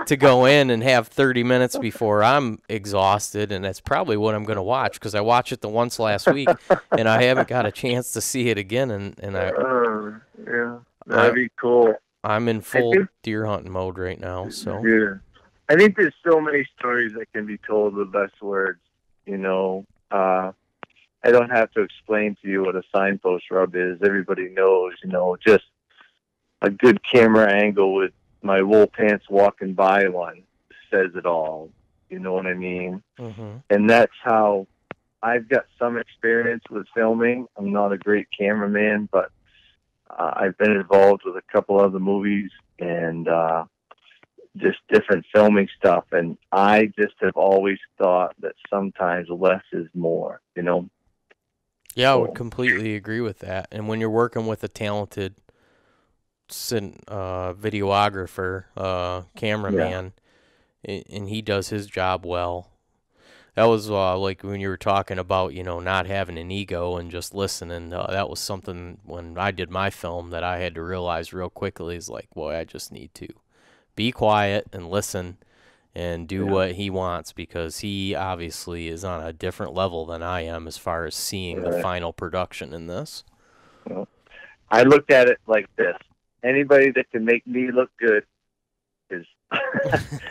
to go in and have 30 minutes before I'm exhausted, and that's probably what I'm going to watch, because I watched it the once last week, and I haven't got a chance to see it again, and yeah, that'd be cool. I'm in full deer hunting mode right now, so. Yeah. I think there's so many stories that can be told with less words, I don't have to explain to you what a signpost rub is. Everybody knows, just a good camera angle with my wool pants walking by one says it all. You know what I mean? Mm-hmm. And that's how I've got some experience with filming. I'm not a great cameraman, but I've been involved with a couple other movies and just different filming stuff. And I just have always thought that sometimes less is more, Yeah, I So, would completely agree with that. And when you're working with a talented videographer, cameraman, and he does his job well. That was like when you were talking about, not having an ego and just listening. That was something when I did my film that I had to realize real quickly is like, boy, I just need to be quiet and listen and do what he wants, because he obviously is on a different level than I am as far as seeing the final production in this. I looked at it like this. Anybody that can make me look good is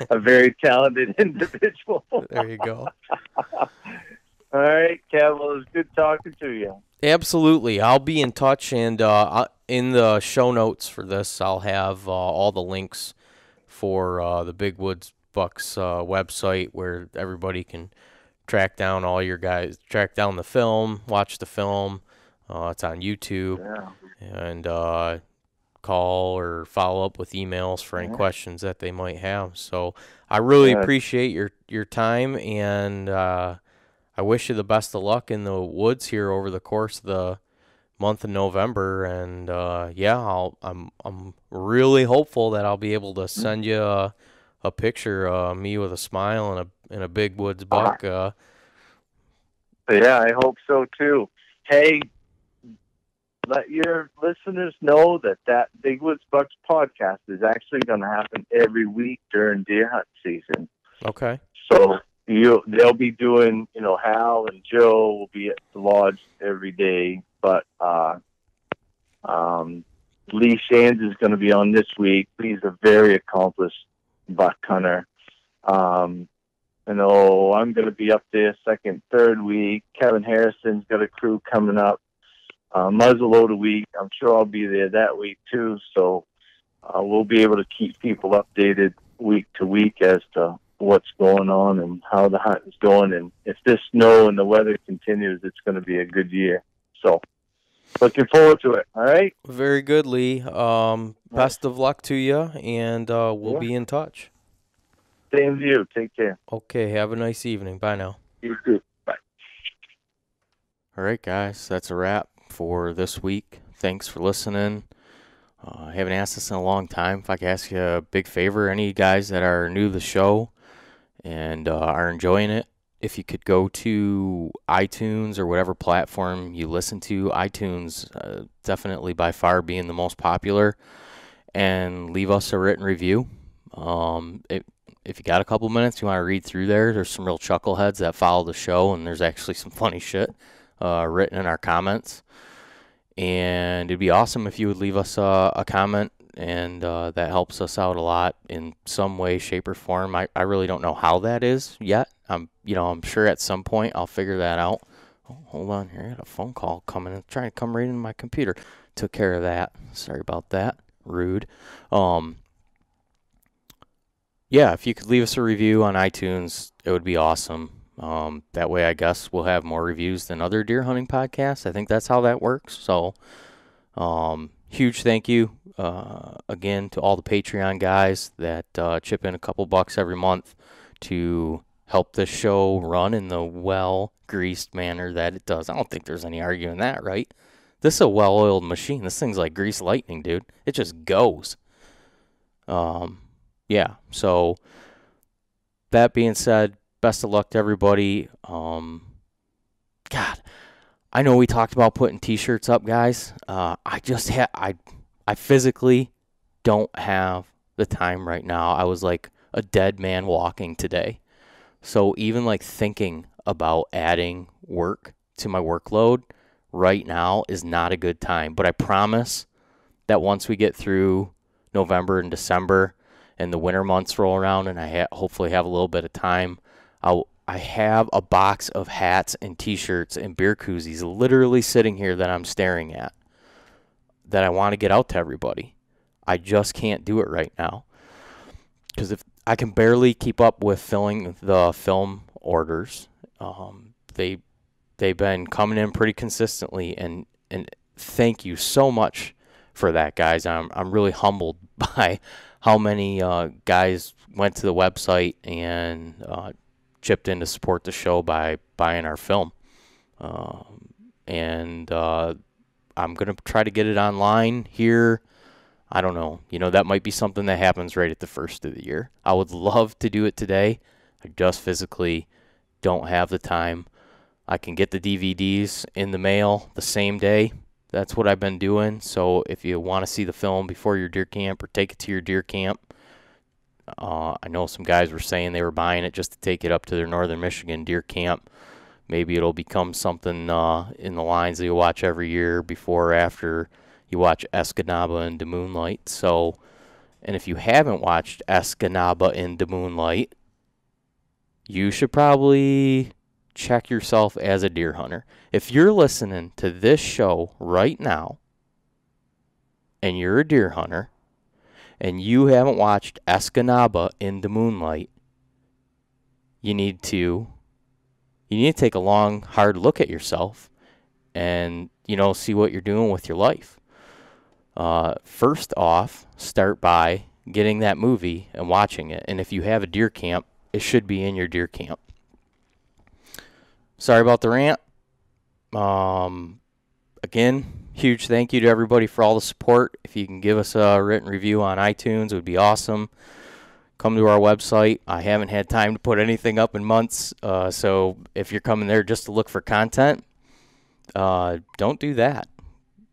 a very talented individual. There you go. All right, Kev, well, it was good talking to you. Absolutely. I'll be in touch, and in the show notes for this, I'll have all the links for the Big Woods Bucks website, where everybody can track down track down the film, watch the film. It's on YouTube, and call or follow up with emails for any questions that they might have. So I really appreciate your time, and I wish you the best of luck in the woods here over the course of the month of November. And I'm really hopeful that I'll be able to send you a picture of me with a smile and a Big Woods buck. Yeah, I hope so too. Hey, let your listeners know that Big Woods Bucks podcast is actually going to happen every week during deer hunt season. Okay. So they'll be doing, Hal and Joe will be at the lodge every day, but Lee Shands is going to be on this week. He's a very accomplished buck hunter. I'm going to be up there second, third week. Kevin Harrison's got a crew coming up. Muzzleloader week. I'm sure I'll be there that week too. So we'll be able to keep people updated week to week as to what's going on and how the hunt is going. And if this snow and the weather continues, it's going to be a good year. So looking forward to it. All right. Very good, Lee. Best of luck to you, and we'll be in touch. Same to you. Take care. Okay. Have a nice evening. Bye now. You too. Bye. All right, guys. That's a wrap for this week. Thanks for listening. I haven't asked this in a long time. If I could ask you a big favor, any guys that are new to the show and are enjoying it, if you could go to iTunes or whatever platform you listen to, iTunes definitely by far being the most popular, and leave us a written review. If you got a couple minutes, you want to read through there's some real chuckleheads that follow the show, and there's actually some funny shit written in our comments. And it'd be awesome if you would leave us a comment, and that helps us out a lot in some way, shape, or form. I really don't know how that is yet. I'm sure at some point I'll figure that out. Oh, hold on here. I had a phone call coming in, trying to come right into my computer. Took care of that. Sorry about that. Rude. Yeah, if you could leave us a review on iTunes, it would be awesome. That way, I guess we'll have more reviews than other deer hunting podcasts. I think that's how that works. So, huge thank you again to all the Patreon guys that chip in a couple bucks every month to help this show run in the well-greased manner that it does. I don't think there's any arguing that, right? This is a well-oiled machine. This thing's like greased lightning, dude. It just goes. Yeah, so that being said, best of luck to everybody. God, I know we talked about putting T-shirts up, guys. I physically don't have the time right now. I was like a dead man walking today. So even like thinking about adding work to my workload right now is not a good time. But I promise that once we get through November and December and the winter months roll around and I hopefully have a little bit of time, I'll I have a box of hats and t-shirts and beer koozies literally sitting here that I'm staring at that I want to get out to everybody. I just can't do it right now because if I can barely keep up with filling the film orders. They've been coming in pretty consistently, and thank you so much for that, guys. I'm really humbled by how many guys went to the website and chipped in to support the show by buying our film. And I'm going to try to get it online here. I don't know. That might be something that happens right at the first of the year. I would love to do it today. I just physically don't have the time. I can get the DVDs in the mail the same day. That's what I've been doing. So if you want to see the film before your deer camp or take it to your deer camp, I know some guys were saying they were buying it just to take it up to their Northern Michigan deer camp. Maybe it'll become something in the lines that you watch every year before or after you watch Escanaba and the Moonlight. So, and if you haven't watched Escanaba and the Moonlight, you should probably check yourself as a deer hunter. If you're listening to this show right now and you're a deer hunter and you haven't watched Escanaba in the Moonlight, you need to take a long, hard look at yourself and, see what you're doing with your life. First off, start by getting that movie and watching it. And if you have a deer camp, it should be in your deer camp. Sorry about the rant. Again, huge thank you to everybody for all the support. If you can give us a written review on iTunes, it would be awesome. Come to our website. I haven't had time to put anything up in months, so if you're coming there just to look for content, don't do that.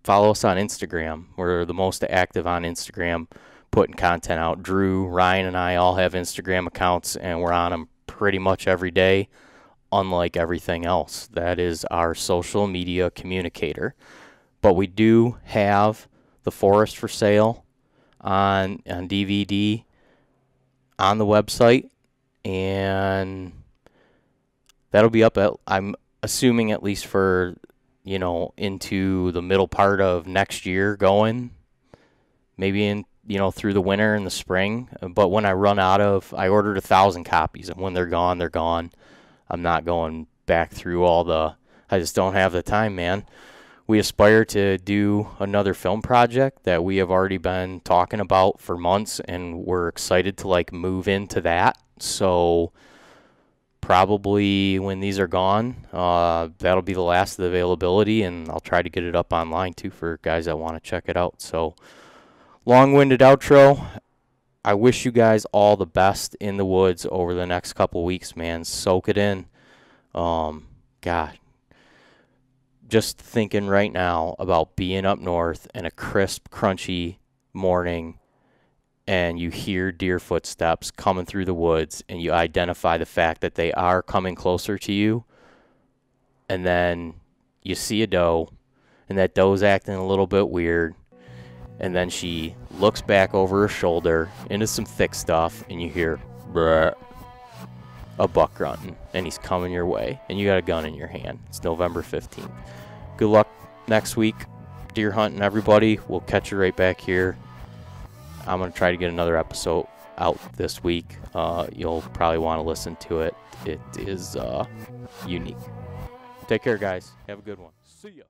Follow us on Instagram. We're the most active on Instagram, putting content out. Drew, Ryan, and I all have Instagram accounts, and we're on them pretty much every day, unlike everything else. That is our social media communicator. But we do have The Forest for sale on DVD on the website, and that'll be up I'm assuming at least for into the middle part of next year, going maybe in through the winter and the spring. But when I run out of, I ordered 1,000 copies, and when they're gone, they're gone. I'm not going back through I just don't have the time, man. We aspire to do another film project that we have already been talking about for months, and we're excited to move into that. So probably when these are gone, that'll be the last of the availability, and I'll try to get it up online too for guys that want to check it out. So long-winded outro. I wish you guys all the best in the woods over the next couple weeks, man. Soak it in. God. Just thinking right now about being up north in a crisp, crunchy morning, and you hear deer footsteps coming through the woods, and you identify the fact that they are coming closer to you, and then you see a doe, and that doe's acting a little bit weird, and then she looks back over her shoulder into some thick stuff, and you hear bruh, a buck grunting, and he's coming your way, and you got a gun in your hand. It's November 15th. Good luck next week deer hunting, everybody. We'll catch you right back here. I'm going to try to get another episode out this week. You'll probably want to listen to it. It is unique. Take care, guys. Have a good one. See ya.